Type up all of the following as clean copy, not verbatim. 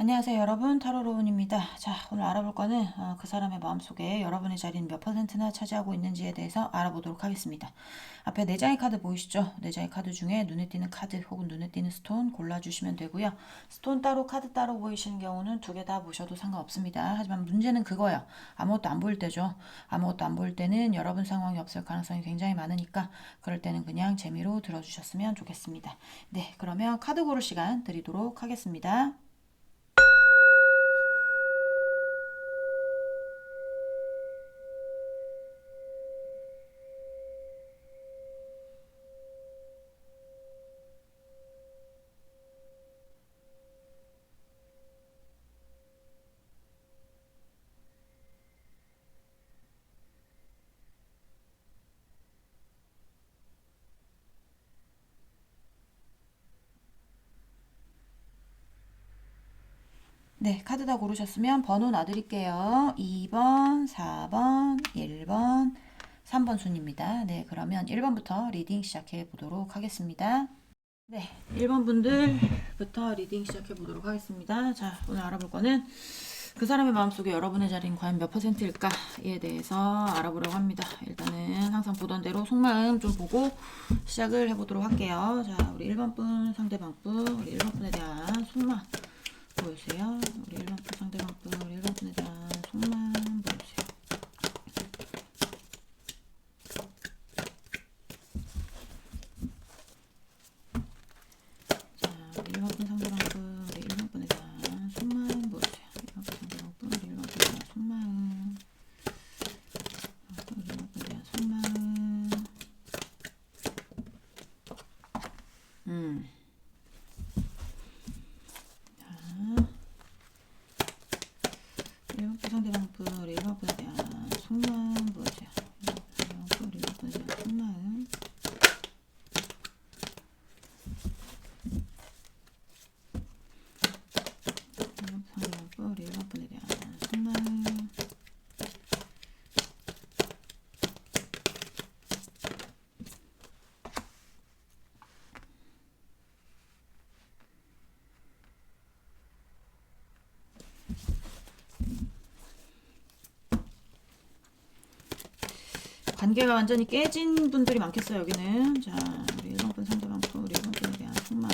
안녕하세요 여러분, 타로로운입니다. 자, 오늘 알아볼 거는 그 사람의 마음속에 여러분의 자리는 몇 퍼센트나 차지하고 있는지에 대해서 알아보도록 하겠습니다. 앞에 네 장의 카드 보이시죠? 네 장의 카드 중에 눈에 띄는 카드 혹은 눈에 띄는 스톤 골라주시면 되고요. 스톤 따로 카드 따로 보이시는 경우는 두 개 다 보셔도 상관없습니다. 하지만 문제는 그거예요. 아무것도 안 보일 때죠. 아무것도 안 보일 때는 여러분 상황이 없을 가능성이 굉장히 많으니까 그럴 때는 그냥 재미로 들어주셨으면 좋겠습니다. 네, 그러면 카드 고를 시간 드리도록 하겠습니다. 네, 카드 다 고르셨으면 번호 놔드릴게요. 2번, 4번, 1번, 3번 순입니다. 네, 그러면 1번부터 리딩 시작해 보도록 하겠습니다. 네, 1번 분들부터 리딩 시작해 보도록 하겠습니다. 자, 오늘 알아볼 거는 그 사람의 마음속에 여러분의 자리는 과연 몇 퍼센트일까에 대해서 알아보려고 합니다. 일단은 항상 보던 대로 속마음 좀 보고 시작을 해보도록 할게요. 자, 우리 1번 분, 상대방 분, 우리 1번 분에 대한 속마음 보여주세요. 우리 1번 분, 상대방 분, 우리 1번 분에 대한 속마음 보여주세요. 자, 우리 1번 분, 상대방 분, 우리 1번 분에 대한 속마음 보여주세요. 1번 분, 상대방 분, 우리 1번 분에 대한 속마음. 우리 1번 분에 대한 속마음. 자, 1번 분, 상대방 분, 우리 1번 분에 대한 속마음 보여주세요. 1번 분, 우리 1번 분에 대한 속마음. 상대방 우리 1번 분에 대한 속마음. 관계가 완전히 깨진 분들이 많겠어요, 여기는. 자, 우리 1번 분 상대방 분, 우리 1번 분에 대한 속마음.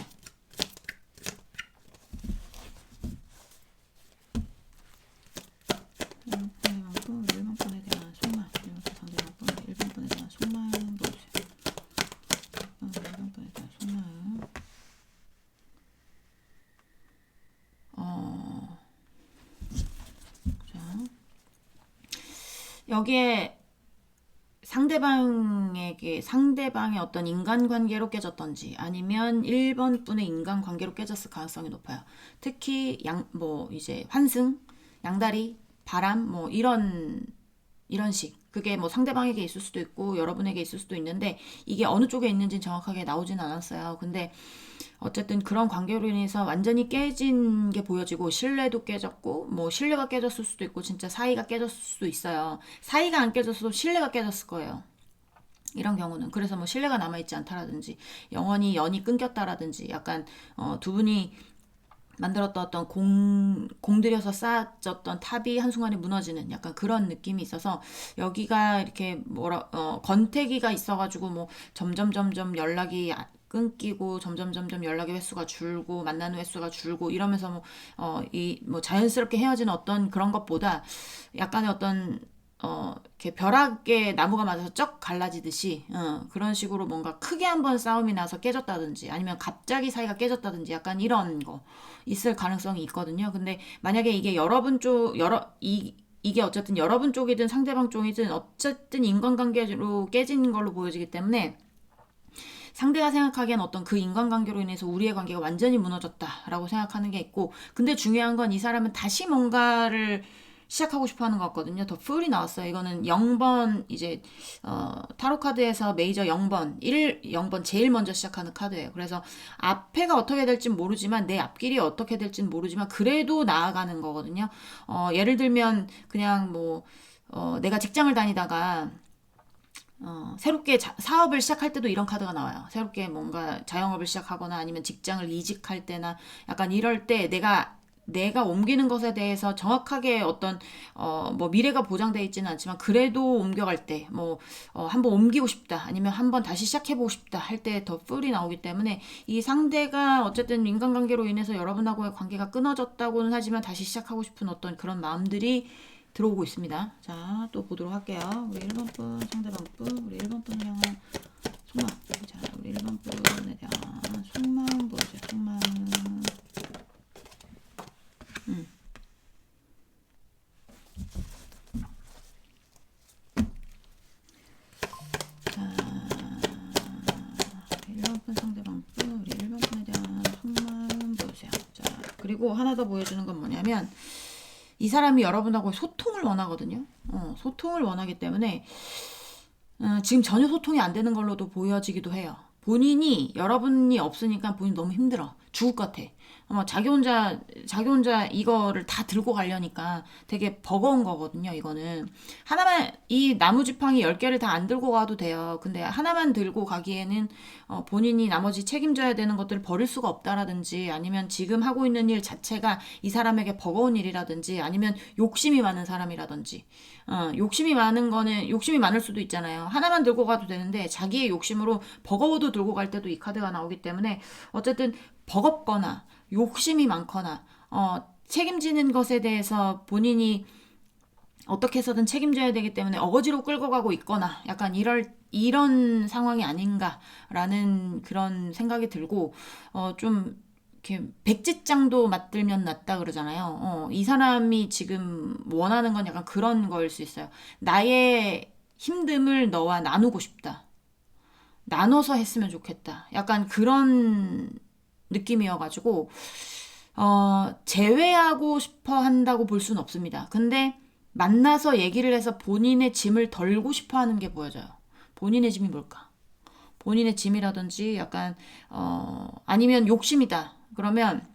여기에 상대방의 어떤 인간관계로 깨졌던지 아니면 1번 분의 인간관계로 깨졌을 가능성이 높아요. 특히 이제 환승, 양다리, 바람 이런 식. 그게 뭐 상대방에게 있을 수도 있고 여러분에게 있을 수도 있는데 이게 어느 쪽에 있는지 정확하게 나오진 않았어요. 근데 어쨌든 그런 관계로 인해서 완전히 깨진 게 보여지고 신뢰도 깨졌고 뭐 신뢰가 깨졌을 수도 있고 진짜 사이가 깨졌을 수도 있어요. 사이가 안 깨졌어도 신뢰가 깨졌을 거예요. 이런 경우는 그래서 뭐 신뢰가 남아있지 않다라든지 영원히 연이 끊겼다라든지 약간 두 분이 만들었던 어떤 공들여서 쌓았던 탑이 한순간에 무너지는 약간 그런 느낌이 있어서 여기가 이렇게 건태기가 있어가지고 뭐 점점 연락이 끊기고 점점 연락의 횟수가 줄고 만나는 횟수가 줄고 이러면서 뭐 자연스럽게 헤어지는 어떤 그런 것보다 약간의 어떤 이렇게 벼락에 나무가 맞아서 쩍 갈라지듯이, 그런 식으로 뭔가 크게 한번 싸움이 나서 깨졌다든지, 아니면 갑자기 사이가 깨졌다든지, 약간 이런 거 있을 가능성이 있거든요. 근데 만약에 이게 이게 어쨌든 여러분 쪽이든 상대방 쪽이든 어쨌든 인간관계로 깨진 걸로 보여지기 때문에 상대가 생각하기엔 어떤 그 인간관계로 인해서 우리의 관계가 완전히 무너졌다라고 생각하는 게 있고, 근데 중요한 건 이 사람은 다시 뭔가를 시작하고 싶어 하는 것 같거든요. 더 풀이 나왔어요. 이거는 0번, 이제, 타로 카드에서 메이저 0번, 0번 제일 먼저 시작하는 카드예요. 그래서 앞에가 어떻게 될진 모르지만, 내 앞길이 어떻게 될진 모르지만, 그래도 나아가는 거거든요. 예를 들면, 그냥 내가 직장을 다니다가, 새롭게 사업을 시작할 때도 이런 카드가 나와요. 새롭게 뭔가 자영업을 시작하거나 아니면 직장을 이직할 때나 약간 이럴 때 내가 내가 옮기는 것에 대해서 정확하게 어떤 뭐 미래가 보장되어 있지는 않지만 그래도 옮겨갈 때 뭐 한번 옮기고 싶다 아니면 한번 다시 시작해보고 싶다 할 때 더 뿔이 나오기 때문에 이 상대가 어쨌든 인간관계로 인해서 여러분하고의 관계가 끊어졌다고는 하지만 다시 시작하고 싶은 어떤 그런 마음들이 들어오고 있습니다. 자, 또 보도록 할게요. 우리 1번 분 상대방 분 우리 1번 분 향한 속마음. 자, 우리 1번 분에 대한 속마음 보여주세요. 속마음. 자, 1번 분 상대방 분 우리 1번 분에 대한 속마음 보여주세요. 자, 그리고 하나 더 보여주는 건 뭐냐면 이 사람이 여러분하고 소통을 원하거든요. 소통을 원하기 때문에 지금 전혀 소통이 안 되는 걸로도 보여지기도 해요. 본인이 여러분이 없으니까 본인 너무 힘들어. 죽을 것 같아. 자기 혼자 이거를 다 들고 가려니까 되게 버거운 거거든요, 이거는. 하나만, 이 나무지팡이 10개를 다 안 들고 가도 돼요. 근데 하나만 들고 가기에는 본인이 나머지 책임져야 되는 것들을 버릴 수가 없다라든지 아니면 지금 하고 있는 일 자체가 이 사람에게 버거운 일이라든지 아니면 욕심이 많은 사람이라든지 욕심이 많은 거는 욕심이 많을 수도 있잖아요. 하나만 들고 가도 되는데 자기의 욕심으로 버거워도 들고 갈 때도 이 카드가 나오기 때문에 어쨌든 버겁거나 욕심이 많거나 책임지는 것에 대해서 본인이 어떻게 해서든 책임져야 되기 때문에 어거지로 끌고 가고 있거나 약간 이런 상황이 아닌가라는 그런 생각이 들고 좀 이렇게 백지장도 맞들면 낫다 그러잖아요. 이 사람이 지금 원하는 건 약간 그런 거일 수 있어요. 나의 힘듦을 너와 나누고 싶다. 나눠서 했으면 좋겠다. 약간 그런 느낌이어가지고 제외하고 싶어 한다고 볼 수는 없습니다. 근데 만나서 얘기를 해서 본인의 짐을 덜고 싶어 하는 게 보여져요. 본인의 짐이 뭘까? 본인의 짐이라든지 약간 아니면 욕심이다. 그러면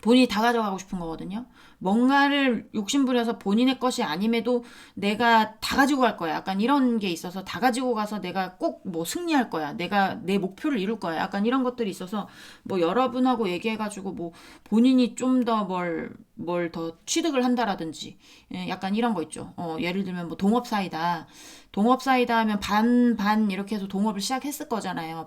본인이 다 가져가고 싶은 거거든요. 뭔가를 욕심부려서 본인의 것이 아님에도 내가 다 가지고 갈 거야. 약간 이런 게 있어서 다 가지고 가서 내가 꼭 뭐 승리할 거야. 내가 내 목표를 이룰 거야. 약간 이런 것들이 있어서 뭐 여러분하고 얘기해가지고 뭐 본인이 좀 더 뭘 더 취득을 한다라든지 약간 이런 거 있죠. 예를 들면 뭐 동업사이다. 동업사이다 하면 반 이렇게 해서 동업을 시작했을 거잖아요.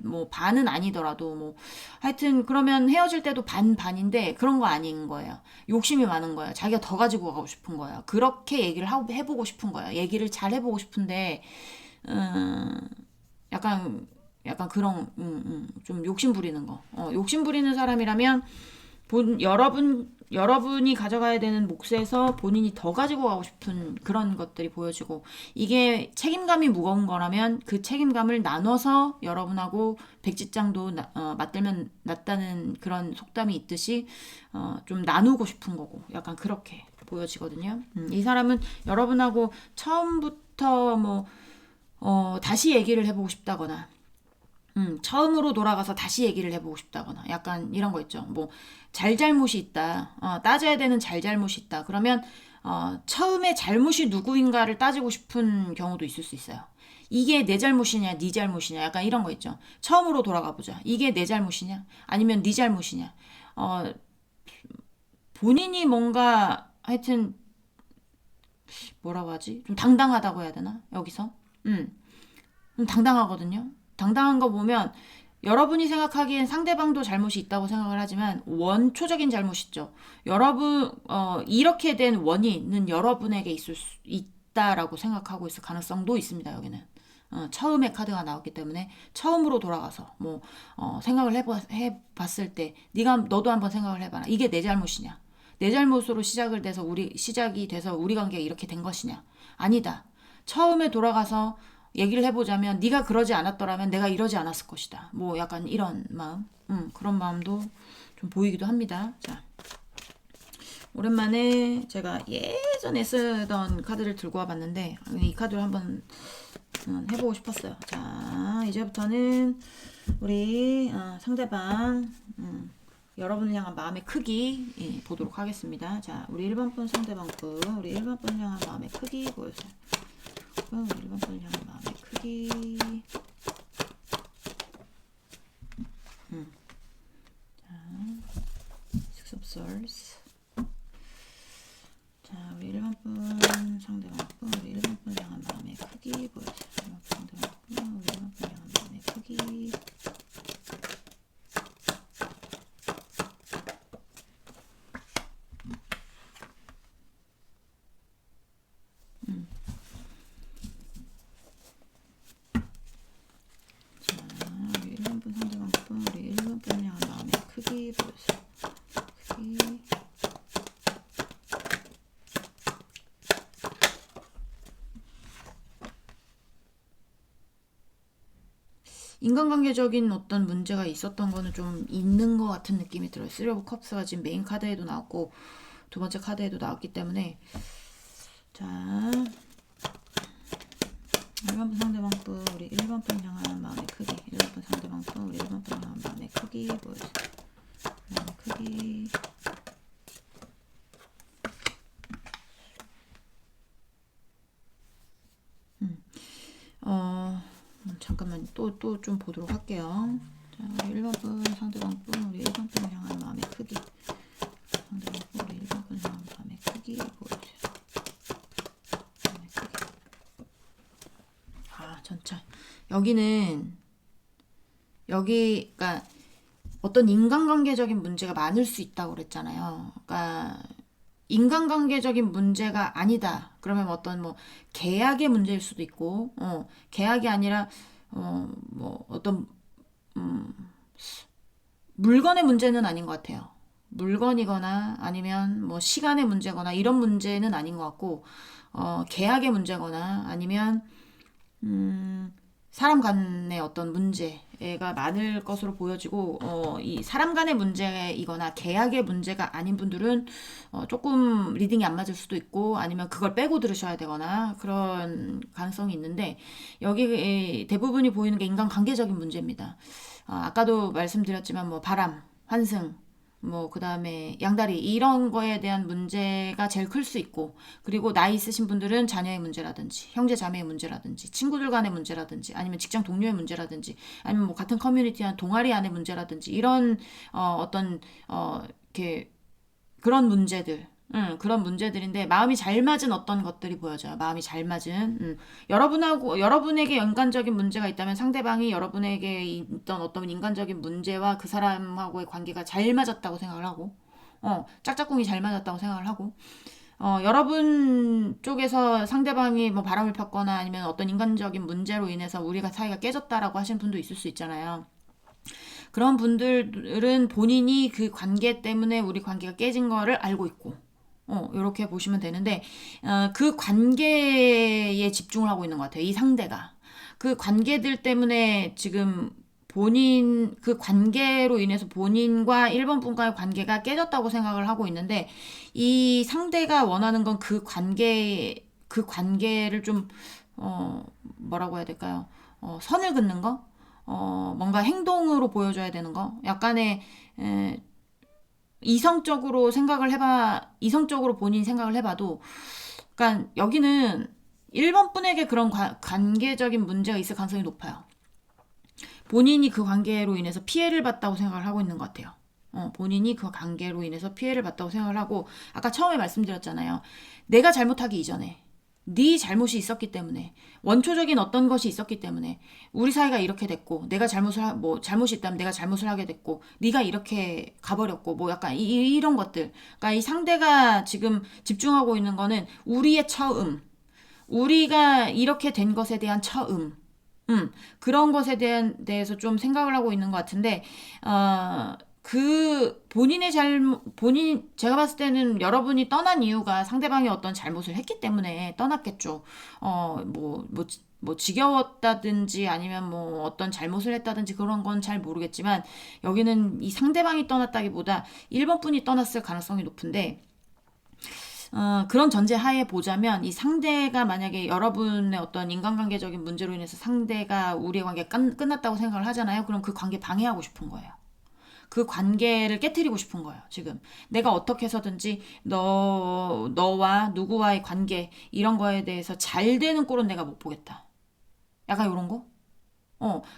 뭐 반은 아니더라도 뭐 하여튼 그러면 헤어질 때도 반인데 그런 거 아닌 거예요. 욕심이 많은 거예요. 자기가 더 가지고 가고 싶은 거예요. 그렇게 얘기를 해보고 싶은 거예요. 얘기를 잘 해보고 싶은데 약간 그런 좀 욕심 부리는 거. 욕심 부리는 사람이라면 여러분이 가져가야 되는 몫에서 본인이 더 가지고 가고 싶은 그런 것들이 보여지고 이게 책임감이 무거운 거라면 그 책임감을 나눠서 여러분하고 백지장도 맞들면 낫다는 그런 속담이 있듯이 좀 나누고 싶은 거고 약간 그렇게 보여지거든요. 이 사람은 여러분하고 처음부터 뭐 다시 얘기를 해보고 싶다거나 처음으로 돌아가서 다시 얘기를 해보고 싶다거나 약간 이런 거 있죠. 뭐 잘잘못이 있다. 따져야 되는 잘잘못이 있다. 그러면 처음에 잘못이 누구인가를 따지고 싶은 경우도 있을 수 있어요. 이게 내 잘못이냐, 네 잘못이냐, 약간 이런 거 있죠. 처음으로 돌아가 보자. 이게 내 잘못이냐, 아니면 네 잘못이냐. 본인이 뭔가 하여튼 뭐라고 하지? 좀 당당하다고 해야 되나? 여기서, 좀 당당하거든요. 당당한 거 보면 여러분이 생각하기엔 상대방도 잘못이 있다고 생각을 하지만 원초적인 잘못이 있죠. 여러분 이렇게 된 원인은 여러분에게 있다라고 생각하고 있을 가능성도 있습니다. 여기는 처음에 카드가 나왔기 때문에 처음으로 돌아가서 뭐 생각을 해봤을 때 너도 한번 생각을 해봐라. 이게 내 잘못이냐? 내 잘못으로 시작이 돼서 우리 관계가 이렇게 된 것이냐? 아니다. 처음에 돌아가서 얘기를 해보자면 네가 그러지 않았더라면 내가 이러지 않았을 것이다. 뭐 약간 이런 마음, 그런 마음도 좀 보이기도 합니다. 자, 오랜만에 제가 예전에 쓰던 카드를 들고 와봤는데 이 카드를 한번 해보고 싶었어요. 자, 이제부터는 우리 상대방 여러분을 향한 마음의 크기 보도록 하겠습니다. 자, 우리 1번 분 상대방 우리 1번 분 향한 마음의 크기 보여주세요. 1번 분 향한 마음의 크기. 자, answers. 자, 우리 1번 분 상대방 분, 우리 1번 분 향한 마음의 크기 보여주세요. 1번 분 상대방 분, 우리 1번 분 향한 마음의 크기. 자, 우리 1번 분 상대방 분, 우리 1번 분 향한 마음의 크기 보여주세요. 크기. 인간관계적인 어떤 문제가 있었던 거는 좀 있는 것 같은 느낌이 들어요. 3 오브 컵스가 지금 메인 카드에도 나왔고 두 번째 카드에도 나왔기 때문에. 자, 1번 분 상대방 분, 우리 1번 분 향한 마음의 크기. 1번 분 상대방 분, 우리 1번 분 향한 마음의 크기 보여주세요. 마음의 크기. 잠깐만 또 좀 보도록 할게요. 자, 우리 1번 분 상대방 분, 우리 1번 분 향한 마음의 크기. 상대방 분, 우리 1번 분 향한 마음의 크기 보여주세요. 마음의 크기. 아, 전차. 그러니까 어떤 인간관계적인 문제가 많을 수 있다고 그랬잖아요. 그러니까 인간관계적인 문제가 아니다. 그러면 어떤 뭐 계약의 문제일 수도 있고, 계약이 아니라 뭐 어떤 물건의 문제는 아닌 것 같아요. 물건이거나 아니면 뭐 시간의 문제거나 이런 문제는 아닌 것 같고, 계약의 문제거나 아니면 사람 간의 어떤 문제가 많을 것으로 보여지고, 이 사람 간의 문제이거나 계약의 문제가 아닌 분들은 조금 리딩이 안 맞을 수도 있고, 아니면 그걸 빼고 들으셔야 되거나 그런 가능성이 있는데, 여기 대부분이 보이는 게 인간관계적인 문제입니다. 아까도 말씀드렸지만 뭐 바람, 환승, 뭐 그 다음에 양다리 이런 거에 대한 문제가 제일 클 수 있고, 그리고 나이 있으신 분들은 자녀의 문제라든지 형제 자매의 문제라든지 친구들 간의 문제라든지 아니면 직장 동료의 문제라든지 아니면 뭐 같은 커뮤니티 한 동아리 안의 문제라든지 이런 어떤 이렇게 그런 문제들, 그런 문제들인데 마음이 잘 맞은 어떤 것들이 보여져요. 마음이 잘 맞은 여러분에게 인간적인 문제가 있다면 상대방이 여러분에게 있던 어떤 인간적인 문제와 그 사람하고의 관계가 잘 맞았다고 생각을 하고, 짝짝꿍이 잘 맞았다고 생각을 하고, 여러분 쪽에서 상대방이 뭐 바람을 폈거나 아니면 어떤 인간적인 문제로 인해서 우리가 사이가 깨졌다라고 하시는 분도 있을 수 있잖아요. 그런 분들은 본인이 그 관계 때문에 우리 관계가 깨진 거를 알고 있고, 이렇게 보시면 되는데, 그 관계에 집중을 하고 있는 것 같아요. 이 상대가. 그 관계들 때문에 지금 그 관계로 인해서 본인과 1번 분과의 관계가 깨졌다고 생각을 하고 있는데, 이 상대가 원하는 건 그 관계를 좀, 뭐라고 해야 될까요? 선을 긋는 거? 뭔가 행동으로 보여줘야 되는 거? 약간의, 이성적으로 본인 생각을 해봐도, 그러니까 여기는 1번 분에게 그런 관계적인 문제가 있을 가능성이 높아요. 본인이 그 관계로 인해서 피해를 봤다고 생각을 하고 있는 것 같아요. 본인이 그 관계로 인해서 피해를 봤다고 생각을 하고, 아까 처음에 말씀드렸잖아요. 내가 잘못하기 이전에 네 잘못이 있었기 때문에, 원초적인 어떤 것이 있었기 때문에 우리 사이가 이렇게 됐고, 내가 잘못이 있다면 내가 잘못을 하게 됐고, 네가 이렇게 가버렸고, 뭐 약간 이런 것들. 그러니까 이 상대가 지금 집중하고 있는 거는 우리의 처음, 우리가 이렇게 된 것에 대한 처음, 그런 것에 대해서 좀 생각을 하고 있는 것 같은데, 제가 봤을 때는 여러분이 떠난 이유가 상대방이 어떤 잘못을 했기 때문에 떠났겠죠. 지겨웠다든지 아니면 뭐 어떤 잘못을 했다든지 그런 건 잘 모르겠지만, 여기는 이 상대방이 떠났다기보다 1번 분이 떠났을 가능성이 높은데, 그런 전제 하에 보자면, 이 상대가 만약에 여러분의 어떤 인간관계적인 문제로 인해서 상대가 우리의 관계가 끝났다고 생각을 하잖아요. 그럼 그 관계 방해하고 싶은 거예요. 그 관계를 깨트리고 싶은 거예요, 지금. 내가 어떻게 해서든지 너와 누구와의 관계, 이런 거에 대해서 잘 되는 꼴은 내가 못 보겠다. 약간 이런 거?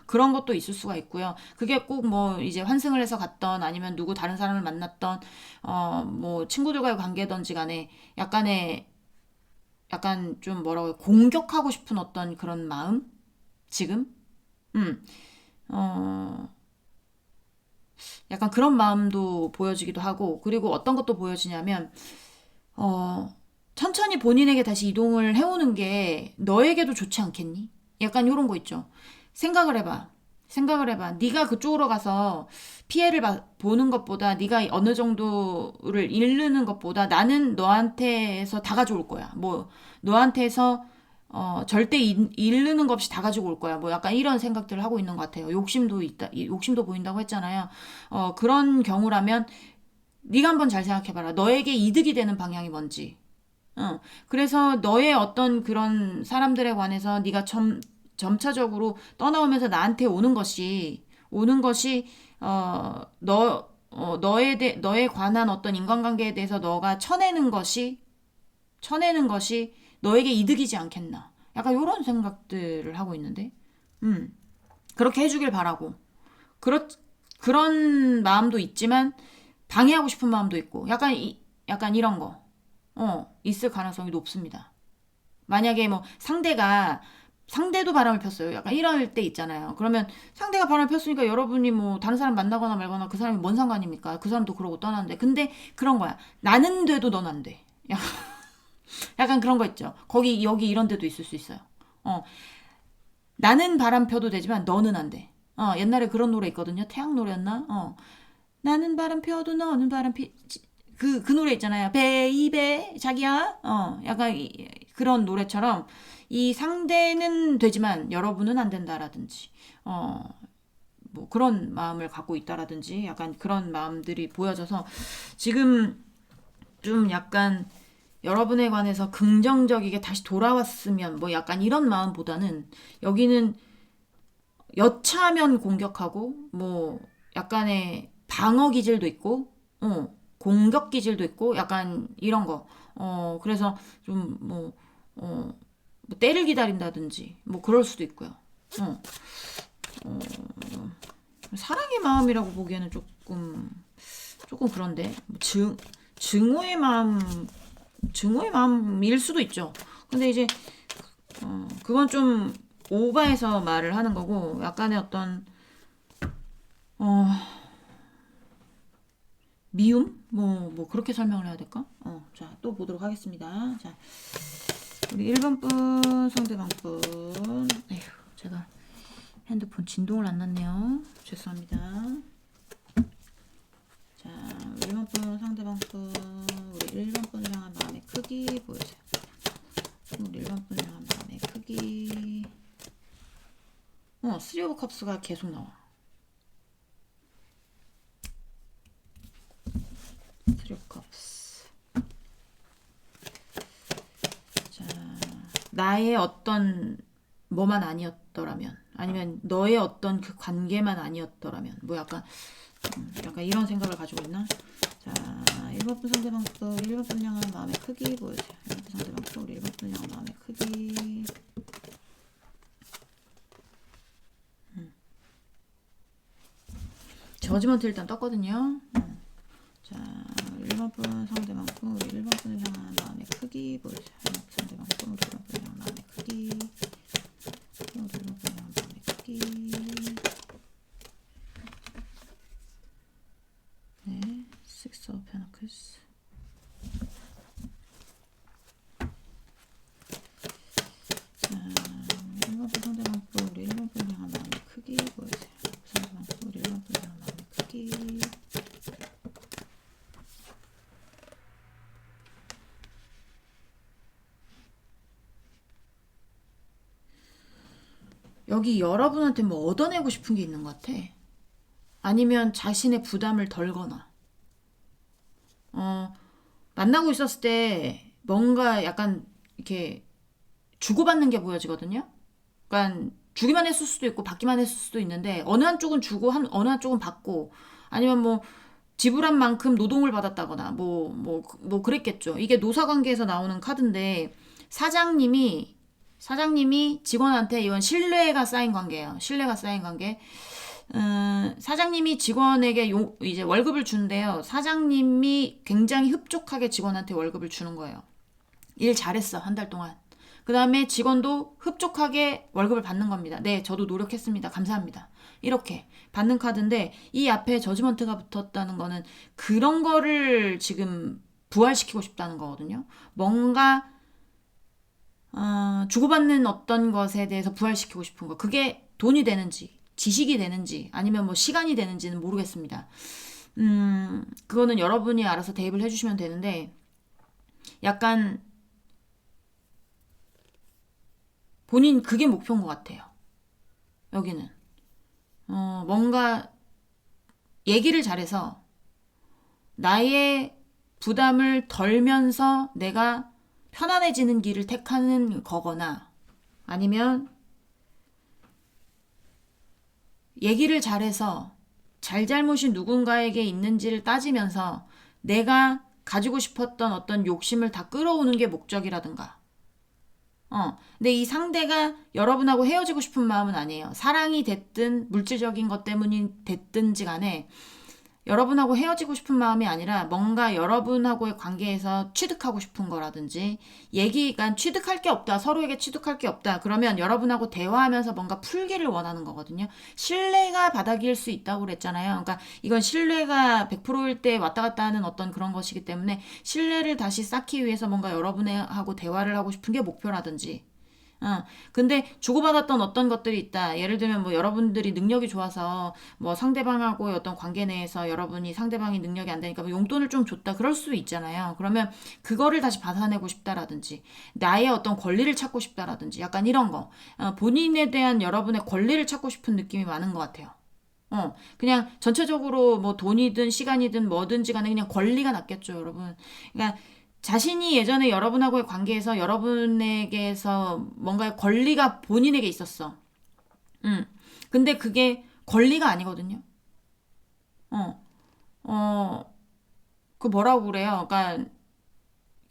그런 것도 있을 수가 있고요. 그게 꼭 뭐 이제 환승을 해서 갔던 아니면 누구 다른 사람을 만났던 뭐 친구들과의 관계든지 간에 약간 좀 뭐라고 해요? 공격하고 싶은 어떤 그런 마음? 지금? 음, 어, 약간 그런 마음도 보여지기도 하고, 그리고 어떤 것도 보여지냐면, 어, 천천히 본인에게 다시 이동을 해오는 게 너에게도 좋지 않겠니? 약간 이런 거 있죠. 생각을 해봐. 생각을 해봐. 네가 그쪽으로 가서 피해를 보는 것보다 네가 어느 정도를 잃는 것보다 나는 너한테서 다 가져올 거야. 뭐 너한테서 절대 잃는 것 없이 다 가지고 올 거야. 뭐 약간 이런 생각들을 하고 있는 것 같아요. 욕심도 있다. 욕심도 보인다고 했잖아요. 그런 경우라면 네가 한번 잘 생각해봐라. 너에게 이득이 되는 방향이 뭔지. 그래서 너의 어떤 그런 사람들에 관해서 네가 점차적으로 떠나오면서 나한테 오는 것이 너에 관한 어떤 인간관계에 대해서 너가 쳐내는 것이 너에게 이득이지 않겠나. 약간 이런 생각들을 하고 있는데, 그렇게 해주길 바라고. 그렇 그런 마음도 있지만 방해하고 싶은 마음도 있고, 약간 이런 거, 있을 가능성이 높습니다. 만약에 뭐 상대도 바람을 폈어요. 약간 이럴 때 있잖아요. 그러면 상대가 바람을 폈으니까 여러분이 뭐 다른 사람 만나거나 말거나 그 사람이 뭔 상관입니까? 그 사람도 그러고 떠나는데. 근데 그런 거야. 나는 돼도 넌 안 돼. 약간 그런 거 있죠. 거기 여기 이런 데도 있을 수 있어요. 어, 나는 바람 펴도 되지만 너는 안 돼. 옛날에 그런 노래 있거든요. 태양 노래였나? 나는 바람 펴도 너는 그 노래 있잖아요. 베이베, 자기야. 약간 그런 노래처럼 이 상대는 되지만 여러분은 안 된다라든지, 뭐 그런 마음을 갖고 있다라든지 약간 그런 마음들이 보여져서 지금 좀 약간 여러분에 관해서 긍정적이게 다시 돌아왔으면 뭐 약간 이런 마음보다는 여기는 여차하면 공격하고 뭐 약간의 방어 기질도 있고 공격 기질도 있고 약간 이런 거. 그래서 좀 뭐 때를 기다린다든지 뭐 그럴 수도 있고요. 어, 사랑의 마음이라고 보기에는 조금 그런데 뭐 증오의 마음일 수도 있죠. 근데 이제 그건 좀 오바해서 말을 하는 거고 약간의 어떤 어, 미움? 뭐 그렇게 설명을 해야 될까? 자, 또 보도록 하겠습니다. 자, 우리 1번 분, 상대방 분. 에휴, 제가 핸드폰 진동을 안 놨네요. 죄송합니다. 자, 1번 분, 상대방 분. 우리 1번 분을 향한 마음의 크기 보여주세요. 우리 1번 분을 향한 마음의 크기. 쓰리 오브 컵스가 계속 나와. 쓰리 오브 컵스. 자, 나의 어떤 뭐만 아니었더라면, 아니면 너의 어떤 그 관계만 아니었더라면, 뭐 약간 이런 생각을 가지고 있나? 자, 1번 분 상대방 또 1번 분 향한 마음의 크기 보여주세요. 1번 분 상대방 또 우리 1번 분 향한 마음의 크기. 저지먼트 일단 떴거든요. 자, 1번 분 상대방 또 우리 1번 분을 향한 마음의 크기 보여주세요. 1번 분 상대방 또 우리 1번 분을 향한 마음의 크기. 또 우리 1번 분을 향한 마음의 크기. 네, Six of Pentacles. 자, 1번 분 상대방 또 우리 1번 분을 향한 마음의 크기 보여주세요. 상대방 또 우리 1번 분을 향한 마음의 크기. 여기 여러분한테 뭐 얻어내고 싶은 게 있는 것 같아. 아니면 자신의 부담을 덜거나. 만나고 있었을 때 뭔가 약간 이렇게 주고받는 게 보여지거든요. 그러니까 주기만 했을 수도 있고 받기만 했을 수도 있는데 어느 한쪽은 주고 어느 한쪽은 받고 아니면 뭐 지불한 만큼 노동을 받았다거나 뭐 그랬겠죠. 이게 노사관계에서 나오는 카드인데 사장님이 사장님이 직원한테 이건 신뢰가 쌓인 관계예요. 신뢰가 쌓인 관계. 사장님이 직원에게 이제 월급을 주는데요. 사장님이 굉장히 흡족하게 직원한테 월급을 주는 거예요. 일 잘했어, 한 달 동안. 그 다음에 직원도 흡족하게 월급을 받는 겁니다. 네, 저도 노력했습니다. 감사합니다. 이렇게 받는 카드인데 이 앞에 저지먼트가 붙었다는 거는 그런 거를 지금 부활시키고 싶다는 거거든요. 뭔가 주고받는 어떤 것에 대해서 부활시키고 싶은 거. 그게 돈이 되는지, 지식이 되는지, 아니면 뭐 시간이 되는지는 모르겠습니다. 그거는 여러분이 알아서 대입을 해주시면 되는데, 약간, 본인 그게 목표인 것 같아요. 여기는. 뭔가, 얘기를 잘해서, 나의 부담을 덜면서 내가 편안해지는 길을 택하는 거거나 아니면 얘기를 잘해서 잘잘못이 누군가에게 있는지를 따지면서 내가 가지고 싶었던 어떤 욕심을 다 끌어오는 게 목적이라든가. 근데 이 상대가 여러분하고 헤어지고 싶은 마음은 아니에요. 사랑이 됐든 물질적인 것 때문이 됐든지 간에 여러분하고 헤어지고 싶은 마음이 아니라 뭔가 여러분하고의 관계에서 취득하고 싶은 거라든지 얘기가 취득할 게 없다. 서로에게 취득할 게 없다. 그러면 여러분하고 대화하면서 뭔가 풀기를 원하는 거거든요. 신뢰가 바닥일 수 있다고 그랬잖아요. 그러니까 이건 신뢰가 100%일 때 왔다 갔다 하는 어떤 그런 것이기 때문에 신뢰를 다시 쌓기 위해서 뭔가 여러분하고 대화를 하고 싶은 게 목표라든지 근데 주고받았던 어떤 것들이 있다. 예를 들면 뭐 여러분들이 능력이 좋아서 뭐 상대방하고의 어떤 관계 내에서 여러분이 상대방이 능력이 안 되니까 뭐 용돈을 좀 줬다. 그럴 수 있잖아요. 그러면 그거를 다시 받아내고 싶다라든지 나의 어떤 권리를 찾고 싶다라든지 약간 이런 거. 본인에 대한 여러분의 권리를 찾고 싶은 느낌이 많은 것 같아요. 그냥 전체적으로 뭐 돈이든 시간이든 뭐든지 간에 그냥 권리가 낫겠죠, 여러분. 그러니까 자신이 예전에 여러분하고의 관계에서 여러분에게서 뭔가의 권리가 본인에게 있었어. 근데 그게 권리가 아니거든요. 어, 그 뭐라고 그래요? 그러니까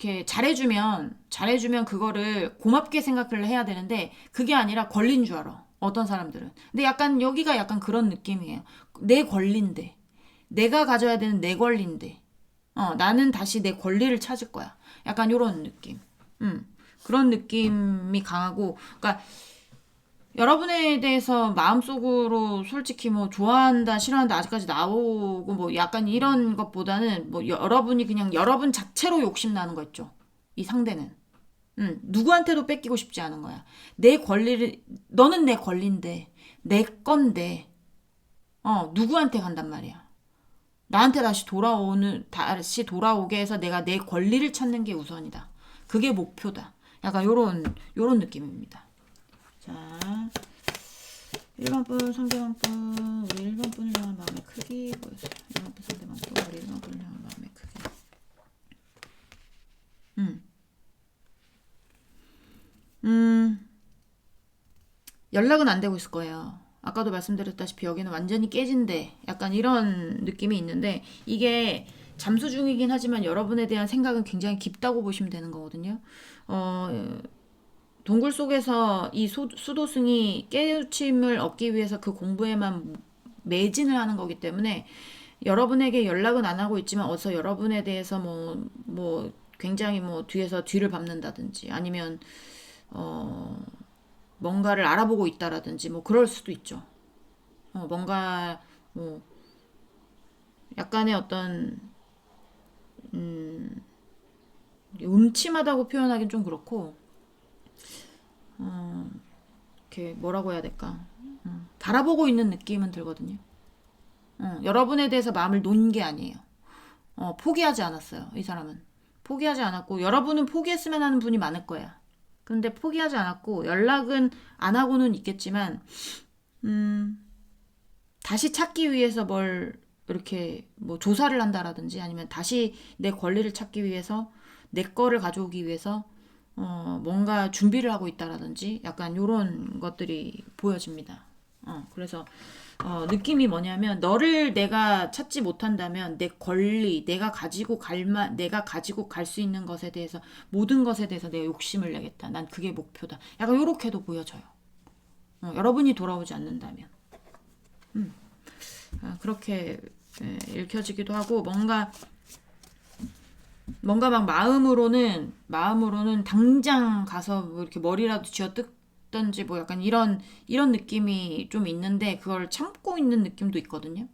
이렇게 잘해주면 그거를 고맙게 생각을 해야 되는데 그게 아니라 권리인 줄 알아. 어떤 사람들은. 근데 약간 여기가 약간 그런 느낌이에요. 내 권리인데. 내가 가져야 되는 내 권리인데. 나는 다시 내 권리를 찾을 거야. 약간 요런 느낌. 그런 느낌이 강하고, 그러니까 여러분에 대해서 마음속으로 솔직히 뭐 좋아한다, 싫어한다 아직까지 나오고 뭐 약간 이런 것보다는 뭐 여러분이 그냥 여러분 자체로 욕심나는 거 있죠. 이 상대는. 누구한테도 뺏기고 싶지 않은 거야. 내 권리를, 너는 내 권리인데, 내 건데, 누구한테 간단 말이야. 나한테 다시 돌아오게 해서 내가 내 권리를 찾는 게 우선이다. 그게 목표다. 약간 요런 느낌입니다. 자, 1번 분, 상대방 분, 우리 1번 분을 향한 마음의 크기 보여주세요. 1번 분, 상대방 분, 우리 1번 분을 향한 마음의 크기. 연락은 안 되고 있을 거예요. 아까도 말씀드렸다시피 여기는 완전히 깨진데 약간 이런 느낌이 있는데 이게 잠수 중이긴 하지만 여러분에 대한 생각은 굉장히 깊다고 보시면 되는 거거든요. 동굴 속에서 이 수도승이 깨우침을 얻기 위해서 그 공부에만 매진을 하는 거기 때문에 여러분에게 연락은 안 하고 있지만 어서 여러분에 대해서 뭐 굉장히 뭐 뒤에서 뒤를 밟는다든지 아니면 뭔가를 알아보고 있다라든지 뭐 그럴 수도 있죠. 뭔가 뭐 약간의 어떤 음침하다고 표현하긴 좀 그렇고 이렇게 뭐라고 해야 될까? 바라보고 있는 느낌은 들거든요. 여러분에 대해서 마음을 놓은 게 아니에요. 포기하지 않았어요. 이 사람은 포기하지 않았고 여러분은 포기했으면 하는 분이 많을 거야. 근데 포기하지 않았고 연락은 안 하고는 있겠지만 다시 찾기 위해서 뭘 이렇게 뭐 조사를 한다라든지 아니면 다시 내 권리를 찾기 위해서 내 거를 가져오기 위해서 뭔가 준비를 하고 있다라든지 약간 요런 것들이 보여집니다. 그래서 느낌이 뭐냐면 너를 내가 찾지 못한다면 내 권리, 내가 가지고 갈 수 있는 것에 대해서 모든 것에 대해서 내가 욕심을 내겠다. 난 그게 목표다. 약간 요렇게도 보여져요. 여러분이 돌아오지 않는다면. 그렇게 읽혀지기도 하고 뭔가 막 마음으로는 당장 가서 뭐 이렇게 머리라도 쥐어 뜯던지 뭐 약간 이런 느낌이 좀 있는데 그걸 참고 있는 느낌도 있거든요.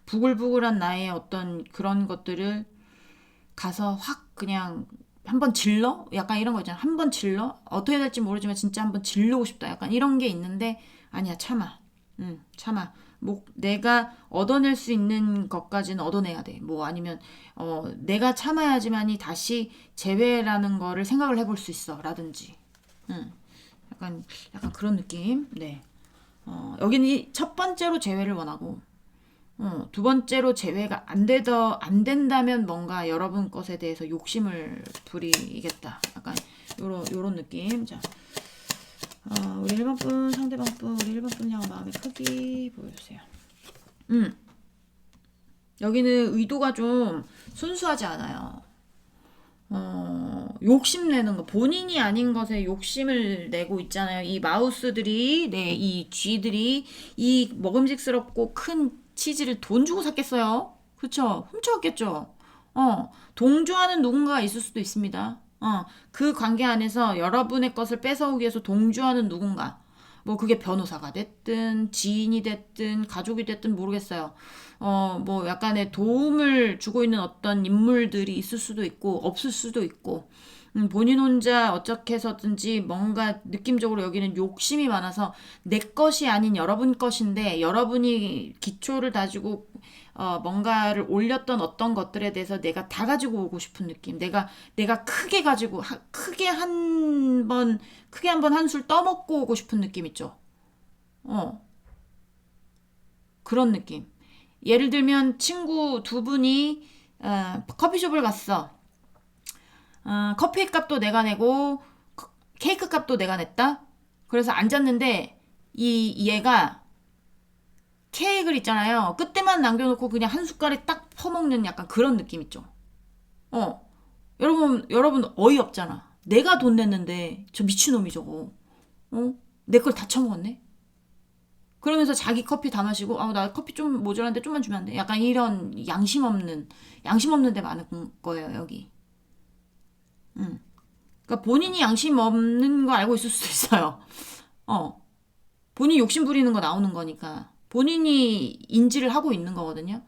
부글부글한 나의 어떤 그런 것들을 가서 확 그냥 한번 질러? 약간 이런 거 있잖아. 한번 질러? 어떻게 될지 모르지만 진짜 한번 질르고 싶다. 약간 이런 게 있는데 아니야, 참아. 참아. 뭐 내가 얻어낼 수 있는 것까지는 얻어내야 돼. 뭐 아니면 내가 참아야지만이 다시 재회라는 거를 생각을 해볼 수 있어. 라든지. 약간 그런 느낌. 네. 여기는 첫 번째로 재회를 원하고 두 번째로 재회가 안 된다면 뭔가 여러분 것에 대해서 욕심을 부리겠다. 약간 요런 느낌. 자, 우리 1번 분, 상대방 분, 우리 1번 분 향한 마음의 크기 보여주세요. 여기는 의도가 좀 순수하지 않아요. 욕심내는 거, 본인이 아닌 것에 욕심을 내고 있잖아요. 이 마우스들이, 이 쥐들이 이 먹음직스럽고 큰 치즈를 돈 주고 샀겠어요? 그쵸? 훔쳐왔겠죠? 동조하는 누군가가 있을 수도 있습니다. 그 관계 안에서 여러분의 것을 뺏어오기 위해서 동조하는 누군가. 뭐 그게 변호사가 됐든 지인이 됐든 가족이 됐든 모르겠어요. 뭐 약간의 도움을 주고 있는 어떤 인물들이 있을 수도 있고 없을 수도 있고 본인 혼자 어떻게 해서든지 뭔가 느낌적으로 여기는 욕심이 많아서 내 것이 아닌 여러분 것인데 여러분이 기초를 다지고 뭔가를 올렸던 어떤 것들에 대해서 내가 다 가지고 오고 싶은 느낌. 내가 크게 가지고 크게 한번 한술 떠먹고 오고 싶은 느낌 있죠. 그런 느낌. 예를 들면 친구 두 분이 커피숍을 갔어. 커피 값도 내가 내고 케이크 값도 내가 냈다. 그래서 앉았는데 이 얘가 케이크를 있잖아요. 끝에만 남겨놓고 그냥 한 숟갈에 딱 퍼먹는 약간 그런 느낌 있죠. 여러분 어이없잖아. 내가 돈 냈는데 저 미친놈이 저거. 내 걸 다 처먹었네. 그러면서 자기 커피 다 마시고 나 커피 좀 모자란데 좀만 주면 안 돼. 약간 이런 양심 없는 데 많은 거예요, 여기. 그러니까 본인이 양심 없는 거 알고 있을 수도 있어요. 본인이 욕심 부리는 거 나오는 거니까. 본인이 인지를 하고 있는 거거든요.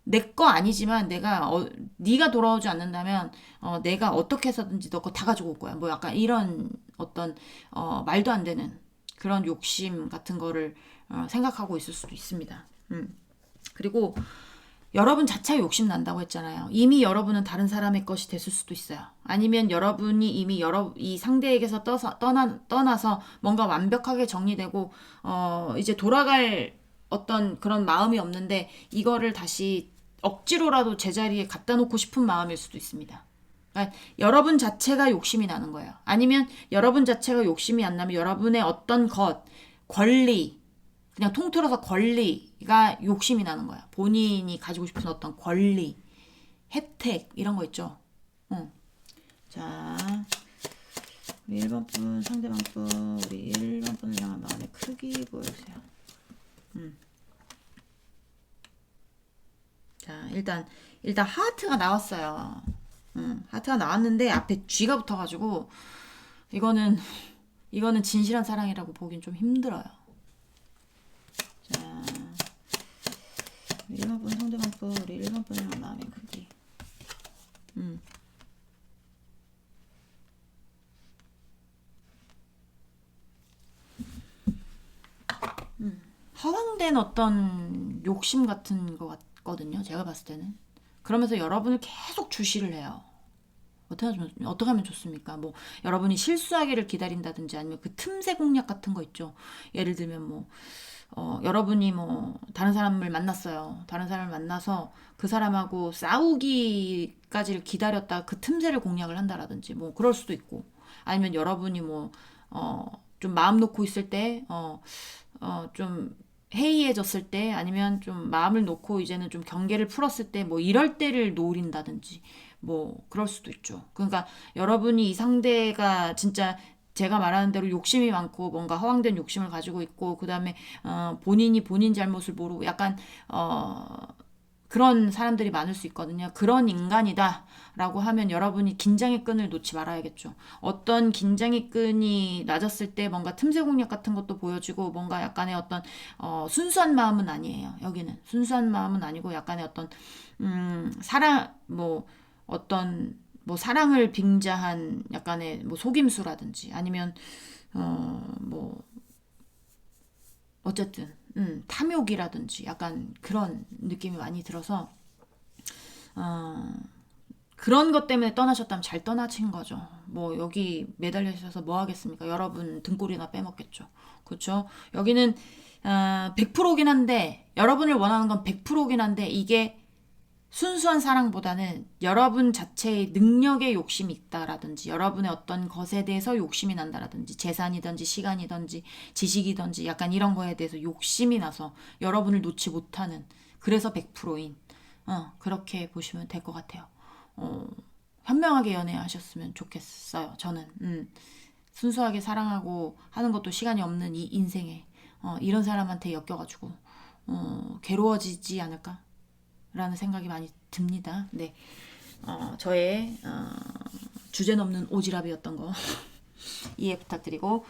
내 거 아니지만 네가 돌아오지 않는다면 내가 어떻게 해서든지 너 거 다 가지고 올 거야. 뭐 약간 이런 어떤 말도 안 되는 그런 욕심 같은 거를 생각하고 있을 수도 있습니다. 그리고 여러분 자체가 욕심 난다고 했잖아요. 이미 여러분은 다른 사람의 것이 됐을 수도 있어요. 아니면 여러분이 이미 이 상대에게서 떠나서 뭔가 완벽하게 정리되고 이제 돌아갈 어떤 그런 마음이 없는데 이거를 다시 억지로라도 제자리에 갖다 놓고 싶은 마음일 수도 있습니다. 그러니까 여러분 자체가 욕심이 나는 거예요. 아니면 여러분 자체가 욕심이 안 나면 여러분의 어떤 권리, 그냥 통틀어서 권리가 욕심이 나는 거야. 본인이 가지고 싶은 어떤 권리, 혜택 이런 거 있죠. 자, 우리 1번 분, 상대방 분, 우리 1번 분을 향한 마음의 크기 보여주세요. 자, 일단 하트가 나왔어요. 하트가 나왔는데 앞에 쥐가 붙어가지고 이거는 진실한 사랑이라고 보긴 좀 힘들어요. 자, 우리 1번 분, 상대방 분, 우리 1번 분을 향한 마음의 크기. 허황된 어떤 욕심 같은 거 같거든요. 제가 봤을 때는. 그러면서 여러분을 계속 주시를 해요. 어떻게 하면 좋습니까? 뭐 여러분이 실수하기를 기다린다든지 아니면 그 틈새 공략 같은 거 있죠. 예를 들면 뭐 여러분이 뭐 다른 사람을 만났어요. 다른 사람을 만나서 그 사람하고 싸우기까지를 기다렸다 그 틈새를 공략을 한다라든지 뭐 그럴 수도 있고 아니면 여러분이 뭐 좀 마음 놓고 있을 때 좀 해이해졌을 때 아니면 좀 마음을 놓고 이제는 좀 경계를 풀었을 때 뭐 이럴 때를 노린다든지 뭐 그럴 수도 있죠. 그러니까 여러분이 이 상대가 진짜 제가 말하는 대로 욕심이 많고 뭔가 허황된 욕심을 가지고 있고 그다음에 본인이 본인 잘못을 모르고 약간 그런 사람들이 많을 수 있거든요. 그런 인간이다라고 하면 여러분이 긴장의 끈을 놓지 말아야겠죠. 어떤 긴장의 끈이 낮았을 때 뭔가 틈새 공략 같은 것도 보여지고 뭔가 약간의 어떤 순수한 마음은 아니에요. 여기는 순수한 마음은 아니고 약간의 어떤 사랑 뭐 어떤 뭐 사랑을 빙자한 약간의 뭐 속임수라든지 아니면 뭐 어쨌든 탐욕이라든지 약간 그런 느낌이 많이 들어서 어, 그런 것 때문에 떠나셨다면 잘 떠나신 거죠. 뭐 여기 매달려 있어서 뭐 하겠습니까? 여러분 등골이나 빼먹겠죠. 그렇죠? 여기는 100%긴 한데 여러분을 원하는 건 100%긴 한데 이게 순수한 사랑보다는 여러분 자체의 능력에 욕심이 있다라든지 여러분의 어떤 것에 대해서 욕심이 난다라든지 재산이든지 시간이든지 지식이든지 약간 이런 거에 대해서 욕심이 나서 여러분을 놓지 못하는 그래서 100%인 그렇게 보시면 될 것 같아요. 현명하게 연애하셨으면 좋겠어요. 저는 순수하게 사랑하고 하는 것도 시간이 없는 이 인생에 이런 사람한테 엮여가지고 괴로워지지 않을까? 라는 생각이 많이 듭니다. 네. 저의 주제 넘는 오지랖이었던 거 이해 부탁드리고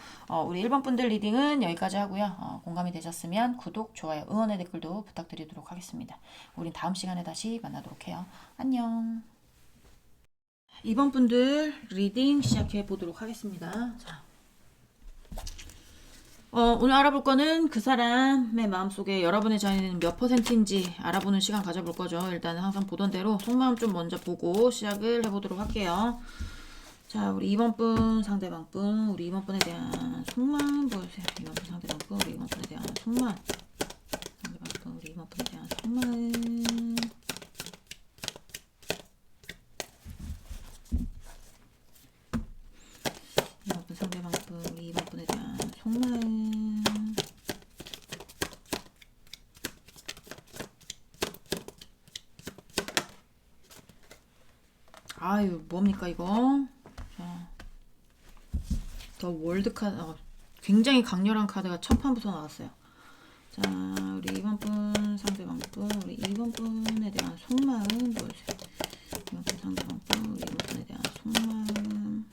우리 1번 분들 리딩은 여기까지 하고요. 공감이 되셨으면 구독, 좋아요, 응원의 댓글도 부탁드리도록 하겠습니다. 우린 다음 시간에 다시 만나도록 해요. 안녕. 2번 분들 리딩 시작해 보도록 하겠습니다. 자. 오늘 알아볼 거는 그 사람의 마음속에 여러분의 자신은 몇 %인지 알아보는 시간 가져볼 거죠. 일단은 항상 보던 대로 속마음 좀 먼저 보고 시작을 해보도록 할게요. 자, 우리 2번 분, 상대방 분, 우리 2번 분에 대한 속마음 보여주세요. 2번 분, 상대방 분, 우리 2번 분에 대한 속마음. 상대방 분, 우리 2번 분에 대한 속마음. 상대방 분, 우리 2번 분에 대한 속마음. 아유, 뭡니까 이거? 자, 더 월드 카드, 굉장히 강렬한 카드가 첫 판부터 나왔어요. 자, 우리 2번 분, 상대방 분, 우리 2번 분에 대한 속마음 보여주세요. 2번 분, 상대방 분, 우리 2번 분에 대한 속마음.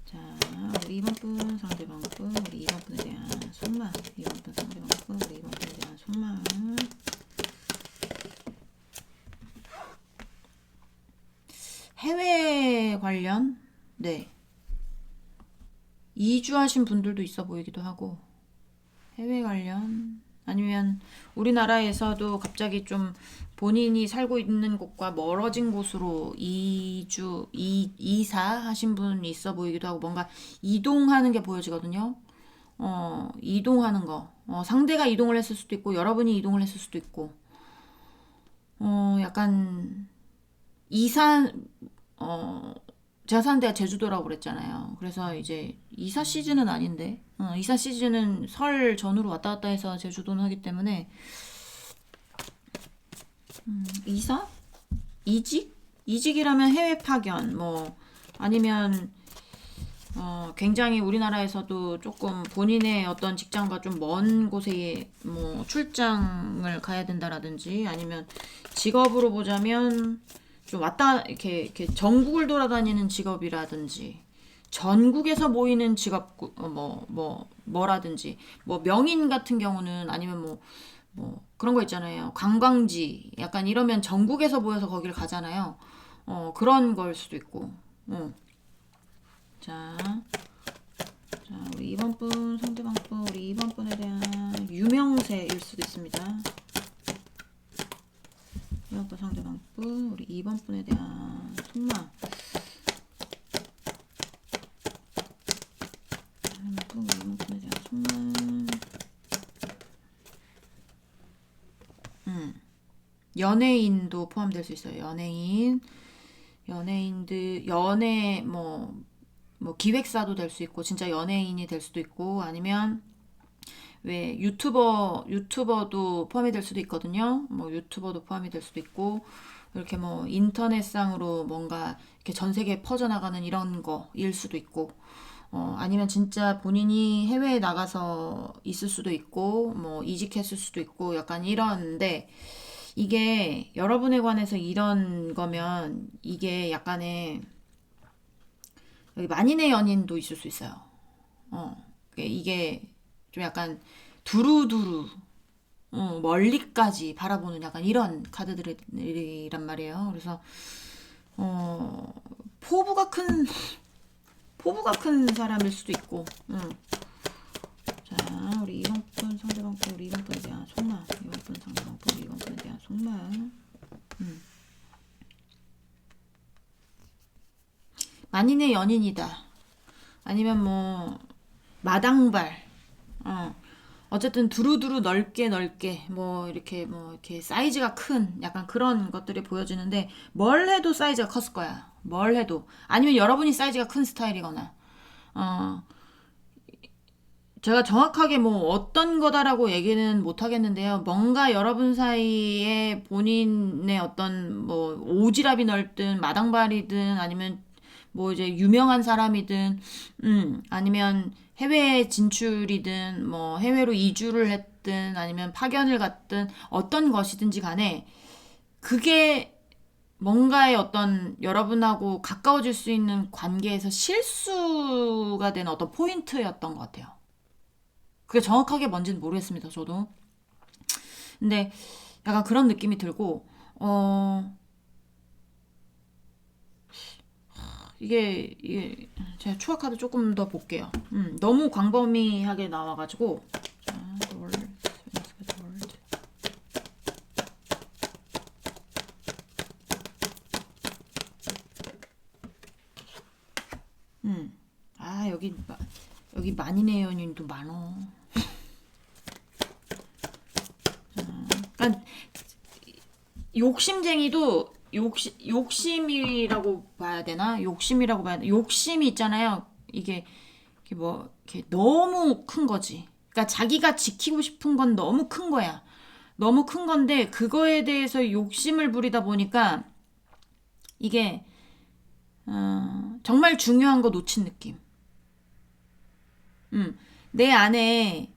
자, 우리 2번 분, 상대방 분, 우리 2번 분에 대한 속마음. 2번 분, 상대방 분, 우리 2번 분에 대한 속마음. 해외 관련? 네. 이주하신 분들도 있어 보이기도 하고, 해외 관련? 아니면 우리나라에서도 갑자기 좀 본인이 살고 있는 곳과 멀어진 곳으로 이사 하신 분이 있어 보이기도 하고, 뭔가 이동하는 게 보여지거든요. 이동하는 거. 상대가 이동을 했을 수도 있고, 여러분이 이동을 했을 수도 있고, 약간, 이사, 제가 사는 데가 제주도라고 그랬잖아요. 그래서 이제 이사 시즌은 아닌데, 이사 시즌은 설 전후로 왔다 갔다 해서 제주도는 하기 때문에, 이사? 이직? 이직이라면 해외 파견, 뭐, 아니면, 굉장히 우리나라에서도 조금 본인의 어떤 직장과 좀 먼 곳에 뭐 출장을 가야 된다라든지 아니면 직업으로 보자면 좀 왔다 이렇게 전국을 돌아다니는 직업이라든지 전국에서 모이는 직업 뭐라든지 뭐 명인 같은 경우는 아니면 뭐 그런 거 있잖아요. 관광지 약간 이러면 전국에서 모여서 거기를 가잖아요. 그런 걸 수도 있고. 자, 우리 2번 분, 상대방 분, 우리 2번 분에 대한 유명세일 수도 있습니다. 2번 분, 상대방 분, 우리 2번 분에 대한 속마음. 2번 분, 우리 2번 분에 대한 속마음. 연예인도 포함될 수 있어요. 연예인. 연예인들, 뭐 기획사도 될 수 있고, 진짜 연예인이 될 수도 있고, 아니면 왜 유튜버도 포함이 될 수도 있거든요. 뭐 유튜버도 포함이 될 수도 있고, 이렇게 뭐 인터넷상으로 뭔가 이렇게 전 세계에 퍼져나가는 이런 거일 수도 있고, 아니면 진짜 본인이 해외에 나가서 있을 수도 있고, 뭐 이직했을 수도 있고, 약간 이런데, 이게 여러분에 관해서 이런 거면 이게 약간의 여기 만인의 연인도 있을 수 있어요. 이게 좀 약간 두루두루 멀리까지 바라보는 약간 이런 카드들이란 말이에요. 그래서 어, 포부가 큰 포부가 큰 사람일 수도 있고. 자, 우리 이번분 상대방분, 우리 이번분에 대한 속말, 이번분 상대방분, 우리 이번분에 대한 속말. 만인의 연인이다. 아니면 뭐 마당발. 어쨌든 두루두루 넓게 뭐 이렇게 사이즈가 큰 약간 그런 것들이 보여지는데 뭘 해도 사이즈가 컸을 거야. 뭘 해도. 아니면 여러분이 사이즈가 큰 스타일이거나. 어, 제가 정확하게 뭐 어떤 거다라고 얘기는 못 하겠는데요. 뭔가 여러분 사이에 본인의 어떤 뭐 오지랖이 넓든 마당발이든 아니면 뭐 이제 유명한 사람이든 아니면 해외 진출이든 뭐 해외로 이주를 했든 아니면 파견을 갔든 어떤 것이든지 간에 그게 뭔가의 어떤 여러분하고 가까워질 수 있는 관계에서 실수가 되는 어떤 포인트였던 것 같아요. 그게 정확하게 뭔지는 모르겠습니다, 저도. 근데 약간 그런 느낌이 들고, 이게 제가 추가 카드 조금 더 볼게요. 너무 광범위하게 나와가지고. 자, 여기 만인의 연인도 많어. 그러니까 욕심쟁이도 욕심이라고 봐야 되나? 욕심이라고 봐야 되나? 욕심이 있잖아요. 이게 뭐 이렇게 너무 큰 거지. 그러니까 자기가 지키고 싶은 건 너무 큰 거야. 너무 큰 건데 그거에 대해서 욕심을 부리다 보니까 이게 정말 중요한 거 놓친 느낌. 음, 내 안에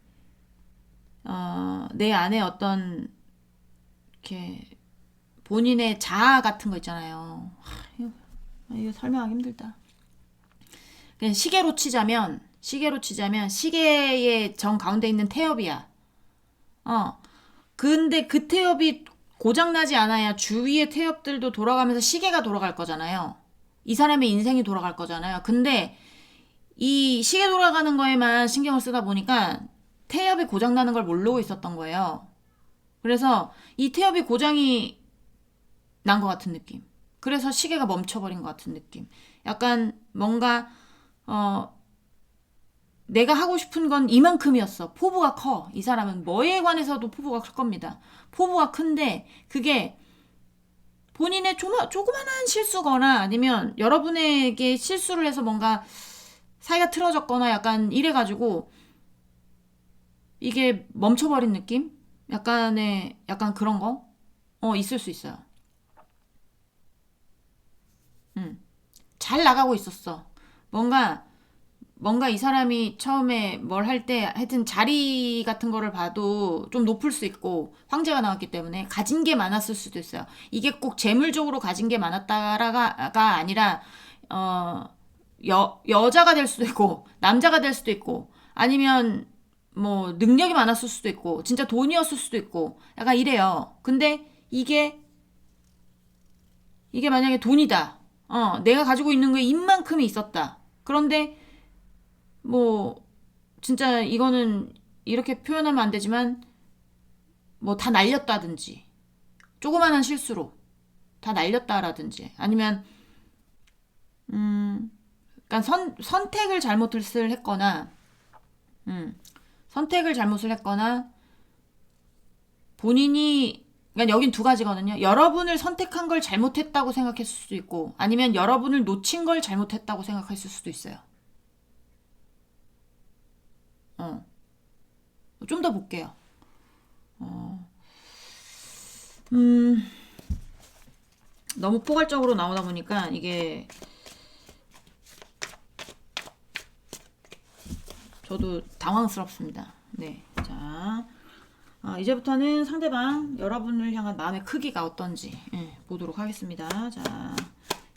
내 안에 어떤 이렇게 본인의 자아 같은 거 있잖아요. 이거 설명하기 힘들다. 그냥 시계로 치자면 시계의 정 가운데 있는 태엽이야. 근데 그 태엽이 고장나지 않아야 주위의 태엽들도 돌아가면서 시계가 돌아갈 거잖아요. 이 사람의 인생이 돌아갈 거잖아요. 근데 이 시계 돌아가는 거에만 신경을 쓰다 보니까 태엽이 고장나는 걸 모르고 있었던 거예요. 그래서 이 태엽이 고장이 난 것 같은 느낌. 그래서 시계가 멈춰버린 것 같은 느낌. 약간 뭔가 내가 하고 싶은 건 이만큼이었어. 포부가 커. 이 사람은 뭐에 관해서도 포부가 클 겁니다. 포부가 큰데 그게 본인의 조그만한 실수거나 아니면 여러분에게 실수를 해서 뭔가 사이가 틀어졌거나 약간 이래가지고 이게 멈춰버린 느낌? 약간 그런 거? 있을 수 있어요. 잘 나가고 있었어. 뭔가 이 사람이 처음에 뭘 할 때 하여튼 자리 같은 거를 봐도 좀 높을 수 있고 황제가 나왔기 때문에 가진 게 많았을 수도 있어요. 이게 꼭 재물적으로 가진 게 많았다가 아니라 여자가 될 수도 있고 남자가 될 수도 있고 아니면 뭐 능력이 많았을 수도 있고 진짜 돈이었을 수도 있고 약간 이래요. 근데 이게 만약에 돈이다. 내가 가지고 있는 게 이만큼이 있었다. 그런데 뭐 진짜 이거는 이렇게 표현하면 안 되지만 뭐 다 날렸다든지 조그만한 실수로 다 날렸다라든지 아니면 그러니까 선택을 잘못을 했거나 선택을 잘못을 했거나 본인이 그러니까 여긴 두 가지거든요. 여러분을 선택한 걸 잘못했다고 생각했을 수도 있고, 아니면 여러분을 놓친 걸 잘못했다고 생각했을 수도 있어요. 어. 좀 더 볼게요. 어. 음, 너무 포괄적으로 나오다 보니까 이게 저도 당황스럽습니다. 네. 자, 이제부터는 상대방 여러분을 향한 마음의 크기가 어떤지 보도록 하겠습니다. 자,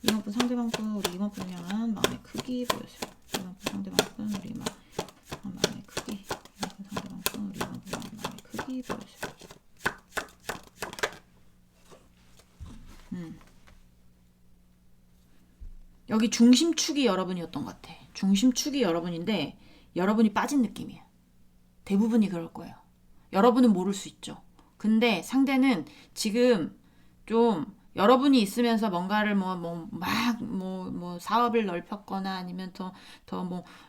이번분 상대방 분 우리 이번분을 향한 마음의 크기 보여주세요. 이번분 상대방 분 우리 마음의 크기. 이번분 상대방 분 우리 이번분을 향한 마음의 크기 보여주세요. 여기 중심축이 여러분이었던 것 같아. 중심축이 여러분인데 여러분이 빠진 느낌이에요. 대부분이 그럴 거예요. 여러분은 모를 수 있죠. 근데 상대는 지금 좀 여러분이 있으면서 뭔가를 사업을 넓혔거나 아니면 더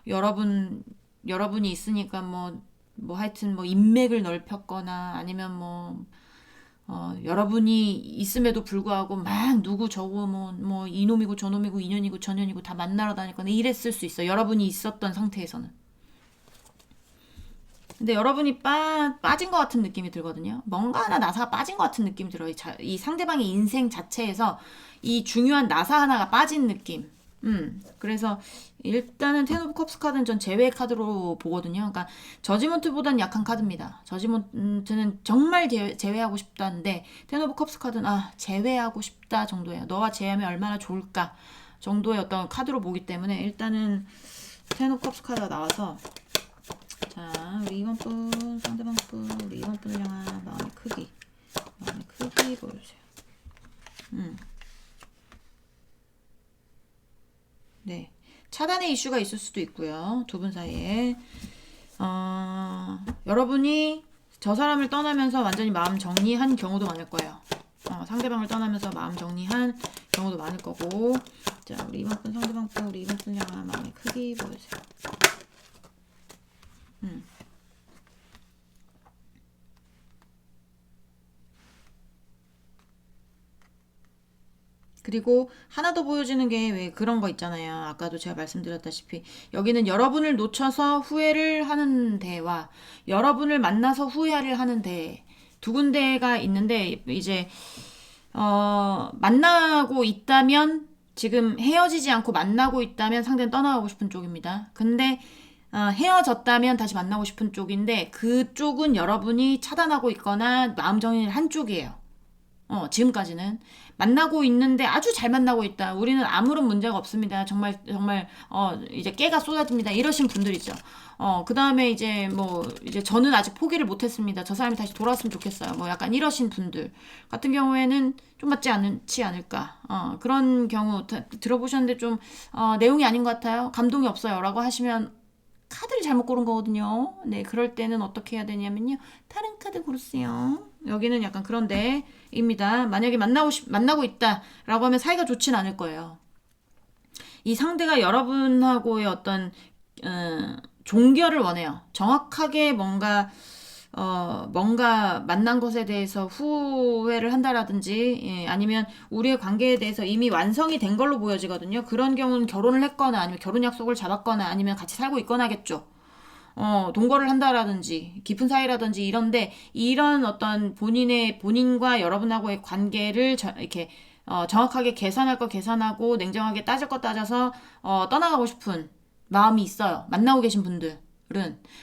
여러분이 있으니까 하여튼 인맥을 넓혔거나 아니면 여러분이 있음에도 불구하고 막 누구 저거 이놈이고 저놈이고 인연이고 전연이고 다 만나러 다니거나 이랬을 수 있어. 여러분이 있었던 상태에서는. 근데 여러분이 빠진 것 같은 느낌이 들거든요. 뭔가 하나 나사가 빠진 것 같은 느낌이 들어요. 이 상대방의 인생 자체에서 이 중요한 나사 하나가 빠진 느낌. 그래서 일단은 텐 오브 컵스 카드는 전 제외 카드로 보거든요. 그러니까 저지먼트보단 약한 카드입니다. 저지먼트는 정말 제외하고 싶다는데 텐 오브 컵스 카드는 제외하고 싶다 정도예요. 너와 제외하면 얼마나 좋을까 정도의 어떤 카드로 보기 때문에 일단은 텐 오브 컵스 카드가 나와서 자, 우리 이번 분, 상대방 분, 우리 이번 분을 향한 마음의 크기 보여주세요. 네, 차단의 이슈가 있을 수도 있고요. 두 분 사이에 여러분이 저 사람을 떠나면서 완전히 마음 정리한 경우도 많을 거예요. 상대방을 떠나면서 마음 정리한 경우도 많을 거고. 자, 우리 이번 분, 상대방 분, 우리 이번 분을 향한 마음의 크기 보여주세요. 그리고 하나 더 보여지는 게 왜 그런 거 있잖아요. 아까도 제가 말씀드렸다시피 여기는 여러분을 놓쳐서 후회를 하는 대와 여러분을 만나서 후회를 하는 대 두 군데가 있는데 이제 만나고 있다면 지금 헤어지지 않고 만나고 있다면 상대는 떠나가고 싶은 쪽입니다. 근데 헤어졌다면 다시 만나고 싶은 쪽인데 그쪽은 여러분이 차단하고 있거나 마음 정리를 한 쪽이에요. 지금까지는 만나고 있는데 아주 잘 만나고 있다. 우리는 아무런 문제가 없습니다. 정말 이제 깨가 쏟아집니다. 이러신 분들이죠. 그 다음에 이제 이제 저는 아직 포기를 못했습니다. 저 사람이 다시 돌아왔으면 좋겠어요. 약간 이러신 분들 같은 경우에는 좀 맞지 않을까. 그런 경우 들어보셨는데 좀 내용이 아닌 것 같아요. 감동이 없어요라고 하시면 카드를 잘못 고른 거거든요. 네, 그럴 때는 어떻게 해야 되냐면요. 다른 카드 고르세요. 여기는 약간 그런 데입니다. 만약에 만나고 있다라고 하면 사이가 좋진 않을 거예요. 이 상대가 여러분하고의 어떤 종결을 원해요. 정확하게 뭔가 만난 것에 대해서 후회를 한다라든지 아니면 우리의 관계에 대해서 이미 완성이 된 걸로 보여지거든요. 그런 경우는 결혼을 했거나 아니면 결혼 약속을 잡았거나 아니면 같이 살고 있거나겠죠. 동거를 한다라든지 깊은 사이라든지 이런데 이런 어떤 본인과 여러분하고의 관계를 이렇게 정확하게 계산할 거 계산하고 냉정하게 따질 거 따져서 떠나가고 싶은 마음이 있어요. 만나고 계신 분들은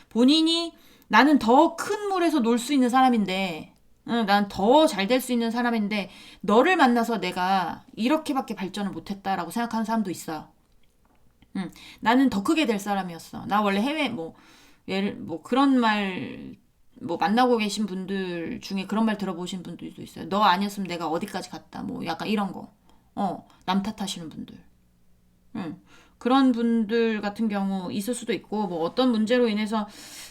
본인이 나는 더 큰 물에서 놀 수 있는 사람인데 난 더 잘 될 수 있는 사람인데 너를 만나서 내가 이렇게밖에 발전을 못했다라고 생각하는 사람도 있어요. 나는 더 크게 될 사람이었어. 나 원래 해외 그런 말 만나고 계신 분들 중에 그런 말 들어보신 분들도 있어요. 너 아니었으면 내가 어디까지 갔다. 약간 이런 거. 남 탓하시는 분들. 그런 분들 같은 경우 있을 수도 있고, 뭐 어떤 문제로 인해서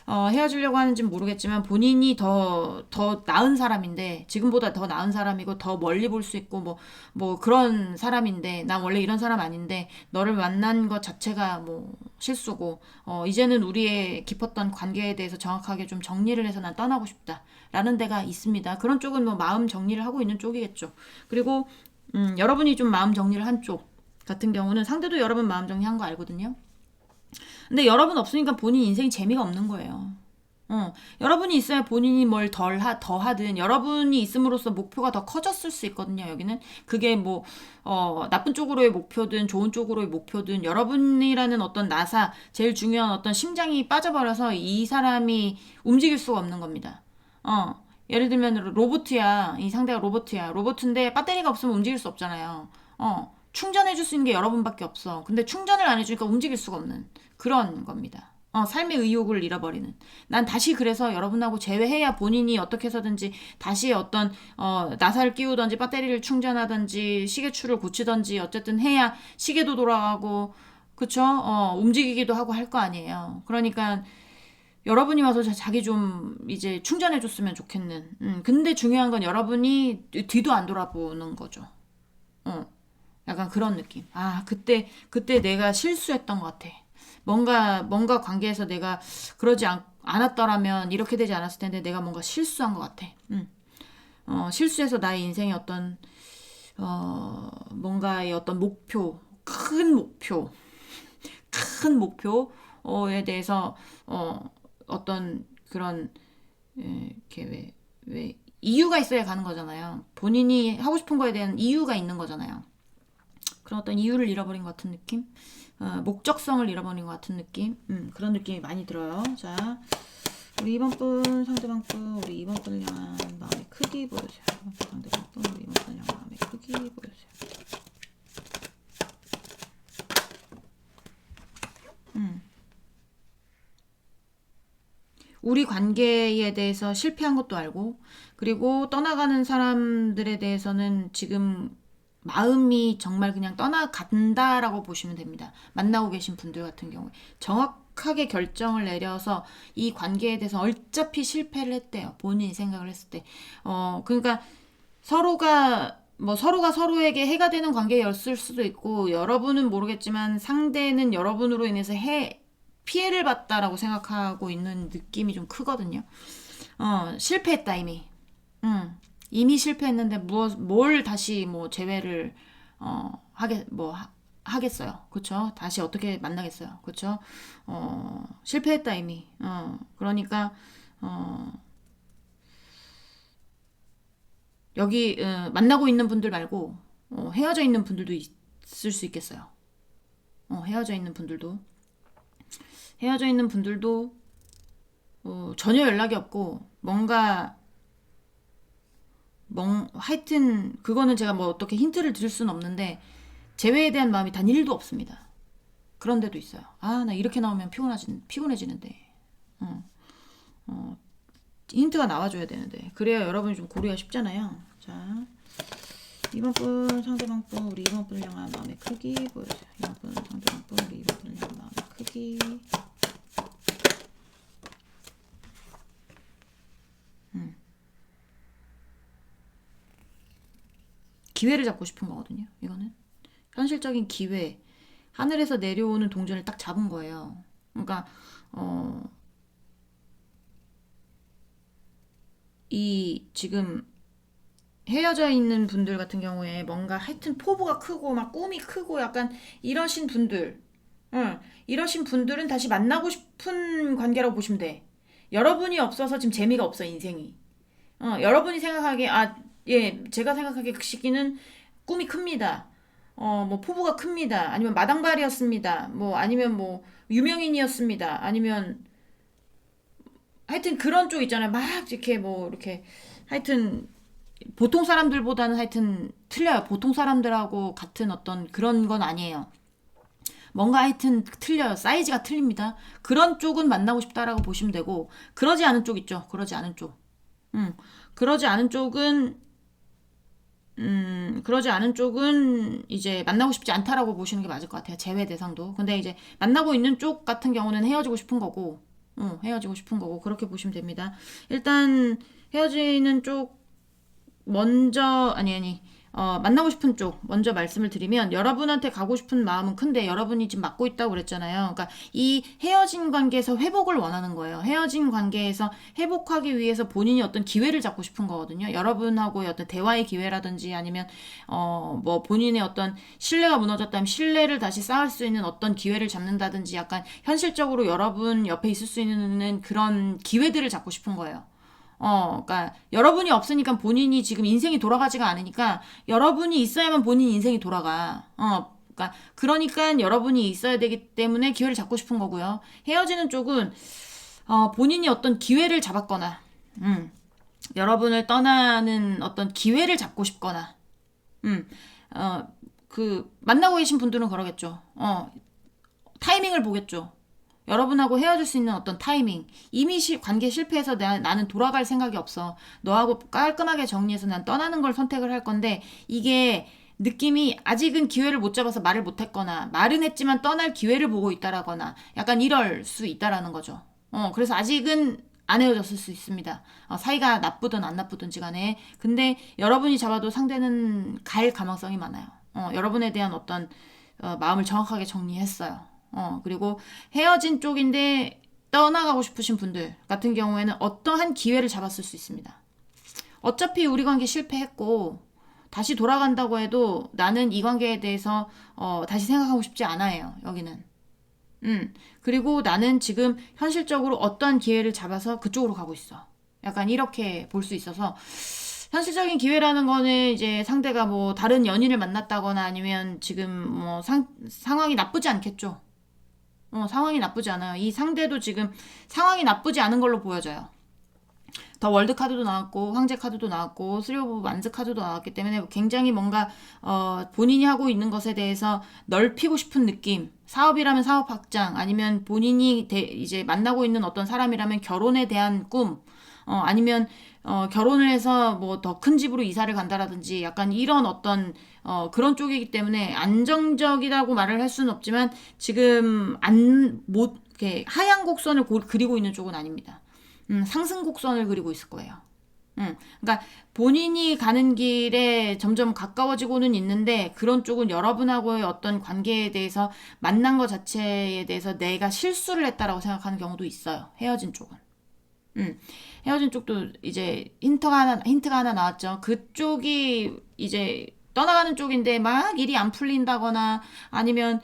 헤어지려고 하는지는 모르겠지만 본인이 더 나은 사람인데, 지금보다 더 나은 사람이고 더 멀리 볼 수 있고 뭐 그런 사람인데, 난 원래 이런 사람 아닌데 너를 만난 것 자체가 뭐 실수고, 이제는 우리의 깊었던 관계에 대해서 정확하게 좀 정리를 해서 난 떠나고 싶다 라는 데가 있습니다. 그런 쪽은 뭐 마음 정리를 하고 있는 쪽이겠죠. 그리고 여러분이 좀 마음 정리를 한 쪽 같은 경우는 상대도 여러분 마음 정리한 거 알거든요. 근데 여러분 없으니까 본인 인생이 재미가 없는 거예요. 여러분이 있어야 본인이 뭘 더 하든, 여러분이 있음으로써 목표가 더 커졌을 수 있거든요, 여기는. 그게 뭐, 나쁜 쪽으로의 목표든, 좋은 쪽으로의 목표든, 여러분이라는 어떤 나사, 제일 중요한 어떤 심장이 빠져버려서 이 사람이 움직일 수가 없는 겁니다. 예를 들면 로봇이야. 이 상대가 로봇이야. 로봇인데 배터리가 없으면 움직일 수 없잖아요. 충전해줄 수 있는 게 여러분밖에 없어. 근데 충전을 안 해주니까 움직일 수가 없는 그런 겁니다. 삶의 의욕을 잃어버리는. 난 다시 그래서 여러분하고 재회해야 본인이 어떻게 해서든지 다시 어떤 나사를 끼우든지 배터리를 충전하든지 시계추를 고치든지 어쨌든 해야 시계도 돌아가고, 그쵸? 움직이기도 하고 할 거 아니에요. 그러니까 여러분이 와서 자기 좀 이제 충전해줬으면 좋겠는. 근데 중요한 건 여러분이 뒤도 안 돌아보는 거죠. 약간 그런 느낌. 그때 내가 실수했던 것 같아. 뭔가 관계에서 내가 그러지 않았더라면 이렇게 되지 않았을 텐데 내가 뭔가 실수한 것 같아. 실수해서 나의 인생의 어떤, 뭔가의 어떤 목표, 큰 목표에 대해서, 어떤 그런, 이렇게 왜, 이유가 있어야 가는 거잖아요. 본인이 하고 싶은 거에 대한 이유가 있는 거잖아요. 그런 어떤 이유를 잃어버린 것 같은 느낌? 목적성을 잃어버린 것 같은 느낌? 그런 느낌이 많이 들어요. 자, 우리 2번 분, 상대방 분, 우리 2번 분을 향한 마음의 크기 보여주세요. 상대방 분, 우리 2번 분을 향한 마음의 크기 보여주세요. 우리 관계에 대해서 실패한 것도 알고, 그리고 떠나가는 사람들에 대해서는 지금 마음이 정말 그냥 떠나간다라고 보시면 됩니다. 만나고 계신 분들 같은 경우에 정확하게 결정을 내려서 이 관계에 대해서 어차피 실패를 했대요. 본인이 생각을 했을 때. 그러니까 서로가 서로에게 해가 되는 관계였을 수도 있고, 여러분은 모르겠지만 상대는 여러분으로 인해서 피해를 봤다라고 생각하고 있는 느낌이 좀 크거든요. 실패했다 이미. 이미 실패했는데 뭘 다시 뭐 재회를 하겠어요. 그쵸? 다시 어떻게 만나겠어요. 그쵸? 실패했다 이미. 그러니까 여기 만나고 있는 분들 말고 헤어져 있는 분들도 있을 수 있겠어요. 헤어져 있는 분들도 전혀 연락이 없고 하여튼 그거는 제가 뭐 어떻게 힌트를 드릴 수는 없는데 재회에 대한 마음이 단 1도 없습니다. 그런 데도 있어요. 나 이렇게 나오면 피곤해지는데. 힌트가 나와줘야 되는데. 그래야 여러분이 좀 고르기가 쉽잖아요. 자, 2번 분, 상대방 분, 우리 2번 분을 향한 마음의 크기 보여주세요. 2번 분, 상대방 분, 우리 2번 분을 향한 마음의 크기. 기회를 잡고 싶은 거거든요. 이거는 현실적인 기회, 하늘에서 내려오는 동전을 딱 잡은 거예요. 그러니까 이 지금 헤어져 있는 분들 같은 경우에 뭔가 하여튼 포부가 크고 막 꿈이 크고 약간 이러신 분들, 이러신 분들은 다시 만나고 싶은 관계라고 보시면 돼. 여러분이 없어서 지금 재미가 없어 인생이. 여러분이 생각하기에 예, 제가 생각하기에 그 시기는 꿈이 큽니다. 뭐 포부가 큽니다. 아니면 마당발이었습니다. 뭐 아니면 뭐 유명인이었습니다. 아니면 하여튼 그런 쪽 있잖아요. 막 이렇게 뭐 이렇게 하여튼 보통 사람들보다는 하여튼 틀려요. 보통 사람들하고 같은 어떤 그런 건 아니에요. 뭔가 하여튼 틀려요. 사이즈가 틀립니다. 그런 쪽은 만나고 싶다라고 보시면 되고, 그러지 않은 쪽 있죠. 그러지 않은 쪽. 그러지 않은 쪽은 그러지 않은 쪽은 이제 만나고 싶지 않다라고 보시는 게 맞을 것 같아요. 제외 대상도. 근데 이제 만나고 있는 쪽 같은 경우는 헤어지고 싶은 거고, 헤어지고 싶은 거고, 그렇게 보시면 됩니다. 일단 헤어지는 쪽 먼저 만나고 싶은 쪽 먼저 말씀을 드리면 여러분한테 가고 싶은 마음은 큰데 여러분이 지금 맡고 있다고 그랬잖아요. 그러니까 이 헤어진 관계에서 회복을 원하는 거예요. 헤어진 관계에서 회복하기 위해서 본인이 어떤 기회를 잡고 싶은 거거든요. 여러분하고의 어떤 대화의 기회라든지 아니면 뭐 본인의 어떤 신뢰가 무너졌다면 신뢰를 다시 쌓을 수 있는 어떤 기회를 잡는다든지 약간 현실적으로 여러분 옆에 있을 수 있는 그런 기회들을 잡고 싶은 거예요. 그러니까 여러분이 없으니까 본인이 지금 인생이 돌아가지가 않으니까 여러분이 있어야만 본인 인생이 돌아가. 그러니까 여러분이 있어야 되기 때문에 기회를 잡고 싶은 거고요. 헤어지는 쪽은 본인이 어떤 기회를 잡았거나, 여러분을 떠나는 어떤 기회를 잡고 싶거나, 만나고 계신 분들은 그러겠죠. 타이밍을 보겠죠. 여러분하고 헤어질 수 있는 어떤 타이밍. 이미 관계 실패해서 나는 돌아갈 생각이 없어. 너하고 깔끔하게 정리해서 난 떠나는 걸 선택을 할 건데 이게 느낌이 아직은 기회를 못 잡아서 말을 못 했거나 말은 했지만 떠날 기회를 보고 있다라거나 약간 이럴 수 있다라는 거죠. 그래서 아직은 안 헤어졌을 수 있습니다. 사이가 나쁘든 안 나쁘든지 간에. 근데 여러분이 잡아도 상대는 갈 가능성이 많아요. 여러분에 대한 어떤 마음을 정확하게 정리했어요. 그리고 헤어진 쪽인데 떠나가고 싶으신 분들 같은 경우에는 어떠한 기회를 잡았을 수 있습니다. 어차피 우리 관계 실패했고 다시 돌아간다고 해도 나는 이 관계에 대해서 다시 생각하고 싶지 않아요. 여기는. 그리고 나는 지금 현실적으로 어떠한 기회를 잡아서 그쪽으로 가고 있어. 약간 이렇게 볼 수 있어서 현실적인 기회라는 거는 이제 상대가 뭐 다른 연인을 만났다거나 아니면 지금 뭐 상황이 나쁘지 않겠죠. 상황이 나쁘지 않아요. 이 상대도 지금 상황이 나쁘지 않은 걸로 보여져요. 더 월드 카드도 나왔고 황제 카드도 나왔고 쓰리 오브 만즈 카드도 나왔기 때문에 굉장히 뭔가 본인이 하고 있는 것에 대해서 넓히고 싶은 느낌. 사업이라면 사업 확장, 아니면 본인이 이제 만나고 있는 어떤 사람이라면 결혼에 대한 꿈, 아니면 결혼을 해서 뭐 더 큰 집으로 이사를 간다라든지 약간 이런 어떤 그런 쪽이기 때문에 안정적이라고 말을 할 수는 없지만 지금 못 이렇게 하향 곡선을 그리고 있는 쪽은 아닙니다. 상승 곡선을 그리고 있을 거예요. 그러니까 본인이 가는 길에 점점 가까워지고는 있는데 그런 쪽은 여러분하고의 어떤 관계에 대해서 만난 것 자체에 대해서 내가 실수를 했다라고 생각하는 경우도 있어요. 헤어진 쪽은. 헤어진 쪽도 이제 힌트가 하나 나왔죠. 그쪽이 이제 떠나가는 쪽인데 막 일이 안 풀린다거나 아니면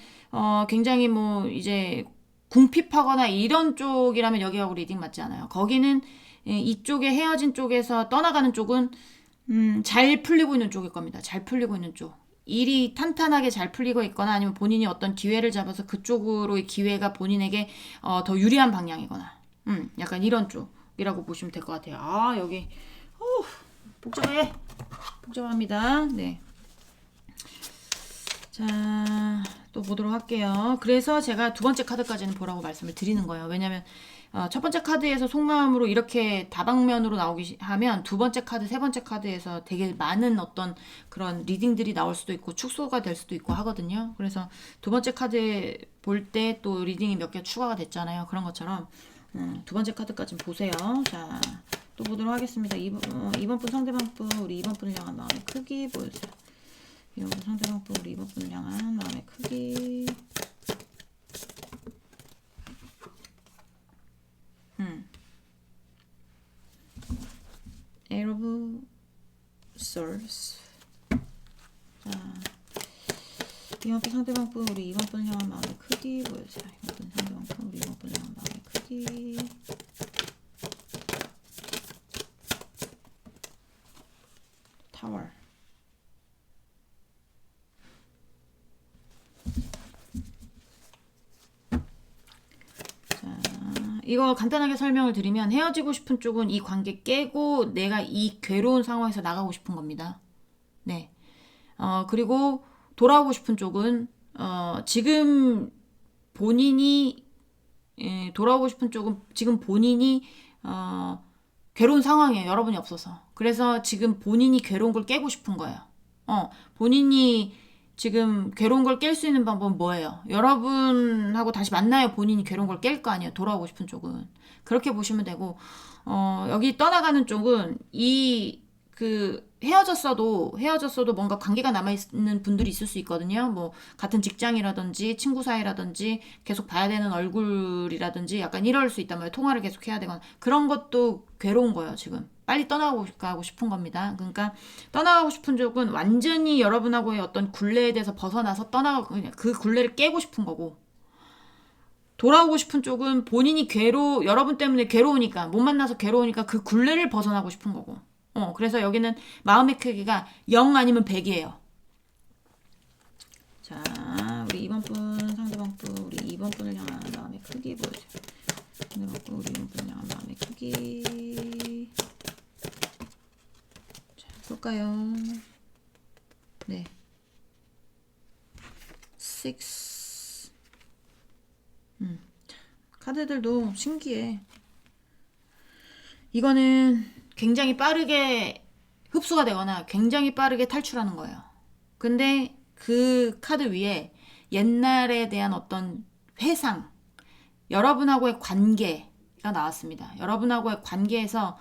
굉장히 뭐 이제 궁핍하거나 이런 쪽이라면 여기하고 리딩 맞지 않아요. 거기는 이쪽에 헤어진 쪽에서 떠나가는 쪽은 잘 풀리고 있는 쪽일 겁니다. 잘 풀리고 있는 쪽. 일이 탄탄하게 잘 풀리고 있거나 아니면 본인이 어떤 기회를 잡아서 그쪽으로의 기회가 본인에게 더 유리한 방향이거나 약간 이런 쪽이라고 보시면 될 것 같아요. 여기 복잡해. 복잡합니다. 네. 자, 또 보도록 할게요. 그래서 제가 두 번째 카드까지는 보라고 말씀을 드리는 거예요. 왜냐면 첫 번째 카드에서 속마음으로 이렇게 다방면으로 나오기 하면 두 번째 카드, 세 번째 카드에서 되게 많은 어떤 그런 리딩들이 나올 수도 있고 축소가 될 수도 있고 하거든요. 그래서 두 번째 카드 볼 때 또 리딩이 몇 개 추가가 됐잖아요. 그런 것처럼 두 번째 카드까지 보세요. 자, 또 보도록 하겠습니다. 이번 분 상대방 분, 우리 이번 분을 향한 마음의 크기 보여주세요. 이번 분 상대방 분, 우리 이번 분을 향한 마음의 크기. Eight of Swords. 자, 이번 분 상대방 분, 우리 이번 분을 향한 마음의 크기 보여주세요. 이번 분 상대방 분, 우리 이번 분을 향한 마음의 크기. 타워. 이거 간단하게 설명을 드리면 헤어지고 싶은 쪽은 이 관계 깨고 내가 이 괴로운 상황에서 나가고 싶은 겁니다. 네. 그리고 돌아오고 싶은 쪽은 지금 본인이 돌아오고 싶은 쪽은 지금 본인이 괴로운 상황이에요. 여러분이 없어서. 그래서 지금 본인이 괴로운 걸 깨고 싶은 거예요. 본인이 지금 괴로운 걸 깰 수 있는 방법은 뭐예요? 여러분하고 다시 만나야 본인이 괴로운 걸 깰 거 아니에요. 돌아오고 싶은 쪽은. 그렇게 보시면 되고, 여기 떠나가는 쪽은 헤어졌어도 뭔가 관계가 남아있는 분들이 있을 수 있거든요. 뭐, 같은 직장이라든지, 친구 사이라든지, 계속 봐야 되는 얼굴이라든지, 약간 이럴 수 있단 말이에요. 통화를 계속 해야 되거나. 그런 것도 괴로운 거예요, 지금. 빨리 떠나가고 싶은 겁니다. 그러니까, 떠나가고 싶은 쪽은 완전히 여러분하고의 어떤 굴레에 대해서 벗어나서 떠나가고, 그냥 그 굴레를 깨고 싶은 거고, 돌아오고 싶은 쪽은 본인이 여러분 때문에 괴로우니까, 못 만나서 괴로우니까 그 굴레를 벗어나고 싶은 거고. 그래서 여기는 마음의 크기가 0 아니면 100이에요. 자, 우리 2번 분, 상대방 분, 우리 2번 분을 향한 마음의 크기 보여주세요. 상대방 분, 우리 2번 분을 향한 마음의 크기. 자, 볼까요? 네. 6. 카드들도 신기해. 이거는 굉장히 빠르게 흡수가 되거나 굉장히 빠르게 탈출하는 거예요. 근데 그 카드 위에 옛날에 대한 어떤 회상, 여러분하고의 관계가 나왔습니다. 여러분하고의 관계에서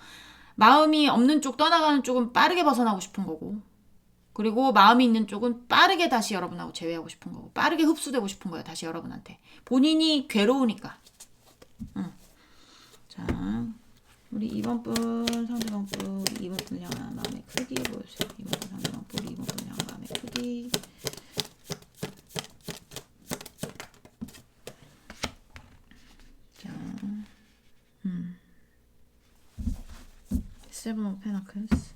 마음이 없는 쪽, 떠나가는 쪽은 빠르게 벗어나고 싶은 거고, 그리고 마음이 있는 쪽은 빠르게 다시 여러분하고 재회하고 싶은 거고, 빠르게 흡수되고 싶은 거예요. 다시 여러분한테. 본인이 괴로우니까. 자, 우리 2번 분, 상대방 분, 우리 2번 분을 향한 마음의 크기 보여주세요. 2번 분, 상대방 분, 우리 2번 분을 향한 마음의 크기. 자, 세븐 오브 페나클스.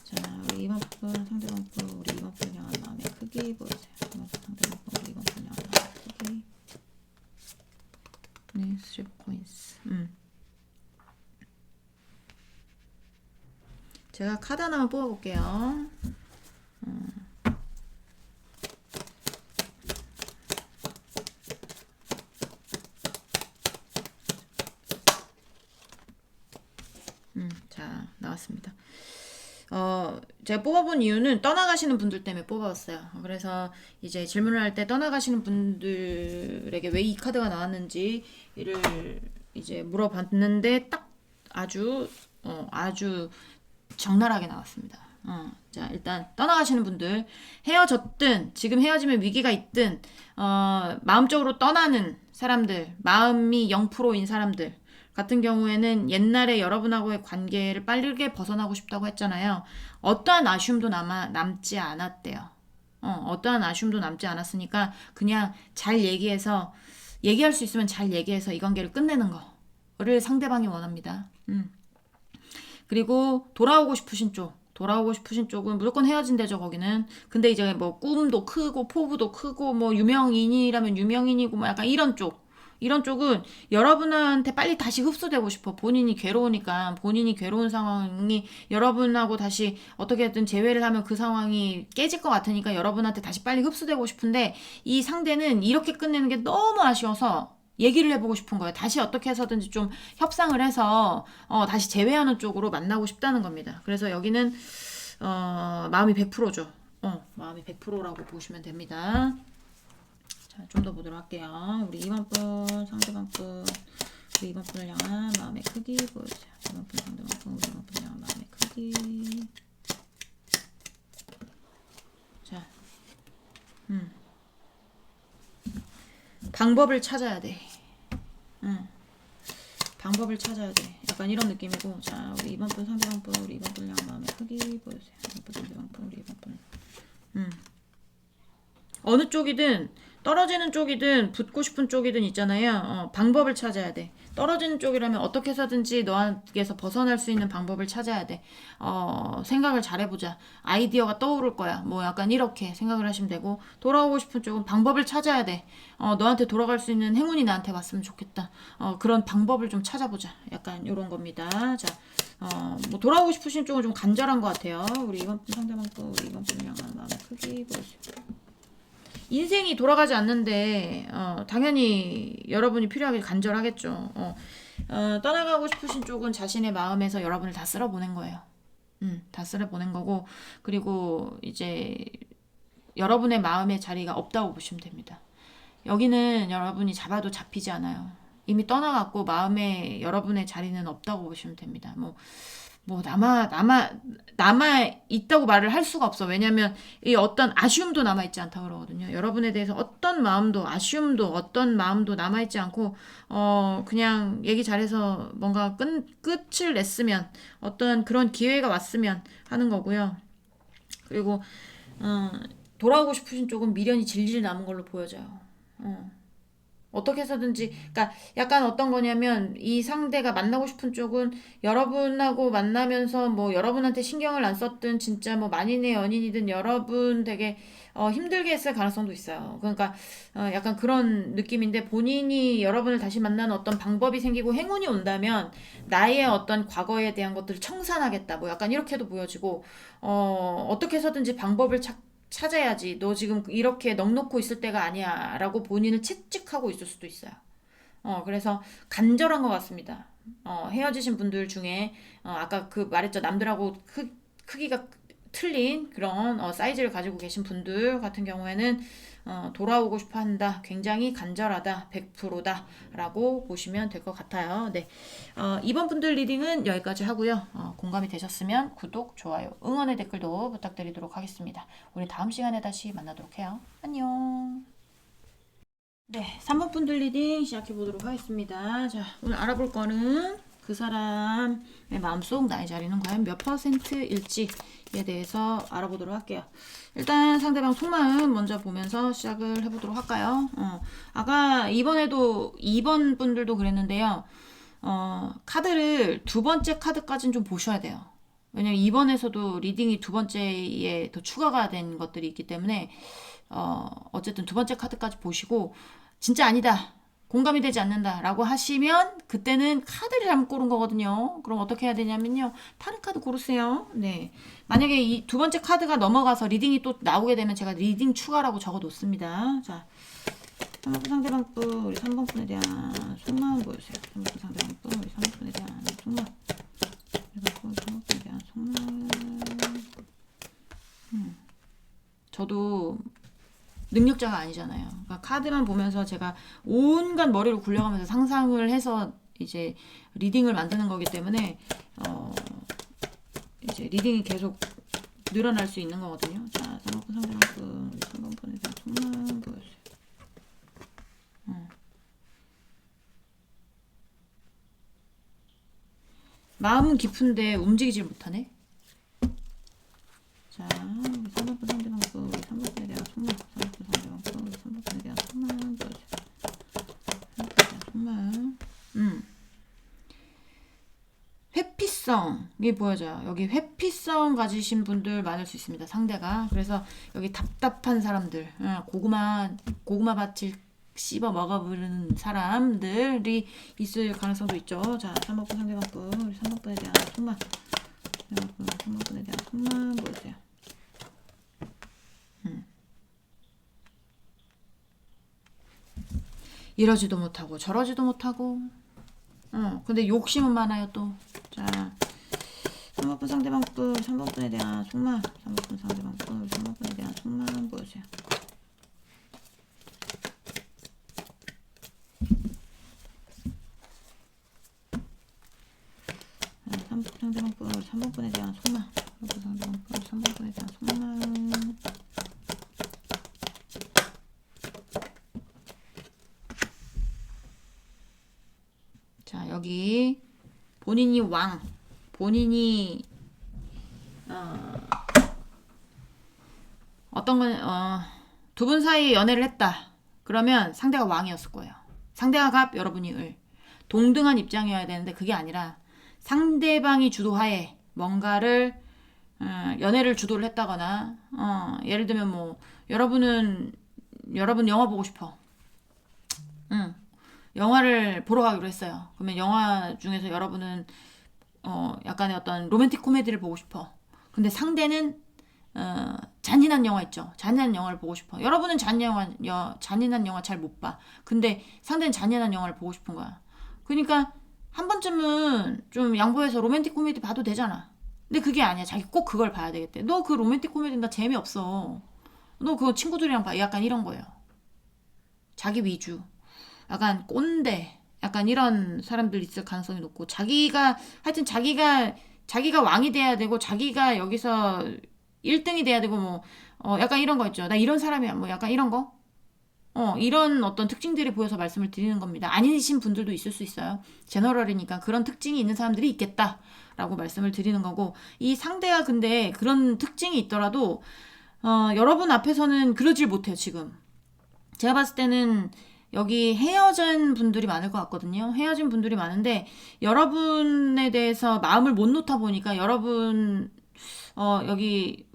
자, 우리 2번 분, 상대방 분, 우리 2번 분을 향한 마음의 크기 보여주세요. 2번 분, 상대방 분, 우리 2번 분을 향한 마음의 크기. 네, 3 코인스. 제가 카드 하나만 뽑아볼게요. 자, 나왔습니다. 제가 뽑아본 이유는 떠나가시는 분들 때문에 뽑아봤어요. 그래서 이제 질문을 할 때 떠나가시는 분들에게 왜 이 카드가 나왔는지를 이제 물어봤는데 딱 아주 적나라하게 나왔습니다. 자, 일단 떠나가시는 분들, 헤어졌든 지금 헤어지면 위기가 있든 마음적으로 떠나는 사람들, 마음이 0%인 사람들 같은 경우에는 옛날에 여러분하고의 관계를 빠르게 벗어나고 싶다고 했잖아요. 어떠한 아쉬움도 남지 않았대요. 어떠한 아쉬움도 남지 않았으니까 그냥 잘 얘기할 수 있으면 잘 얘기해서 이 관계를 끝내는 거를 상대방이 원합니다. 그리고 돌아오고 싶으신 쪽은 무조건 헤어진대죠, 거기는. 근데 이제 뭐 꿈도 크고 포부도 크고 뭐 유명인이라면 유명인이고 뭐 약간 이런 쪽은 여러분한테 빨리 다시 흡수되고 싶어. 본인이 괴로우니까, 본인이 괴로운 상황이 여러분하고 다시 어떻게든 재회를 하면 그 상황이 깨질 것 같으니까 여러분한테 다시 빨리 흡수되고 싶은데, 이 상대는 이렇게 끝내는 게 너무 아쉬워서 얘기를 해보고 싶은 거예요. 다시 어떻게 해서든지 좀 협상을 해서 다시 재회하는 쪽으로 만나고 싶다는 겁니다. 그래서 여기는 마음이 100%죠. 마음이 100%라고 보시면 됩니다. 자, 좀 더 보도록 할게요. 우리 2번 분, 상대방 분, 우리 2번 분을 향한 마음의 크기 보여주세요. 2번 분, 상대방 분, 우리 2번 분을 향한 마음의 크기. 자, 방법을 찾아야 돼. 방법을 찾아야 돼. 약간 이런 느낌이고. 자, 우리 2번 분, 상대방 분, 우리 2번 분을 향한 마음의 크기 보여주세요. 2번 분, 상대방 분, 우리 2번 분. 어느 쪽이든 떨어지는 쪽이든 붙고 싶은 쪽이든 있잖아요. 방법을 찾아야 돼. 떨어지는 쪽이라면 어떻게 해서든지 너한테서 벗어날 수 있는 방법을 찾아야 돼. 생각을 잘해보자. 아이디어가 떠오를 거야. 뭐 약간 이렇게 생각을 하시면 되고, 돌아오고 싶은 쪽은 방법을 찾아야 돼. 너한테 돌아갈 수 있는 행운이 나한테 왔으면 좋겠다. 그런 방법을 좀 찾아보자. 약간 이런 겁니다. 자, 뭐 돌아오고 싶으신 쪽은 좀 간절한 것 같아요. 우리 이번 분 상대방 분, 우리 이번 분을 향한 마음의 크기 보여주세요. 인생이 돌아가지 않는데 당연히 여러분이 필요하게 간절하겠죠. 떠나가고 싶으신 쪽은 자신의 마음에서 여러분을 다 쓸어보낸 거예요. 다 쓸어 보낸 거고, 그리고 이제 여러분의 마음의 자리가 없다고 보시면 됩니다. 여기는 여러분이 잡아도 잡히지 않아요. 이미 떠나갔고 마음에 여러분의 자리는 없다고 보시면 됩니다. 뭐 남아 있다고 말을 할 수가 없어. 왜냐면 이 어떤 아쉬움도 남아 있지 않다고 그러거든요. 여러분에 대해서 어떤 마음도 아쉬움도 어떤 마음도 남아 있지 않고 그냥 얘기 잘해서 뭔가 끝을 냈으면 어떤 그런 기회가 왔으면 하는 거고요. 그리고 돌아오고 싶으신 쪽은 미련이 질질 남은 걸로 보여져요. 어떻게 해서든지, 그러니까 약간 어떤 거냐면 이 상대가 만나고 싶은 쪽은 여러분하고 만나면서 뭐 여러분한테 신경을 안 썼든 진짜 뭐 만인의 연인이든 여러분 되게 힘들게 했을 가능성도 있어요. 그러니까 약간 그런 느낌인데, 본인이 여러분을 다시 만나는 어떤 방법이 생기고 행운이 온다면 나의 어떤 과거에 대한 것들을 청산하겠다, 뭐 약간 이렇게도 보여지고, 어떻게 해서든지 방법을 찾아야지. 너 지금 이렇게 넋 놓고 있을 때가 아니야. 라고 본인을 채찍하고 있을 수도 있어요. 그래서 간절한 것 같습니다. 헤어지신 분들 중에, 아까 그 말했죠. 남들하고 크기가 틀린 그런 사이즈를 가지고 계신 분들 같은 경우에는 돌아오고 싶어 한다. 굉장히 간절하다. 100%다. 라고 보시면 될 것 같아요. 네. 이번 분들 리딩은 여기까지 하고요. 공감이 되셨으면 구독, 좋아요, 응원의 댓글도 부탁드리도록 하겠습니다. 우리 다음 시간에 다시 만나도록 해요. 안녕. 네, 3번 분들 리딩 시작해 보도록 하겠습니다. 자, 오늘 알아볼 거는 그 사람의 마음속 나의 자리는 과연 몇 %일지에 대해서 알아보도록 할게요. 일단 상대방 속마음 먼저 보면서 시작을 해보도록 할까요? 아까 이번에도 2번 분들도 그랬는데요. 카드를 두 번째 카드까지는 좀 보셔야 돼요. 왜냐면 2번에서도 리딩이 두 번째에 더 추가가 된 것들이 있기 때문에 어쨌든 두 번째 카드까지 보시고, 진짜 아니다, 공감이 되지 않는다 라고 하시면 그때는 카드를 잘못 고른 거거든요. 그럼 어떻게 해야 되냐면요, 다른 카드 고르세요. 네, 만약에 이 두 번째 카드가 넘어가서 리딩이 또 나오게 되면 제가 리딩 추가라고 적어 놓습니다. 자, 3번 상대방 분, 우리 3번 분에 대한 속마음 보여주세요. 3번 상대방 분, 우리 3번 분에 대한 속마음. 3번 분에 대한 속마음. 저도 능력자가 아니잖아요. 그러니까 카드만 보면서 제가 온갖 머리를 굴려가면서 상상을 해서 이제 리딩을 만드는 거기 때문에 이제 리딩이 계속 늘어날 수 있는 거거든요. 자, 3번 상대방 3번 분에 대한 속마음 보여주세요. 마음은 깊은데 움직이질 못하네. 자, 우리 3번 상대방 우리 3번 분에 대한 속마음. 3번 상대방 우리 3번 분에 대한 속마음 보여주세요. 3번 분에 대한 속마음. 회피성이 보여져요. 여기 회피성 가지신 분들 많을 수 있습니다. 상대가. 그래서 여기 답답한 사람들, 고구마 밭을 씹어 먹어버리는 사람들이 있을 가능성도 있죠. 자, 3번 상대방 우리 3번 분에 대한 속마음. 3번 분에 대한 속마음 보여주세요. 이러지도 못하고 저러지도 못하고, 근데 욕심은 많아요 또. 자, 3번 상대방 3번 분에 대한 속마음. 3번 상대방 3번 분에 대한 속마음 보여주세요. 3번 상대방 3번 분에 대한 속마음. 3번 상대방 3번 분에 대한 속마음. 자, 여기 본인이 본인이 어떤 건 두 분 사이에 연애를 했다. 그러면 상대가 왕이었을 거예요. 상대가 갑, 여러분이 을. 동등한 입장이어야 되는데 그게 아니라 상대방이 주도하에 뭔가를 연애를 주도를 했다거나, 예를 들면 뭐 여러분 영화 보고 싶어. 영화를 보러 가기로 했어요. 그러면 영화 중에서 여러분은 약간의 어떤 로맨틱 코미디를 보고 싶어. 근데 상대는 잔인한 영화 있죠. 잔인한 영화를 보고 싶어. 여러분은 잔인한 영화 잘 못 봐. 근데 상대는 잔인한 영화를 보고 싶은 거야. 그러니까 한 번쯤은 좀 양보해서 로맨틱 코미디 봐도 되잖아. 근데 그게 아니야. 자기 꼭 그걸 봐야 되겠대. 너 그 로맨틱 코미디 나 재미없어. 너 그거 친구들이랑 봐. 약간 이런 거예요. 자기 위주. 약간 꼰대. 약간 이런 사람들 있을 가능성이 높고 하여튼 자기가 왕이 돼야 되고 자기가 여기서 1등이 돼야 되고 뭐 약간 이런 거 있죠. 나 이런 사람이야. 뭐 약간 이런 거. 이런 어떤 특징들이 보여서 말씀을 드리는 겁니다. 아니신 분들도 있을 수 있어요. 제너럴이니까 그런 특징이 있는 사람들이 있겠다라고 말씀을 드리는 거고, 이 상대가 근데 그런 특징이 있더라도 여러분 앞에서는 그러질 못해요. 지금 제가 봤을 때는 여기 헤어진 분들이 많을 것 같거든요. 헤어진 분들이 많은데 여러분에 대해서 마음을 못 놓다 보니까 여러분 여기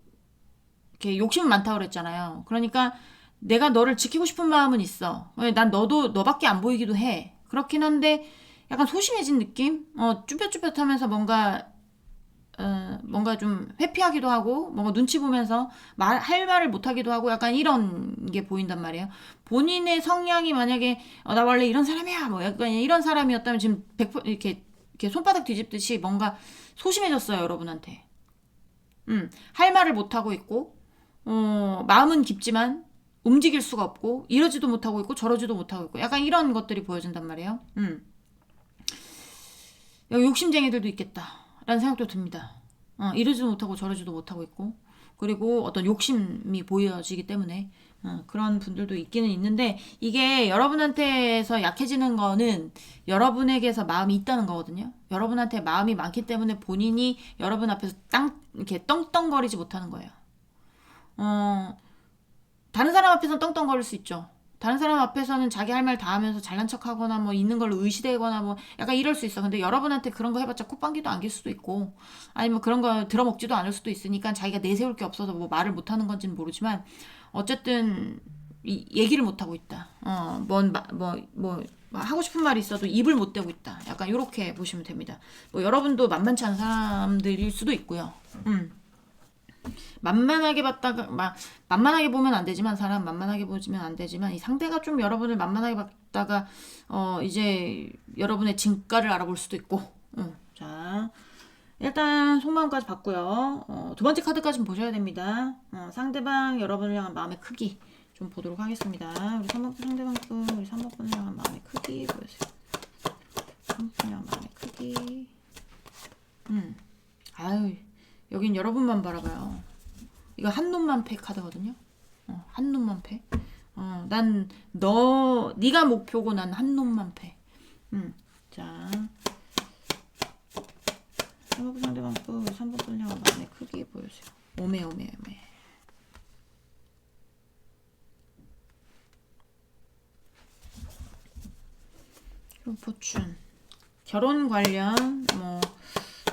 이렇게 욕심 많다고 그랬잖아요. 그러니까 내가 너를 지키고 싶은 마음은 있어. 난 너밖에 안 보이기도 해. 그렇긴 한데 약간 소심해진 느낌? 쭈뼛쭈뼛하면서 뭔가 좀 회피하기도 하고, 뭔가 눈치 보면서 할 말을 못하기도 하고, 약간 이런 게 보인단 말이에요. 본인의 성향이 만약에, 나 원래 이런 사람이야, 뭐 약간 이런 사람이었다면 지금 100% 이렇게 손바닥 뒤집듯이 뭔가 소심해졌어요, 여러분한테. 할 말을 못하고 있고, 마음은 깊지만, 움직일 수가 없고, 이러지도 못하고 있고, 저러지도 못하고 있고, 약간 이런 것들이 보여진단 말이에요. 여기 욕심쟁이들도 있겠다라는 생각도 듭니다. 이러지도 못하고 저러지도 못하고 있고, 그리고 어떤 욕심이 보여지기 때문에 그런 분들도 있기는 있는데, 이게 여러분한테서 약해지는 거는 여러분에게서 마음이 있다는 거거든요. 여러분한테 마음이 많기 때문에 본인이 여러분 앞에서 이렇게 떵떵거리지 못하는 거예요. 다른 사람 앞에서는 떵떵거릴 수 있죠. 다른 사람 앞에서는 자기 할 말 다 하면서 잘난 척하거나 뭐 있는 걸로 의시되거나 뭐 약간 이럴 수 있어. 근데 여러분한테 그런 거 해봤자 콧방귀도 안길 수도 있고, 아니면 그런 거 들어먹지도 않을 수도 있으니까 자기가 내세울 게 없어서 뭐 말을 못하는 건지는 모르지만, 어쨌든 얘기를 못하고 있다. 뭐 하고 싶은 말이 있어도 입을 못 대고 있다. 약간 이렇게 보시면 됩니다. 뭐 여러분도 만만치 않은 사람들일 수도 있고요. 만만하게 만만하게 보면 안 되지만, 사람 만만하게 보시면 안 되지만, 이 상대가 좀 여러분을 만만하게 봤다가 이제 여러분의 진가를 알아볼 수도 있고. 자, 일단 속마음까지 봤고요. 두 번째 카드까지는 보셔야 됩니다. 상대방 여러분을 향한 마음의 크기 좀 보도록 하겠습니다. 우리 상대방 우리 3번분을 향한 마음의 크기 보여주세요. 3번분을 향한 마음의 크기. 아유, 여긴 여러분만 바라봐요. 이거 한눈만 패 카드거든요. 한눈만 패. 네가 목표고 난 한눈만 패. 자, 3번 상대방 3번 분량한 마음의 크기 보여주세요. 오메. 그럼 포춘. 결혼 관련 뭐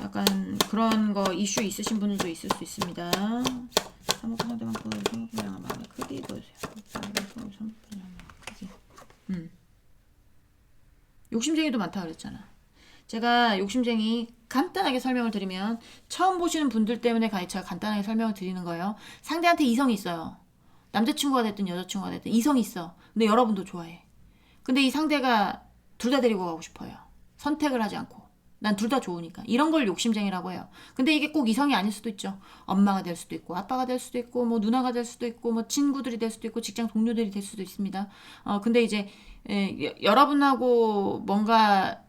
약간 그런 거 이슈 있으신 분들도 있을 수 있습니다. 3번 상대방 3번 분량한 마음의 크기 보여주세요. 3번 분량한 마음의 크기. 욕심쟁이도 많다 그랬잖아. 제가 욕심쟁이 간단하게 설명을 드리면, 처음 보시는 분들 때문에 제가 간단하게 설명을 드리는 거예요. 상대한테 이성이 있어요. 남자친구가 됐든 여자친구가 됐든 이성이 있어. 근데 여러분도 좋아해. 근데 이 상대가 둘 다 데리고 가고 싶어요. 선택을 하지 않고. 난 둘 다 좋으니까. 이런 걸 욕심쟁이라고 해요. 근데 이게 꼭 이성이 아닐 수도 있죠. 엄마가 될 수도 있고, 아빠가 될 수도 있고, 뭐 누나가 될 수도 있고, 뭐 친구들이 될 수도 있고, 직장 동료들이 될 수도 있습니다. 근데 이제 여러분하고 뭔가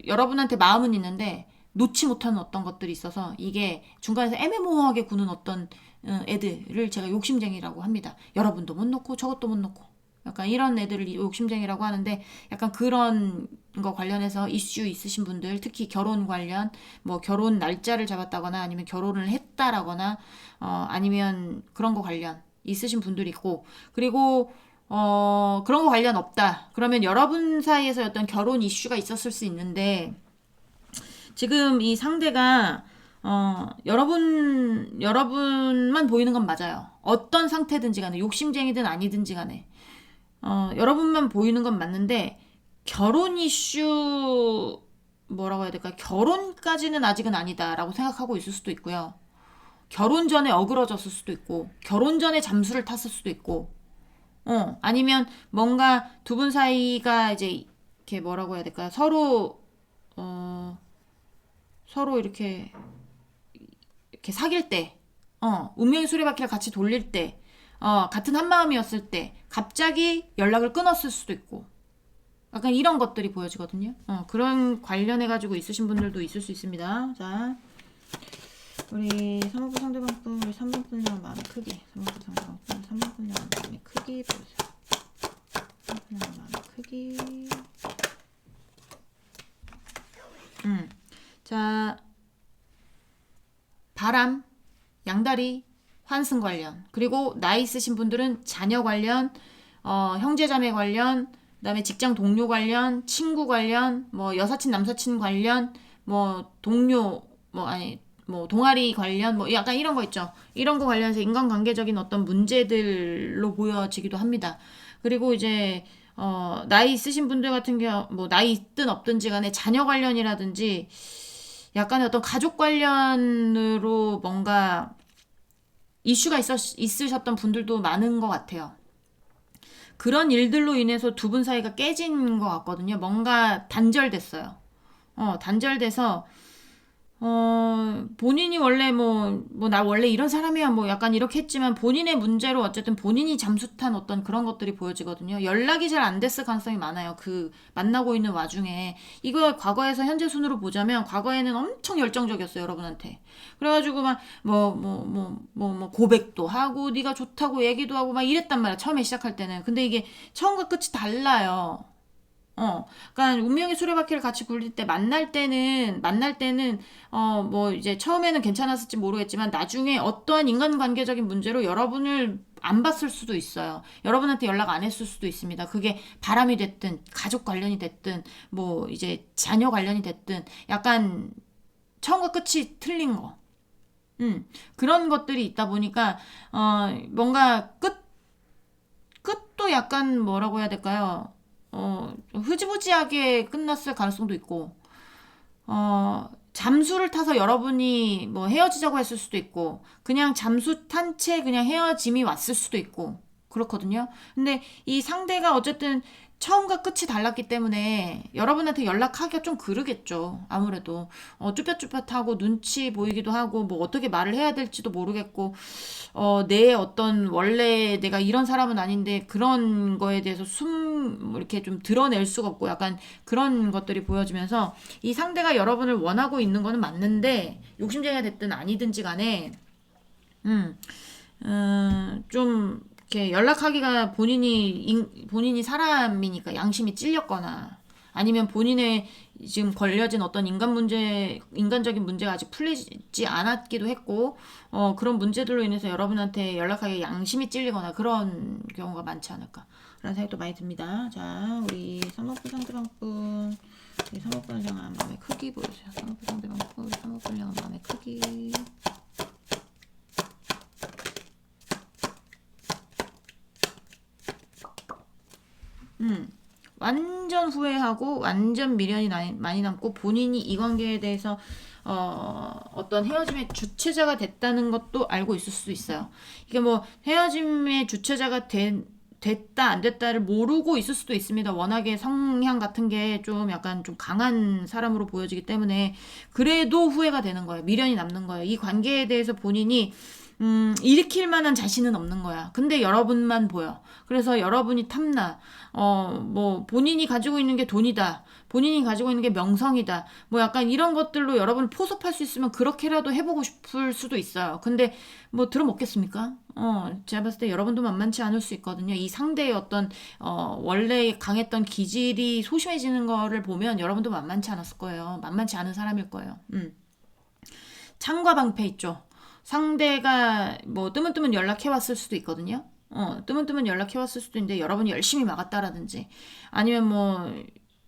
여러분한테 마음은 있는데 놓지 못하는 어떤 것들이 있어서, 이게 중간에서 애매모호하게 구는 어떤 애들을 제가 욕심쟁이라고 합니다. 여러분도 못 놓고 저것도 못 놓고 약간 이런 애들을 욕심쟁이라고 하는데, 약간 그런 거 관련해서 이슈 있으신 분들, 특히 결혼 관련, 뭐 결혼 날짜를 잡았다거나 아니면 결혼을 했다라거나 아니면 그런 거 관련 있으신 분들이 있고, 그리고 그런 거 관련 없다 그러면 여러분 사이에서 어떤 결혼 이슈가 있었을 수 있는데, 지금 이 상대가 여러분만 보이는 건 맞아요. 어떤 상태든지 간에, 욕심쟁이든 아니든지 간에 여러분만 보이는 건 맞는데, 결혼 이슈 뭐라고 해야 될까? 결혼까지는 아직은 아니다라고 생각하고 있을 수도 있고요. 결혼 전에 어그러졌을 수도 있고, 결혼 전에 잠수를 탔을 수도 있고, 아니면 뭔가 두 분 사이가 이제 이렇게 뭐라고 해야 될까? 서로 이렇게 이렇게 사귈 때, 운명의 수레바퀴를 같이 돌릴 때, 같은 한 마음이었을 때 갑자기 연락을 끊었을 수도 있고, 약간 이런 것들이 보여지거든요. 그런 관련해가지고 있으신 분들도 있을 수 있습니다. 자, 우리 3번분 상대방분, 우리 3번 분량 마음의 크기. 3번분 상대방분, 3번 분량 마음의 크기 보여주세요. 3번 분량 마음의 크기. 자, 바람, 양다리, 환승 관련. 그리고 나이 있으신 분들은 자녀 관련, 형제자매 관련, 그다음에 직장 동료 관련, 친구 관련, 뭐 여사친 남사친 관련, 뭐 동료, 뭐 동아리 관련, 뭐 약간 이런 거 있죠. 이런 거 관련해서 인간관계적인 어떤 문제들로 보여지기도 합니다. 그리고 이제 나이 있으신 분들 같은 경우 뭐 나이 있든 없든지 간에 자녀 관련이라든지 약간의 어떤 가족 관련으로 뭔가 이슈가 있으셨던 분들도 많은 것 같아요. 그런 일들로 인해서 두 분 사이가 깨진 것 같거든요. 뭔가 단절됐어요. 단절돼서 본인이 원래 나 원래 이런 사람이야 뭐 약간 이렇게 했지만 본인의 문제로 어쨌든 본인이 잠수탄 어떤 그런 것들이 보여지거든요. 연락이 잘 안 됐을 가능성이 많아요. 그 만나고 있는 와중에 이거 과거에서 현재 순으로 보자면 과거에는 엄청 열정적이었어요, 여러분한테. 그래가지고 막 고백도 하고 네가 좋다고 얘기도 하고 막 이랬단 말이야. 처음에 시작할 때는. 근데 이게 처음과 끝이 달라요. 그러니까 운명의 수레바퀴를 같이 굴릴 때 만날 때는 뭐 이제 처음에는 괜찮았을지 모르겠지만 나중에 어떠한 인간관계적인 문제로 여러분을 안 봤을 수도 있어요. 여러분한테 연락 안 했을 수도 있습니다. 그게 바람이 됐든 가족 관련이 됐든 뭐 이제 자녀 관련이 됐든 약간 처음과 끝이 틀린 거. 그런 것들이 있다 보니까 뭔가 끝도 약간 뭐라고 해야 될까요? 흐지부지하게 끝났을 가능성도 있고, 잠수를 타서 여러분이 뭐 헤어지자고 했을 수도 있고, 그냥 잠수 탄 채 그냥 헤어짐이 왔을 수도 있고, 그렇거든요. 근데 이 상대가 어쨌든 처음과 끝이 달랐기 때문에 여러분한테 연락하기가 좀 그러겠죠. 아무래도 쭈뼛쭈뼛하고 눈치 보이기도 하고 뭐 어떻게 말을 해야 될지도 모르겠고 내 어떤 원래 내가 이런 사람은 아닌데 그런 거에 대해서 이렇게 좀 드러낼 수가 없고 약간 그런 것들이 보여지면서 이 상대가 여러분을 원하고 있는 거는 맞는데 욕심쟁이가 됐든 아니든지 간에 좀 이렇게 연락하기가 본인이 사람이니까 양심이 찔렸거나 아니면 본인의 지금 걸려진 어떤 인간적인 문제가 아직 풀리지 않았기도 했고, 그런 문제들로 인해서 여러분한테 연락하기에 양심이 찔리거나 그런 경우가 많지 않을까. 라는 생각도 많이 듭니다. 자, 우리 3호분 상대방분. 우리 3호분 향한 마음의 크기 보여주세요. 3호분 상대방분, 우리 3호분 향한 마음의 크기. 완전 후회하고 완전 미련이 많이 남고 본인이 이 관계에 대해서 어떤 헤어짐의 주체자가 됐다는 것도 알고 있을 수도 있어요. 이게 뭐 헤어짐의 주체자가 됐다 안 됐다를 모르고 있을 수도 있습니다. 워낙에 성향 같은 게 좀 약간 좀 강한 사람으로 보여지기 때문에 그래도 후회가 되는 거예요. 미련이 남는 거예요. 이 관계에 대해서 본인이 일으킬 만한 자신은 없는 거야. 근데 여러분만 보여. 그래서 여러분이 탐나. 뭐, 본인이 가지고 있는 게 돈이다. 본인이 가지고 있는 게 명성이다. 뭐 약간 이런 것들로 여러분을 포섭할 수 있으면 그렇게라도 해보고 싶을 수도 있어요. 근데 뭐 들어먹겠습니까? 제가 봤을 때 여러분도 만만치 않을 수 있거든요. 이 상대의 어떤, 원래 강했던 기질이 소심해지는 거를 보면 여러분도 만만치 않았을 거예요. 만만치 않은 사람일 거예요. 창과 방패 있죠. 상대가 뭐 뜨문뜨문 연락해왔을 수도 있거든요. 뜨문뜨문 연락해왔을 수도 있는데 여러분이 열심히 막았다라든지 아니면 뭐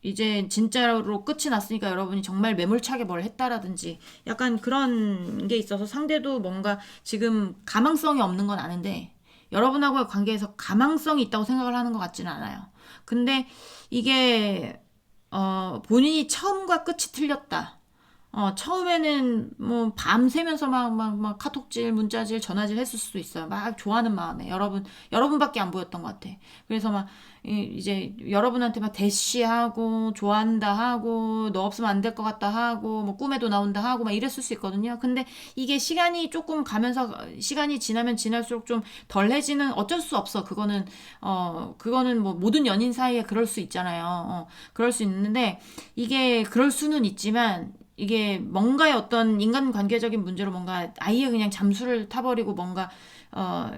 이제 진짜로 끝이 났으니까 여러분이 정말 매몰차게 뭘 했다라든지 약간 그런 게 있어서 상대도 뭔가 지금 가망성이 없는 건 아는데 여러분하고의 관계에서 가망성이 있다고 생각을 하는 것 같지는 않아요. 근데 이게 본인이 처음과 끝이 틀렸다. 처음에는 뭐 밤새면서 막 카톡질, 문자질, 전화질 했을 수도 있어요. 막 좋아하는 마음에. 여러분밖에 안 보였던 것 같아. 그래서 막 이제 여러분한테 막 대시하고 좋아한다 하고 너 없으면 안 될 것 같다 하고 뭐 꿈에도 나온다 하고 막 이랬을 수 있거든요. 근데 이게 시간이 조금 가면서 시간이 지나면 지날수록 좀 덜해지는 어쩔 수 없어. 그거는 뭐 모든 연인 사이에 그럴 수 있잖아요. 그럴 수 있는데 이게 그럴 수는 있지만 이게 뭔가의 어떤 인간관계적인 문제로 뭔가 아예 그냥 잠수를 타버리고 뭔가 어,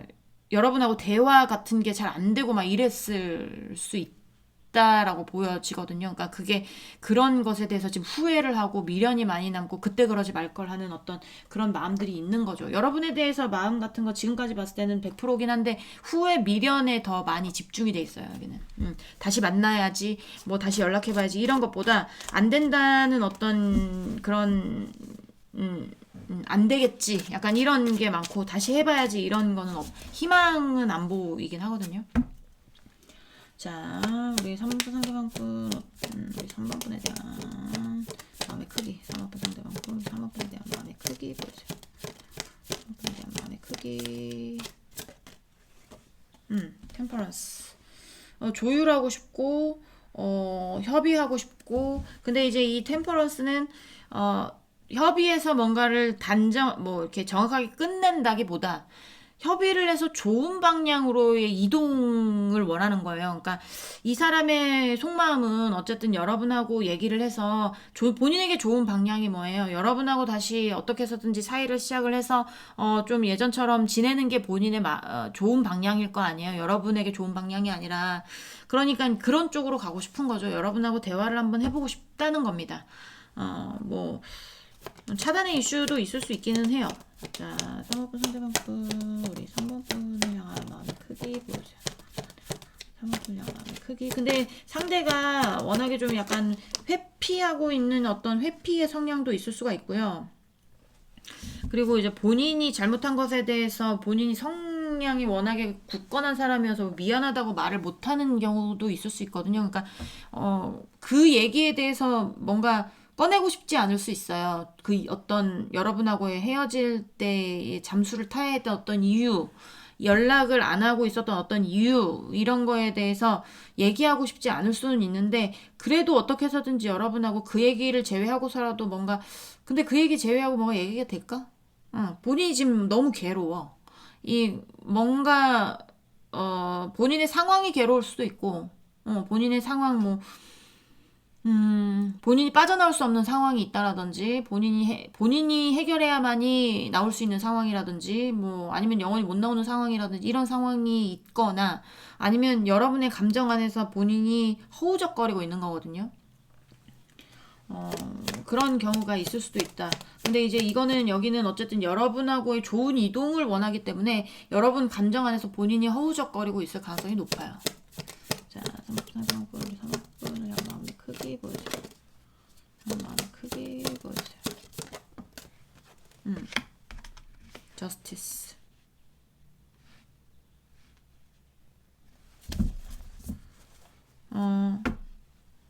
여러분하고 대화 같은 게 잘 안 되고 막 이랬을 수 있다라고 보여지거든요. 그러니까 그게 그런 것에 대해서 지금 후회를 하고 미련이 많이 남고 그때 그러지 말 걸 하는 어떤 그런 마음들이 있는 거죠. 여러분에 대해서 마음 같은 거 지금까지 봤을 때는 100%긴 한데 후회 미련에 더 많이 집중이 돼 있어요. 여기는 다시 만나야지 뭐 다시 연락해봐야지 이런 것보다 안 된다는 어떤 그런 안 되겠지. 약간 이런 게 많고 다시 해봐야지 이런 거는 희망은 안 보이긴 하거든요. 자, 우리 3번분 상대방분, 우리 3번분에 대한 마음의 크기, 3번분 상대방분, 3번분에 대한 마음의 크기 보여주세요. 3번분에 대한 마음의 크기, 템퍼런스. 조율하고 싶고, 협의하고 싶고, 근데 이제 이 템퍼런스는, 협의해서 뭔가를 이렇게 정확하게 끝낸다기보다 협의를 해서 좋은 방향으로의 이동을 원하는 거예요. 그러니까 이 사람의 속마음은 어쨌든 여러분하고 얘기를 해서 본인에게 좋은 방향이 뭐예요? 여러분하고 다시 어떻게 해서든지 사이를 시작을 해서 좀 예전처럼 지내는 게 본인의 좋은 방향일 거 아니에요. 여러분에게 좋은 방향이 아니라 그러니까 그런 쪽으로 가고 싶은 거죠. 여러분하고 대화를 한번 해보고 싶다는 겁니다. 뭐 차단의 이슈도 있을 수 있기는 해요. 자, 3번분 상대방분, 우리 3번분을 향한 마음의 크기 보여주세요. 3번분을 향한 마음의 크기. 근데 상대가 워낙에 좀 약간 회피하고 있는 어떤 회피의 성향도 있을 수가 있고요. 그리고 이제 본인이 잘못한 것에 대해서 본인이 성향이 워낙에 굳건한 사람이어서 미안하다고 말을 못하는 경우도 있을 수 있거든요. 그러니까 그 얘기에 대해서 뭔가 꺼내고 싶지 않을 수 있어요. 그 어떤 여러분하고의 헤어질 때 잠수를 타야 했던 어떤 이유, 연락을 안 하고 있었던 어떤 이유, 이런 거에 대해서 얘기하고 싶지 않을 수는 있는데, 그래도 어떻게 해서든지 여러분하고 그 얘기를 제외하고서라도 뭔가, 근데 그 얘기 제외하고 뭔가 얘기가 될까? 본인이 지금 너무 괴로워. 뭔가, 본인의 상황이 괴로울 수도 있고, 본인의 상황 본인이 빠져나올 수 없는 상황이 있다라든지, 본인이 해결해야만이 나올 수 있는 상황이라든지, 뭐, 아니면 영원히 못 나오는 상황이라든지, 이런 상황이 있거나, 아니면 여러분의 감정 안에서 본인이 허우적거리고 있는 거거든요. 그런 경우가 있을 수도 있다. 근데 이제 이거는 여기는 어쨌든 여러분하고의 좋은 이동을 원하기 때문에 여러분 감정 안에서 본인이 허우적거리고 있을 가능성이 높아요. 자, 3번분을 향한 마음의 크기 보여주세요. 마음의 크기 보여주세요. 저스티스.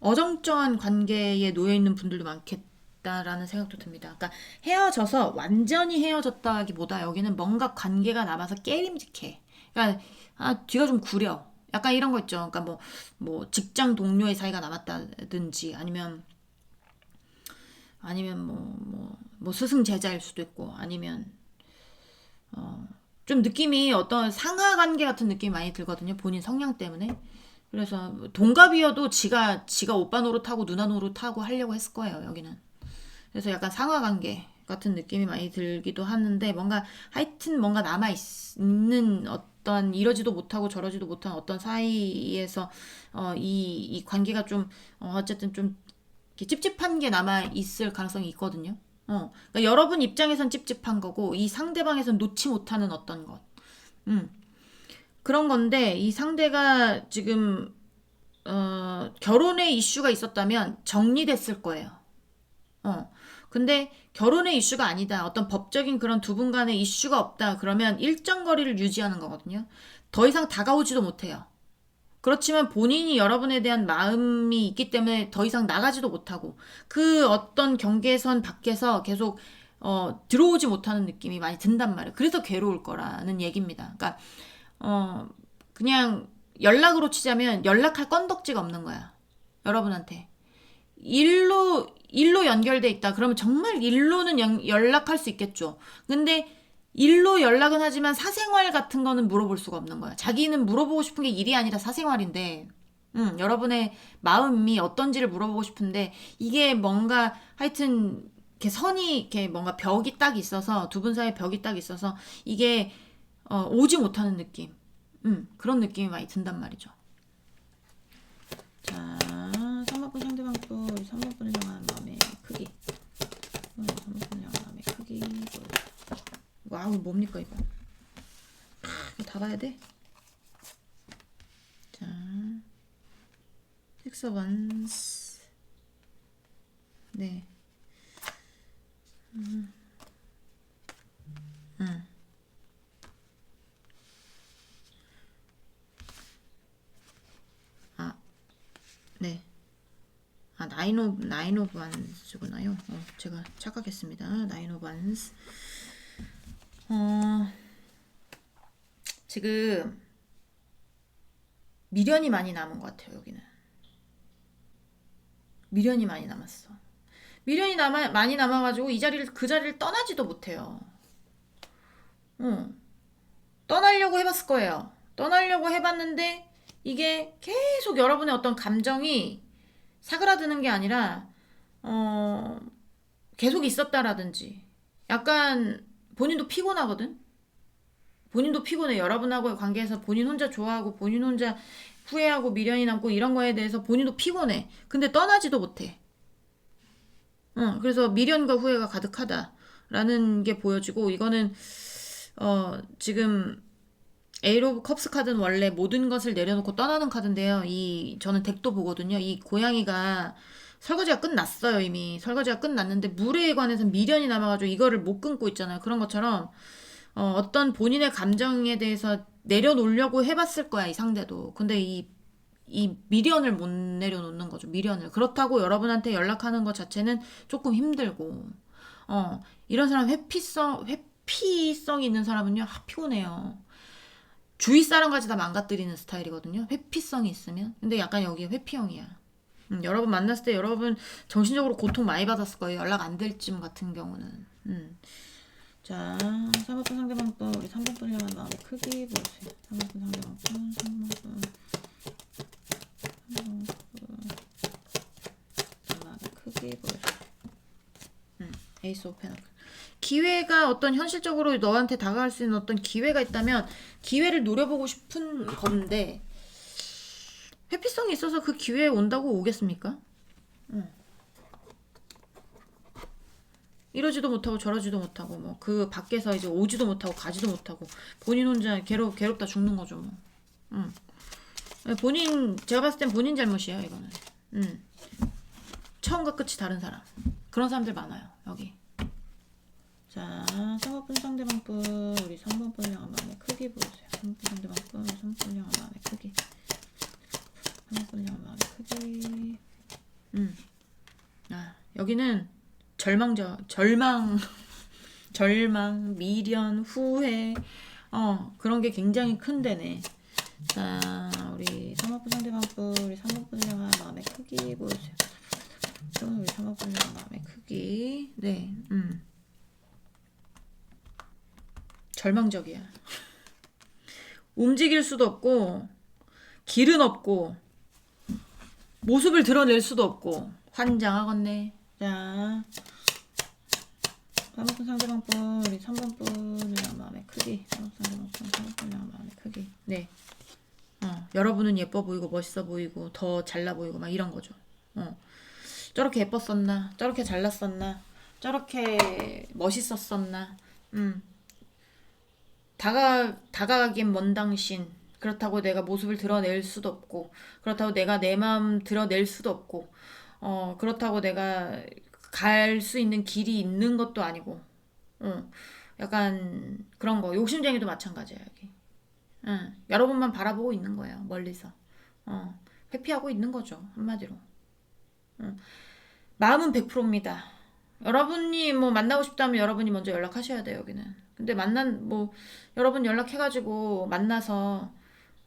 어정쩡한 관계에 놓여 있는 분들도 많겠다라는 생각도 듭니다. 그러니까 헤어져서 완전히 헤어졌다기보다 여기는 뭔가 관계가 남아서 깨림직해. 그러니까 뒤가 좀 구려. 약간 이런 거 있죠. 그러니까 뭐 직장 동료의 사이가 남았다든지 아니면 뭐 스승 제자일 수도 있고 아니면 좀 느낌이 어떤 상하 관계 같은 느낌이 많이 들거든요. 본인 성향 때문에. 그래서 동갑이어도 지가 오빠 노릇하고 누나 노릇하고 하려고 했을 거예요. 여기는. 그래서 약간 상하 관계 같은 느낌이 많이 들기도 하는데 하여튼 뭔가 남아 있는 어떤 이러지도 못하고 저러지도 못한 어떤 사이에서 이 관계가 좀 어쨌든 좀 이렇게 찝찝한 게 남아 있을 가능성이 있거든요. 그러니까 여러분 입장에선 찝찝한 거고 이 상대방에선 놓지 못하는 어떤 것. 그런 건데 이 상대가 지금 결혼의 이슈가 있었다면 정리됐을 거예요. 근데 결혼의 이슈가 아니다. 어떤 법적인 그런 두 분 간의 이슈가 없다. 그러면 일정 거리를 유지하는 거거든요. 더 이상 다가오지도 못해요. 그렇지만 본인이 여러분에 대한 마음이 있기 때문에 더 이상 나가지도 못하고 그 어떤 경계선 밖에서 계속 들어오지 못하는 느낌이 많이 든단 말이에요. 그래서 괴로울 거라는 얘기입니다. 그러니까 어, 그냥 연락으로 치자면 연락할 건덕지가 없는 거야. 여러분한테. 일로 연결돼 있다. 그러면 정말 일로는 연락할 수 있겠죠. 근데 일로 연락은 하지만 사생활 같은 거는 물어볼 수가 없는 거야. 자기는 물어보고 싶은 게 일이 아니라 사생활인데, 여러분의 마음이 어떤지를 물어보고 싶은데, 이게 뭔가 하여튼, 이렇게 선이, 이렇게 뭔가 벽이 딱 있어서, 두 분 사이에 벽이 딱 있어서, 이게, 오지 못하는 느낌. 그런 느낌이 많이 든단 말이죠. 자, 3번분 상대방 또 3번분을 향한 마음의 크기. 3번분을 향한 마음의 크기. 와우, 뭡니까 이거? 이거 다 봐야 돼? 자, Six of Wands. 네. 아, 네. 아, 나인 오브 완스구나요. 제가 착각했습니다. 나인 오브 완스. 지금 미련이 많이 남은 것 같아요. 여기는 미련이 많이 남았어. 미련이 많이 남아가지고 그 자리를 떠나지도 못해요. 떠나려고 해봤을 거예요. 떠나려고 해봤는데 이게 계속 여러분의 어떤 감정이 사그라드는 게 아니라 계속 있었다라든지 약간 본인도 피곤하거든. 본인도 피곤해. 여러분하고의 관계에서 본인 혼자 좋아하고 본인 혼자 후회하고 미련이 남고 이런 거에 대해서 본인도 피곤해. 근데 떠나지도 못해. 그래서 미련과 후회가 가득하다라는 게 보여지고 이거는 지금 에이로 오브 컵스 카드는 원래 모든 것을 내려놓고 떠나는 카드인데요. 저는 덱도 보거든요. 이 고양이가 설거지가 끝났어요. 이미 설거지가 끝났는데 물에 관해서 미련이 남아가지고 이거를 못 끊고 있잖아요. 그런 것처럼 어떤 본인의 감정에 대해서 내려놓으려고 해봤을 거야, 이 상대도. 근데 이 미련을 못 내려놓는 거죠, 미련을. 그렇다고 여러분한테 연락하는 것 자체는 조금 힘들고, 이런 사람 회피성 있는 사람은요, 피곤해요. 주위 사람까지 다 망가뜨리는 스타일이거든요. 회피성이 있으면. 근데 약간 여기 회피형이야. 여러분 만났을 때 여러분 정신적으로 고통 많이 받았을 거예요. 연락 안 될 쯤 같은 경우는. 자, 3번분 상대방 또 우리 3번분 향한 마음의 크기 보세요. 3번분 상대방 또 3번분 마음의 크기 보세요. 에이스 오브 페너클. 기회가 어떤 현실적으로 너한테 다가갈 수 있는 어떤 기회가 있다면 기회를 노려보고 싶은 건데 회피성이 있어서 그 기회에 온다고 오겠습니까? 이러지도 못하고 저러지도 못하고 뭐 그 밖에서 이제 오지도 못하고 가지도 못하고 본인 혼자 괴롭다 죽는 거죠 뭐. 제가 봤을 땐 본인 잘못이에요 이거는. 처음과 끝이 다른 사람. 그런 사람들 많아요 여기. 자, 3번분 상대방 분 우리 3번분 향한 마음의 크기 보여주세요. 3번분 상대방 분 3번분 향한 마음의 크기. 3번분 향한 마음의 크기. 여기는 절망, 미련, 후회, 그런 게 굉장히 큰 데네. 자, 우리 3번분 상대방 분 우리 3번분 향한 마음의 크기 보여주세요. 우리 3번분 향한 마음의 크기. 네, 절망적이야. 움직일 수도 없고 길은 없고 모습을 드러낼 수도 없고 환장하겠네. 자, 3번분 상대방 분 우리 3번분이랑 마음의 크기. 3번분 상대방 분 3번분이랑 마음의 크기. 네, 여러분은 예뻐 보이고 멋있어 보이고 더 잘나 보이고 막 이런 거죠. 저렇게 예뻤었나, 저렇게 잘났었나, 저렇게 멋있었었나. 다가가기엔 먼 당신. 그렇다고 내가 모습을 드러낼 수도 없고, 그렇다고 내가 내 마음 드러낼 수도 없고, 그렇다고 내가 갈 수 있는 길이 있는 것도 아니고, 약간 그런 거. 욕심쟁이도 마찬가지야, 여기. 여러분만 바라보고 있는 거예요, 멀리서. 회피하고 있는 거죠. 한마디로. 마음은 100%입니다. 여러분이 뭐 만나고 싶다면 여러분이 먼저 연락하셔야 돼요, 여기는. 근데 여러분 연락해가지고 만나서,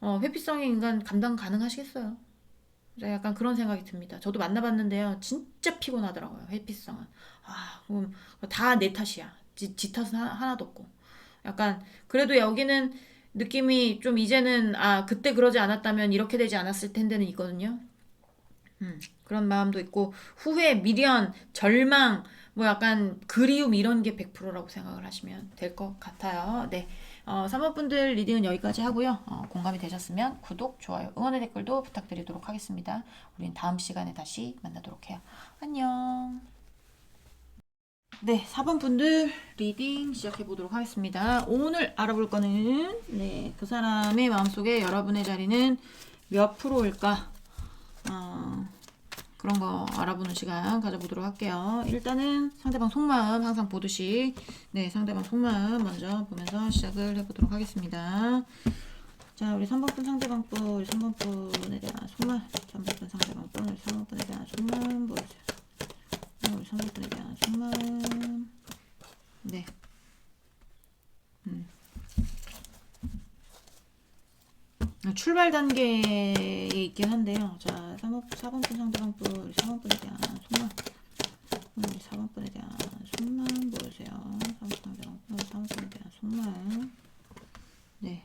회피성의 인간 감당 가능하시겠어요? 약간 그런 생각이 듭니다. 저도 만나봤는데요. 진짜 피곤하더라고요, 회피성은. 그럼 다 내 탓이야. 지 탓은 하나도 없고. 약간, 그래도 여기는 느낌이 좀 이제는, 그때 그러지 않았다면 이렇게 되지 않았을 텐데는 있거든요. 그런 마음도 있고 후회, 미련, 절망, 뭐 약간 그리움 이런 게 100%라고 생각을 하시면 될 것 같아요. 네. 3번 분들 리딩은 여기까지 하고요. 공감이 되셨으면 구독, 좋아요, 응원의 댓글도 부탁드리도록 하겠습니다. 우린 다음 시간에 다시 만나도록 해요. 안녕. 네, 4번 분들 리딩 시작해 보도록 하겠습니다. 오늘 알아볼 거는 그 사람의 마음속에 여러분의 자리는 몇 프로일까? 그런 거 알아보는 시간 가져보도록 할게요. 일단은 상대방 속마음 항상 보듯이 상대방 속마음 먼저 보면서 시작을 해보도록 하겠습니다. 자, 우리 3번분 상대방 분, 우리 3번분에 대한 속마음, 3번분 상대방 분, 우리 3번분에 대한 속마음 보여주세요. 우리 3번분에 대한 속마음. 네. 출발 단계에 있긴 한데요. 자, 4번분 상대방분, 우리 4번분에 대한 속마음. 우리 4번분에 대한 속마음 보여주세요. 4번분 상대방분, 우리 4번분에 대한 속마음. 네.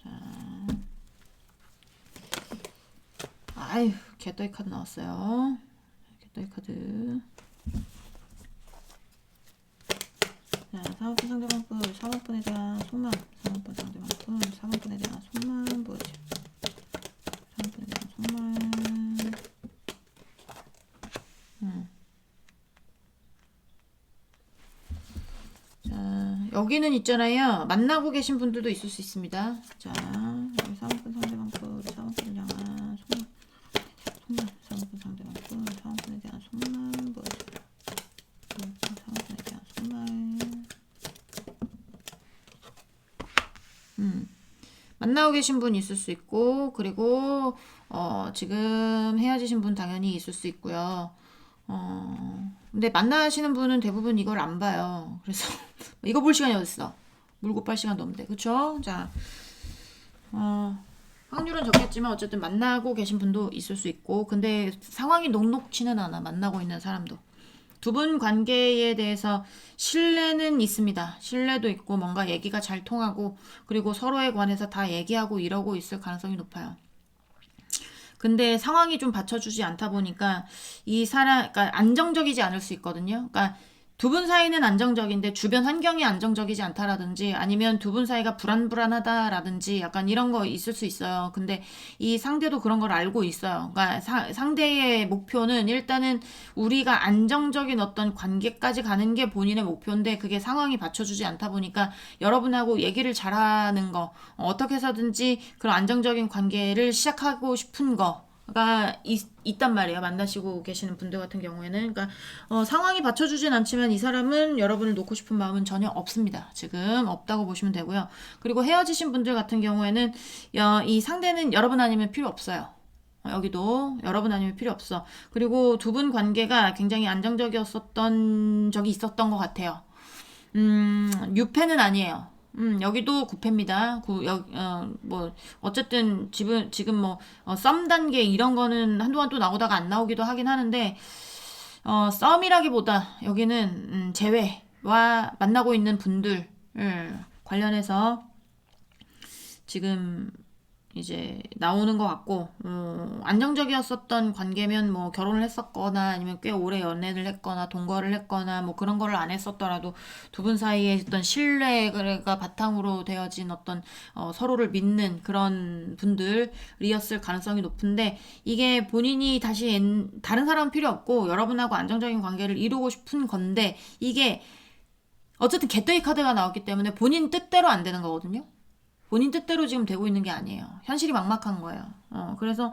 자. 아유, 개떠이 카드 나왔어요. 개떠이 카드. 자, 4번분 상대방분, 4번분에 대한 속마음. 4번분 상대방분, 4번분에 대한 속마음 보여주세요. 4번분에 대한 속마음. 자, 여기는 있잖아요. 만나고 계신 분들도 있을 수 있습니다. 자, 여기 4번분 상대방분, 우리 4번분을 향한 속마음. 4번분 상대방분, 4번분에 대한 속마음 보여주세요. 4번분에 대한 속마음. 만나고 계신 분 있을 수 있고, 그리고 지금 헤어지신 분 당연히 있을 수 있고요. 근데 만나시는 분은 대부분 이걸 안 봐요. 그래서 이거 볼 시간이 어딨어? 물고 빨 시간도 없는데, 그쵸? 자, 확률은 적겠지만 어쨌든 만나고 계신 분도 있을 수 있고, 근데 상황이 녹록치는 않아. 만나고 있는 사람도. 두 분 관계에 대해서 신뢰는 있습니다. 신뢰도 있고 뭔가 얘기가 잘 통하고 그리고 서로에 관해서 다 얘기하고 이러고 있을 가능성이 높아요. 근데 상황이 좀 받쳐주지 않다 보니까 그러니까 안정적이지 않을 수 있거든요. 그러니까 두 분 사이는 안정적인데 주변 환경이 안정적이지 않다라든지 아니면 두 분 사이가 불안불안하다라든지 약간 이런 거 있을 수 있어요. 근데 이 상대도 그런 걸 알고 있어요. 그러니까 상대의 목표는 일단은 우리가 안정적인 어떤 관계까지 가는 게 본인의 목표인데 그게 상황이 받쳐주지 않다 보니까 여러분하고 얘기를 잘하는 거, 어떻게 해서든지 그런 안정적인 관계를 시작하고 싶은 거 가 있단 말이에요. 만나시고 계시는 분들 같은 경우에는. 그러니까 상황이 받쳐주진 않지만 이 사람은 여러분을 놓고 싶은 마음은 전혀 없습니다. 지금 없다고 보시면 되고요. 그리고 헤어지신 분들 같은 경우에는 이 상대는 여러분 아니면 필요 없어요. 여기도 여러분 아니면 필요 없어. 그리고 두 분 관계가 굉장히 안정적이었었던 적이 있었던 것 같아요. 6패는 아니에요. 여기도 9패입니다. 어쨌든 지금 썸 단계 이런 거는 한동안 또 나오다가 안 나오기도 하긴 하는데, 썸이라기보다 여기는, 재회와 만나고 있는 분들, 관련해서 지금 이제 나오는 것 같고, 안정적이었었던 관계면 뭐 결혼을 했었거나 아니면 꽤 오래 연애를 했거나 동거를 했거나 뭐 그런 거를 안 했었더라도 두 분 사이에 어떤 신뢰가 바탕으로 되어진 어떤 서로를 믿는 그런 분들이었을 가능성이 높은데 이게 본인이 다시 다른 사람은 필요 없고 여러분하고 안정적인 관계를 이루고 싶은 건데 이게 어쨌든 개떡이 카드가 나왔기 때문에 본인 뜻대로 안 되는 거거든요. 본인 뜻대로 지금 되고 있는 게 아니에요. 현실이 막막한 거예요. 그래서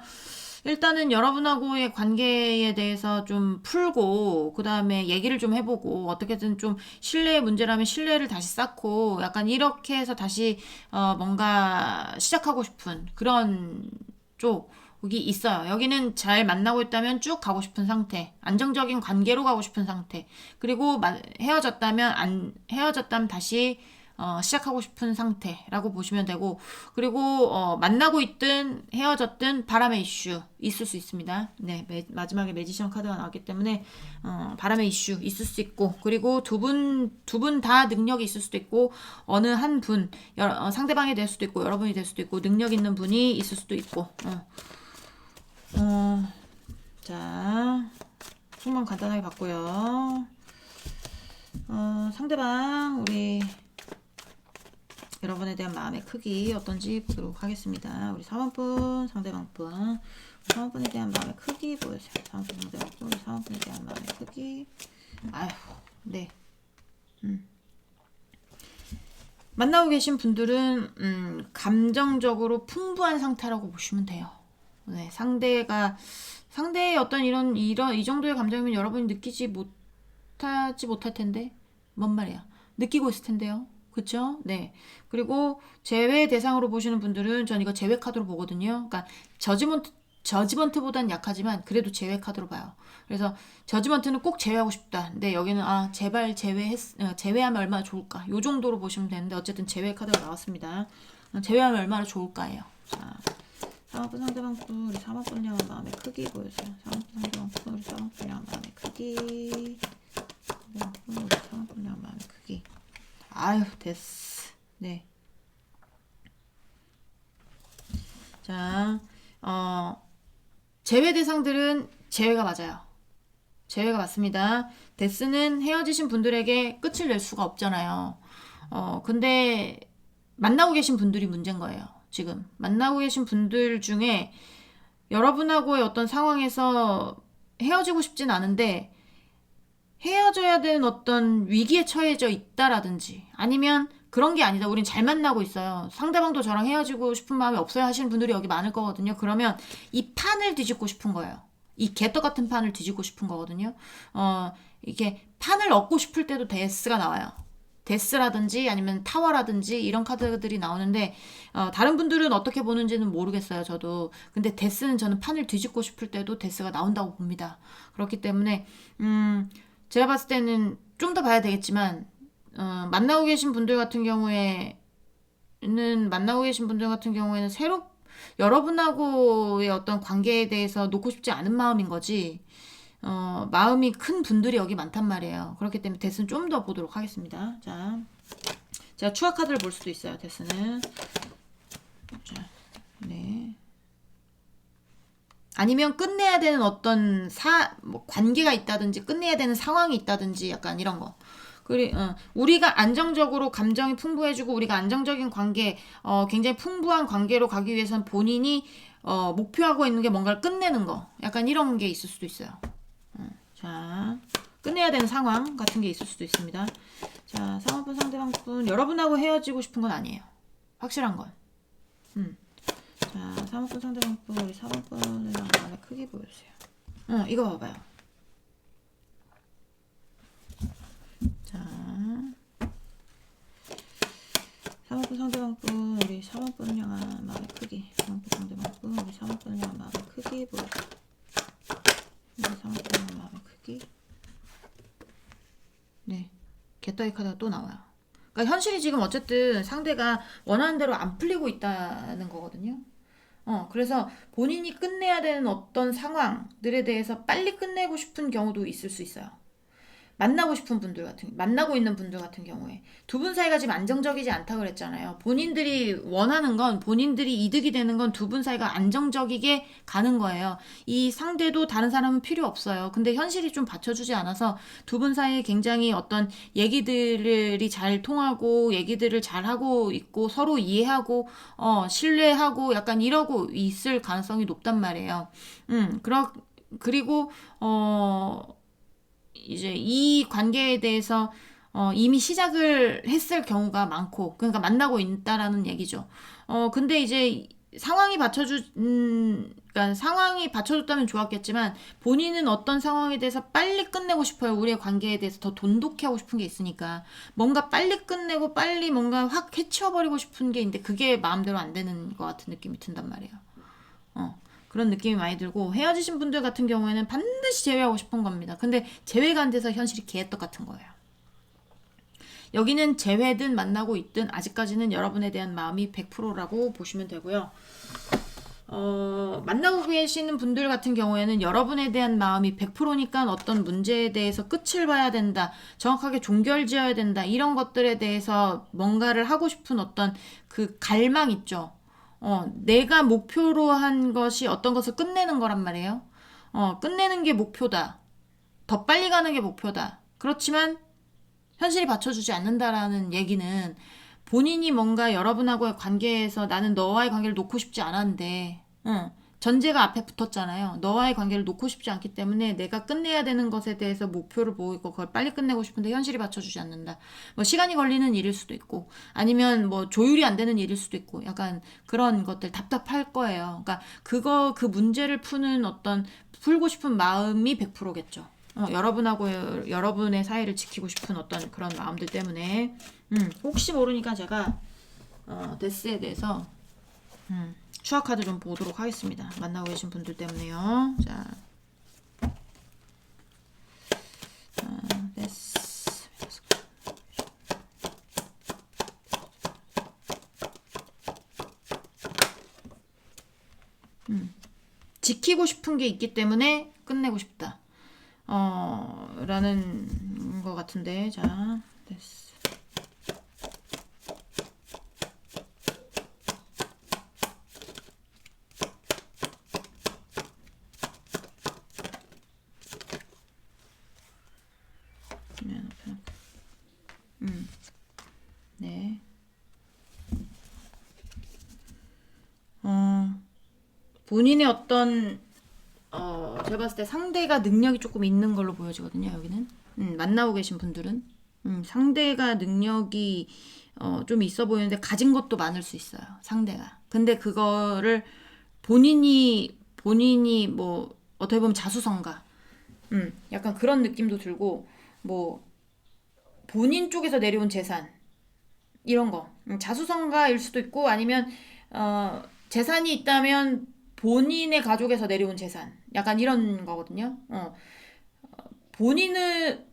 일단은 여러분하고의 관계에 대해서 좀 풀고 그 다음에 얘기를 좀 해보고 어떻게든 좀 신뢰의 문제라면 신뢰를 다시 쌓고 약간 이렇게 해서 다시 뭔가 시작하고 싶은 그런 쪽이 있어요. 여기는 잘 만나고 있다면 쭉 가고 싶은 상태, 안정적인 관계로 가고 싶은 상태, 그리고 헤어졌다면 다시 시작하고 싶은 상태라고 보시면 되고, 그리고 만나고 있든 헤어졌든 바람의 이슈 있을 수 있습니다. 네, 마지막에 매지션 카드가 나왔기 때문에 바람의 이슈 있을 수 있고, 그리고 두 분 다 능력이 있을 수도 있고, 어느 한 분, 상대방이 될 수도 있고 여러분이 될 수도 있고 능력 있는 분이 있을 수도 있고. 자, 속만 간단하게 봤고요. 상대방 우리 여러분에 대한 마음의 크기 어떤지 보도록 하겠습니다. 우리 4번분 상대방분 4번분에 대한 마음의 크기 보여주세요. 4번분 상대방분 우리 4번분에 대한 마음의 크기. 아휴, 네. 만나고 계신 분들은 감정적으로 풍부한 상태라고 보시면 돼요. 네, 상대의 어떤 이 정도의 감정이면 여러분이 느끼지 못할 텐데, 뭔 말이야? 느끼고 있을 텐데요. 그쵸? 네. 그리고 제외 대상으로 보시는 분들은 전 이거 제외 카드로 보거든요. 그러니까 저지먼트보단 약하지만 그래도 제외 카드로 봐요. 그래서 저지먼트는 꼭 제외하고 싶다. 근데 여기는 제발 제외하면 얼마나 좋을까? 요 정도로 보시면 되는데 어쨌든 제외 카드가 나왔습니다. 제외하면 얼마나 좋을까예요. 자, 3번분 상대방분 우리 3번분 향한 마음의 크기 보여주세요. 3번분 상대방분 우리 3번분 향한 마음의 크기. 우리 3번분 향한 마음의 크기. 아유, 됐어. 네. 자, 제외 대상들은 제외가 맞아요. 제외가 맞습니다. 데스는 헤어지신 분들에게 끝을 낼 수가 없잖아요. 근데 만나고 계신 분들이 문제인 거예요. 지금 만나고 계신 분들 중에 여러분하고의 어떤 상황에서 헤어지고 싶진 않은데 헤어져야 되는 어떤 위기에 처해져 있다라든지 아니면 그런 게 아니다. 우린 잘 만나고 있어요. 상대방도 저랑 헤어지고 싶은 마음이 없어야 하시는 분들이 여기 많을 거거든요. 그러면 이 판을 뒤집고 싶은 거예요. 이 개떡 같은 판을 뒤집고 싶은 거거든요. 이게 판을 얻고 싶을 때도 데스가 나와요. 데스라든지 아니면 타워라든지 이런 카드들이 나오는데 다른 분들은 어떻게 보는지는 모르겠어요. 저도. 근데 데스는 저는 판을 뒤집고 싶을 때도 데스가 나온다고 봅니다. 그렇기 때문에 제가 봤을 때는 좀 더 봐야 되겠지만 만나고 계신 분들 같은 경우에는 여러분하고의 어떤 관계에 대해서 놓고 싶지 않은 마음인 거지 마음이 큰 분들이 여기 많단 말이에요. 그렇기 때문에 데스는 좀 더 보도록 하겠습니다. 자, 제가 추가 카드를 볼 수도 있어요. 데스는. 자, 네. 아니면 끝내야 되는 어떤 관계가 있다든지 끝내야 되는 상황이 있다든지 약간 이런 거. 우리가 안정적으로 감정이 풍부해지고 우리가 안정적인 관계, 굉장히 풍부한 관계로 가기 위해서는 본인이 목표하고 있는 게 뭔가를 끝내는 거. 약간 이런 게 있을 수도 있어요. 자, 끝내야 되는 상황 같은 게 있을 수도 있습니다. 자, 상황분 상대방분 여러분하고 헤어지고 싶은 건 아니에요. 확실한 건. 자, 3번분 상대방분 우리 4번분이랑 마음의 크기 보여주세요. 이거 봐봐요. 자, 3번분 상대방분 우리 4번분을 향한 마음의 크기. 3번분 상대방분 우리 4번분을 향한 마음의 크기 보여주세요. 우리 3번분을 향한 마음의 크기. 네, 개떡이 카드가 또 나와요. 그러니까 현실이 지금 어쨌든 상대가 원하는 대로 안 풀리고 있다는 거거든요. 그래서 본인이 끝내야 되는 어떤 상황들에 대해서 빨리 끝내고 싶은 경우도 있을 수 있어요. 만나고 있는 분들 같은 경우에 두 분 사이가 지금 안정적이지 않다고 그랬잖아요. 본인들이 원하는 건, 본인들이 이득이 되는 건 두 분 사이가 안정적이게 가는 거예요. 이 상대도 다른 사람은 필요 없어요. 근데 현실이 좀 받쳐주지 않아서 두 분 사이에 굉장히 어떤 얘기들이 잘 통하고 얘기들을 잘 하고 있고 서로 이해하고 신뢰하고 약간 이러고 있을 가능성이 높단 말이에요. 그리고 이제 이 관계에 대해서 이미 시작을 했을 경우가 많고, 그러니까 만나고 있다라는 얘기죠. 근데 이제 그러니까 상황이 받쳐줬다면 좋았겠지만, 본인은 어떤 상황에 대해서 빨리 끝내고 싶어요. 우리의 관계에 대해서 더 돈독해 하고 싶은 게 있으니까. 뭔가 빨리 끝내고 빨리 뭔가 확 해치워버리고 싶은 게 있는데, 그게 마음대로 안 되는 것 같은 느낌이 든단 말이에요. 그런 느낌이 많이 들고, 헤어지신 분들 같은 경우에는 반드시 재회하고 싶은 겁니다. 근데 재회가 안 돼서 현실이 개떡 같은 거예요. 여기는 재회든 만나고 있든 아직까지는 여러분에 대한 마음이 100%라고 보시면 되고요. 만나고 계시는 분들 같은 경우에는 여러분에 대한 마음이 100%니까 어떤 문제에 대해서 끝을 봐야 된다, 정확하게 종결 지어야 된다, 이런 것들에 대해서 뭔가를 하고 싶은 어떤 그 갈망 있죠. 내가 목표로 한 것이 어떤 것을 끝내는 거란 말이에요. 끝내는 게 목표다. 더 빨리 가는 게 목표다. 그렇지만 현실이 받쳐주지 않는다라는 얘기는 본인이 뭔가 여러분하고의 관계에서 나는 너와의 관계를 놓고 싶지 않았는데, 전제가 앞에 붙었잖아요. 너와의 관계를 놓고 싶지 않기 때문에 내가 끝내야 되는 것에 대해서 목표를 보이고 그걸 빨리 끝내고 싶은데 현실이 받쳐주지 않는다. 뭐 시간이 걸리는 일일 수도 있고, 아니면 뭐 조율이 안 되는 일일 수도 있고, 약간 그런 것들 답답할 거예요. 그러니까 그 문제를 푸는 어떤 풀고 싶은 마음이 100%겠죠. 여러분하고 여러분의 사이를 지키고 싶은 어떤 그런 마음들 때문에 혹시 모르니까 제가 데스에 대해서 추억 카드 좀 보도록 하겠습니다. 만나고 계신 분들 때문에요. 자, 데스. 지키고 싶은 게 있기 때문에 끝내고 싶다. 라는 것 같은데, 자, 됐어. 네. 본인의 어떤 제가 봤을 때 상대가 능력이 조금 있는 걸로 보여지거든요, 여기는. 만나고 계신 분들은. 상대가 능력이 좀 있어 보이는데 가진 것도 많을 수 있어요, 상대가. 근데 그거를 본인이 뭐, 어떻게 보면 자수성가. 약간 그런 느낌도 들고, 뭐, 본인 쪽에서 내려온 재산. 이런 거. 자수성가일 수도 있고, 아니면, 재산이 있다면 본인의 가족에서 내려온 재산. 약간 이런 거거든요. 본인을,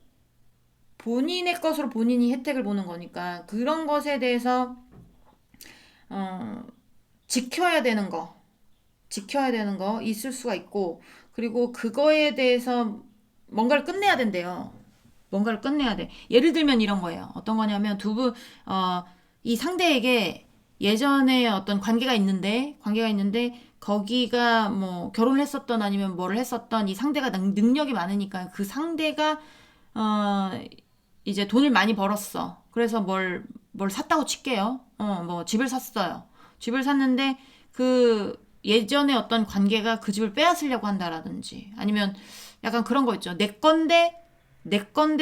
본인의 것으로 본인이 혜택을 보는 거니까, 그런 것에 대해서, 지켜야 되는 거. 지켜야 되는 거 있을 수가 있고, 그리고 그거에 대해서 뭔가를 끝내야 된대요. 뭔가를 끝내야 돼. 예를 들면 이런 거예요. 어떤 거냐면 이 상대에게 예전에 어떤 관계가 있는데 거기가 뭐 결혼을 했었던 아니면 뭐를 했었던 이 상대가 능력이 많으니까 그 상대가 어, 이제 돈을 많이 벌었어. 그래서 뭘 샀다고 칠게요. 뭐 집을 샀어요. 집을 샀는데 그 예전에 어떤 관계가 그 집을 빼앗으려고 한다라든지 아니면 약간 그런 거 있죠. 내 건데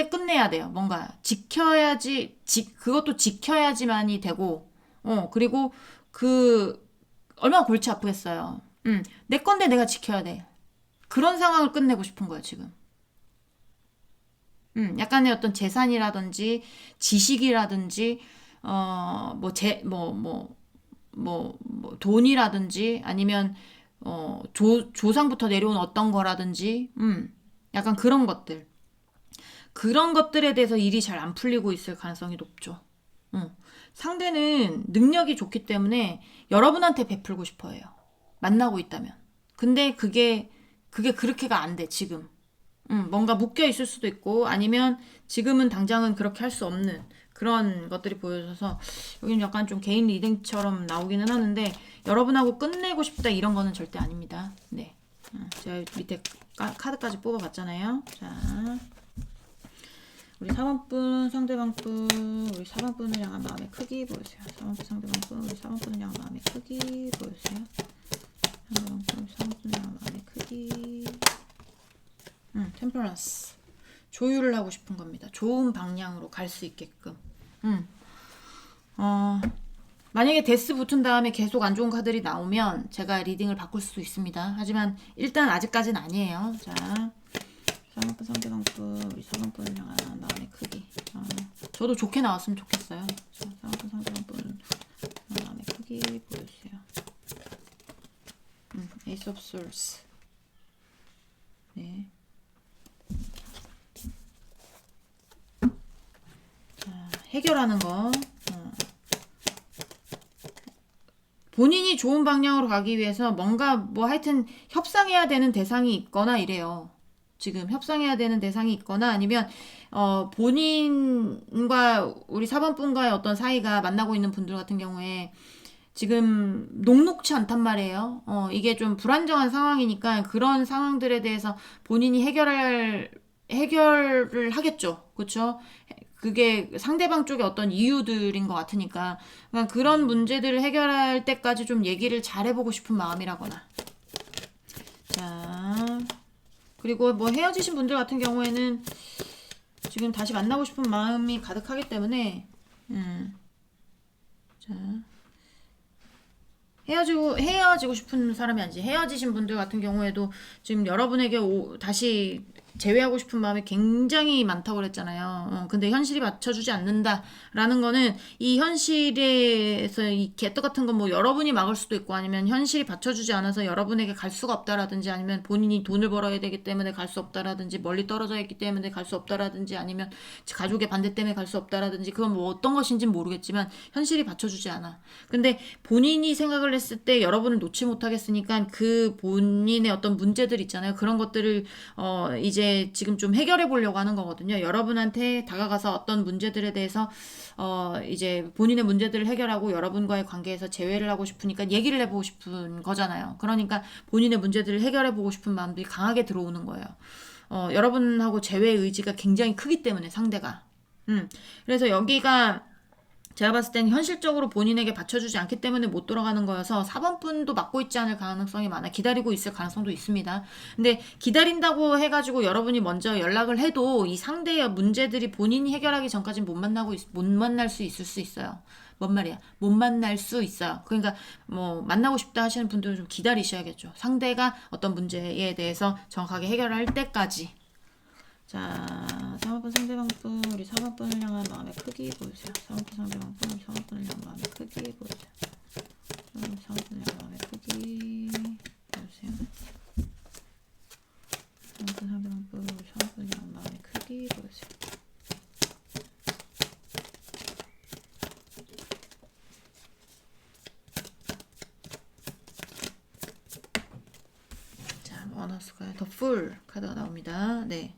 끝내야 돼요. 뭔가 지켜야지, 그것도 지켜야지만이 되고, 그리고 얼마나 골치 아프겠어요. 내 건데 내가 지켜야 돼. 그런 상황을 끝내고 싶은 거예요, 지금. 약간의 어떤 재산이라든지, 지식이라든지, 돈이라든지, 아니면, 조상부터 내려온 어떤 거라든지, 약간 그런 것들. 그런 것들에 대해서 일이 잘 안 풀리고 있을 가능성이 높죠. 상대는 능력이 좋기 때문에 여러분한테 베풀고 싶어 해요. 만나고 있다면. 근데 그게 그렇게가 안 돼, 지금. 뭔가 묶여 있을 수도 있고, 아니면 지금은 당장은 그렇게 할 수 없는 그런 것들이 보여져서, 여기는 약간 좀 개인 리딩처럼 나오기는 하는데, 여러분하고 끝내고 싶다 이런 거는 절대 아닙니다. 네. 제가 밑에 카드까지 뽑아봤잖아요. 자. 우리 4번분, 상대방분, 우리 4번분을 향한 마음의 크기 보여주세요. 4번분, 상대방분, 우리 4번분을 향한 마음의 크기 보여주세요. 상대방분, 우리 4번분을 향한 마음의 크기. 템퍼런스. 조율을 하고 싶은 겁니다. 좋은 방향으로 갈 수 있게끔. 어, 만약에 데스 붙은 다음에 계속 안 좋은 카드들이 나오면 제가 리딩을 바꿀 수도 있습니다. 하지만 일단 아직까지는 아니에요. 자, 쌍꺼풀 상대방풀 우리 서방풀을 향한 마음의 크기. 저도 좋게 나왔으면 좋겠어요. 자, 쌍꺼풀 상대방풀 마음의 크기 보여주세요. 에이스 오브 솔스. 네. 자, 해결하는 거. 본인이 좋은 방향으로 가기 위해서 뭔가 뭐 하여튼 협상해야 되는 대상이 있거나 이래요. 지금 협상해야 되는 대상이 있거나 아니면 본인과 우리 사번분과의 어떤 사이가 만나고 있는 분들 같은 경우에 지금 녹록치 않단 말이에요. 이게 좀 불안정한 상황이니까 그런 상황들에 대해서 본인이 해결을 하겠죠. 그렇죠? 그게 상대방 쪽의 어떤 이유들인 것 같으니까 그런 문제들을 해결할 때까지 좀 얘기를 잘 해보고 싶은 마음이라거나. 자, 그리고 뭐 헤어지신 분들 같은 경우에는 지금 다시 만나고 싶은 마음이 가득하기 때문에 자, 헤어지고 싶은 사람이 아니지. 헤어지신 분들 같은 경우에도 지금 여러분에게 다시 재회하고 싶은 마음이 굉장히 많다고 그랬잖아요. 근데 현실이 받쳐주지 않는다라는 거는 이 현실에서 이 개떡 같은 건 뭐 여러분이 막을 수도 있고 아니면 현실이 받쳐주지 않아서 여러분에게 갈 수가 없다라든지 아니면 본인이 돈을 벌어야 되기 때문에 갈 수 없다라든지 멀리 떨어져 있기 때문에 갈 수 없다라든지 아니면 가족의 반대 때문에 갈 수 없다라든지 그건 뭐 어떤 것인지는 모르겠지만 현실이 받쳐주지 않아. 근데 본인이 생각을 했을 때 여러분을 놓지 못하겠으니까 그 본인의 어떤 문제들 있잖아요. 그런 것들을 이제 지금 좀 해결해 보려고 하는 거거든요. 여러분한테 다가가서 어떤 문제들에 대해서 이제 본인의 문제들을 해결하고 여러분과의 관계에서 재회를 하고 싶으니까 얘기를 해보고 싶은 거잖아요. 그러니까 본인의 문제들을 해결해 보고 싶은 마음들이 강하게 들어오는 거예요. 여러분하고 재회 의지가 굉장히 크기 때문에 상대가. 그래서 여기가 제가 봤을 땐 현실적으로 본인에게 받쳐주지 않기 때문에 못 돌아가는 거여서 4번분도 맡고 있지 않을 가능성이 많아. 기다리고 있을 가능성도 있습니다. 근데 기다린다고 해가지고 여러분이 먼저 연락을 해도 이 상대의 문제들이 본인이 해결하기 전까지 못 만날 수 있을 수 있어요. 뭔 말이야? 못 만날 수 있어요. 그러니까 뭐 만나고 싶다 하시는 분들은 좀 기다리셔야겠죠. 상대가 어떤 문제에 대해서 정확하게 해결할 때까지. 자, 3번분 상대방분 우리 4번분을 향한 마음의 크기 보여주세요. 4번분 상대방분 우리 4번분을 향한 마음의 크기 보여주세요. 4번분을 향한 마음의 크기 보여주세요. 4번분 상대방분 우리 4번분을 향한 마음의 크기 보여주세요. 자, 뭐 나왔을까요? 더 풀 카드가 나옵니다. 네.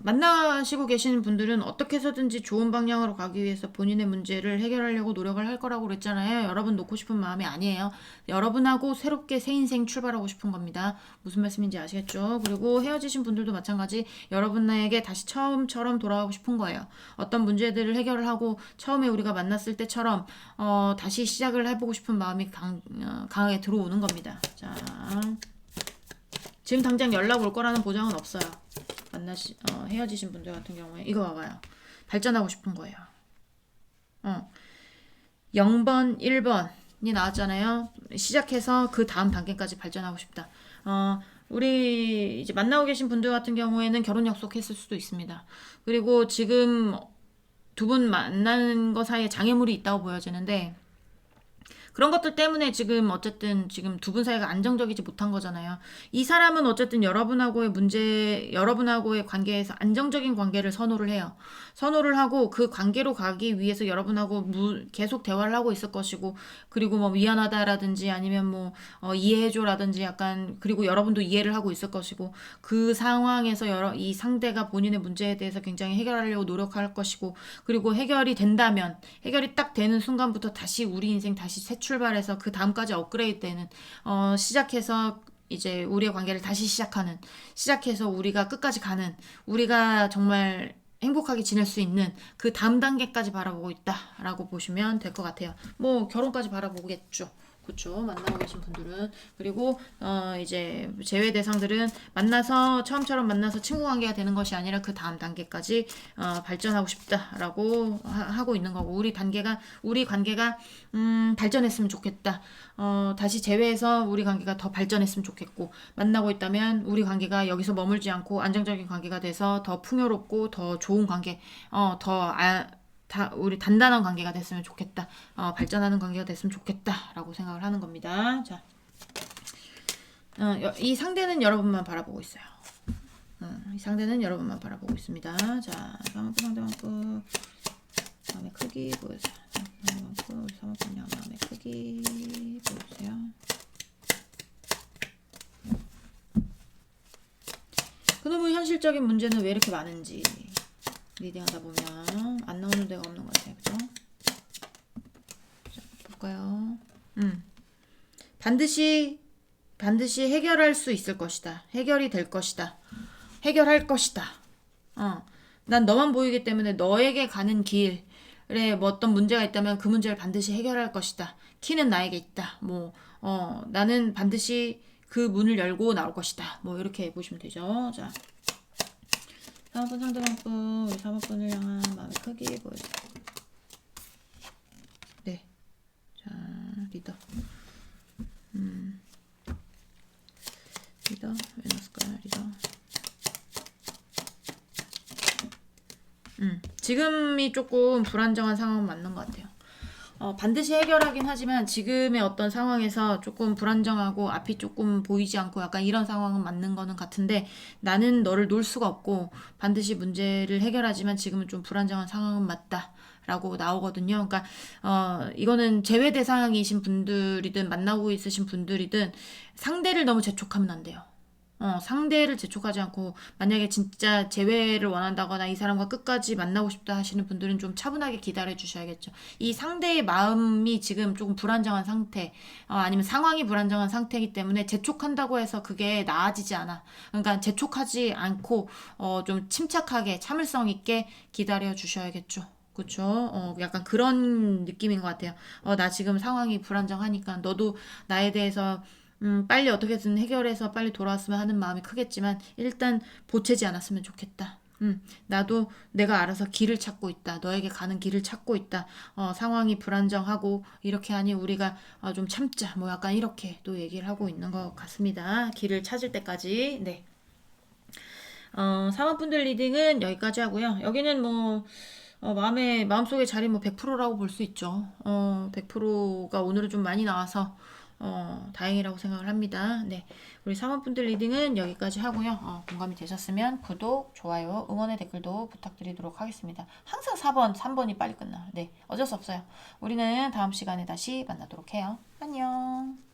만나시고 계시는 분들은 어떻게 해서든지 좋은 방향으로 가기 위해서 본인의 문제를 해결하려고 노력을 할 거라고 그랬잖아요. 여러분 놓고 싶은 마음이 아니에요. 여러분하고 새롭게 새 인생 출발하고 싶은 겁니다. 무슨 말씀인지 아시겠죠? 그리고 헤어지신 분들도 마찬가지 여러분에게 다시 처음처럼 돌아가고 싶은 거예요. 어떤 문제들을 해결을 하고 처음에 우리가 만났을 때처럼 다시 시작을 해보고 싶은 마음이 강하게 들어오는 겁니다. 자, 지금 당장 연락 올 거라는 보장은 없어요. 헤어지신 분들 같은 경우에 이거 봐봐요. 발전하고 싶은 거예요. 0번, 1번이 나왔잖아요. 시작해서 그 다음 단계까지 발전하고 싶다. 우리 이제 만나고 계신 분들 같은 경우에는 결혼 약속했을 수도 있습니다. 그리고 지금 두 분 만나는 거 사이에 장애물이 있다고 보여지는데 그런 것들 때문에 지금 어쨌든 지금 두 분 사이가 안정적이지 못한 거잖아요. 이 사람은 어쨌든 여러분하고의 관계에서 안정적인 관계를 선호를 해요. 선호를 하고 그 관계로 가기 위해서 여러분하고 계속 대화를 하고 있을 것이고 그리고 뭐 미안하다라든지 아니면 뭐 이해해줘라든지 약간 그리고 여러분도 이해를 하고 있을 것이고 그 상황에서 이 상대가 본인의 문제에 대해서 굉장히 해결하려고 노력할 것이고 그리고 해결이 딱 되는 순간부터 다시 우리 인생 다시 새 출발해서 그 다음까지 업그레이드 되는 시작해서 이제 우리의 관계를 다시 시작해서 우리가 끝까지 가는 우리가 정말 행복하게 지낼 수 있는 그 다음 단계까지 바라보고 있다라고 보시면 될 것 같아요. 뭐 결혼까지 바라보겠죠. 그쵸. 만나고 계신 분들은. 그리고 이제 제외 대상들은 만나서 처음처럼 만나서 친구 관계가 되는 것이 아니라 그 다음 단계까지 발전하고 싶다라고 하고 있는 거고, 우리 관계가 발전했으면 좋겠다. 다시 제외해서 우리 관계가 더 발전했으면 좋겠고, 만나고 있다면 우리 관계가 여기서 머물지 않고 안정적인 관계가 돼서 더 풍요롭고 더 좋은 관계, 우리 단단한 관계가 됐으면 좋겠다. 발전하는 관계가 됐으면 좋겠다라고 생각을 하는 겁니다. 자, 이 상대는 여러분만 바라보고 있어요. 이 상대는 여러분만 바라보고 있습니다. 자, 상대방급 마음의 크기 보여주세요. 상대방급 마음의 크기 보여주세요. 그놈의 현실적인 문제는 왜 이렇게 많은지 리딩하다 보면 안 나오는 데가 없는 것 같아요. 그죠? 자, 볼까요? 반드시 해결할 수 있을 것이다. 해결이 될 것이다. 해결할 것이다. 난 너만 보이기 때문에 너에게 가는 길에 뭐 어떤 문제가 있다면 그 문제를 반드시 해결할 것이다. 키는 나에게 있다. 나는 반드시 그 문을 열고 나올 것이다. 뭐 이렇게 보시면 되죠. 자, 3번 상대방분, 우리 3번분을 향한 마음의 크기 보여주세요. 네. 자, 리더. 리더, 왜 넣었을까요? 리더. 지금이 조금 불안정한 상황은 맞는 것 같아요. 반드시 해결하긴 하지만 지금의 어떤 상황에서 조금 불안정하고 앞이 조금 보이지 않고 약간 이런 상황은 맞는 거는 같은데, 나는 너를 놓을 수가 없고 반드시 문제를 해결하지만 지금은 좀 불안정한 상황은 맞다 라고 나오거든요. 그러니까 이거는 제외 대상이신 분들이든 만나고 있으신 분들이든 상대를 너무 재촉하면 안 돼요. 상대를 재촉하지 않고, 만약에 진짜 재회를 원한다거나 이 사람과 끝까지 만나고 싶다 하시는 분들은 좀 차분하게 기다려 주셔야겠죠. 이 상대의 마음이 지금 조금 불안정한 상태, 아니면 상황이 불안정한 상태이기 때문에 재촉한다고 해서 그게 나아지지 않아. 그러니까 재촉하지 않고 좀 침착하게 참을성 있게 기다려 주셔야겠죠. 그쵸? 약간 그런 느낌인 것 같아요. 나 지금 상황이 불안정하니까 너도 나에 대해서 빨리 어떻게든 해결해서 빨리 돌아왔으면 하는 마음이 크겠지만 일단 보채지 않았으면 좋겠다. 나도 내가 알아서 길을 찾고 있다. 너에게 가는 길을 찾고 있다. 상황이 불안정하고 이렇게 하니 우리가 좀 참자. 뭐 약간 이렇게 또 얘기를 하고 있는 것 같습니다. 길을 찾을 때까지. 네. 사원분들 리딩은 여기까지 하고요. 여기는 뭐 마음속의 자리 뭐 100%라고 볼 수 있죠. 100%가 오늘은 좀 많이 나와서 다행이라고 생각을 합니다. 네. 우리 사원분들 리딩은 여기까지 하고요. 공감이 되셨으면 구독, 좋아요, 응원의 댓글도 부탁드리도록 하겠습니다. 항상 4번, 3번이 빨리 끝나. 네. 어쩔 수 없어요. 우리는 다음 시간에 다시 만나도록 해요. 안녕.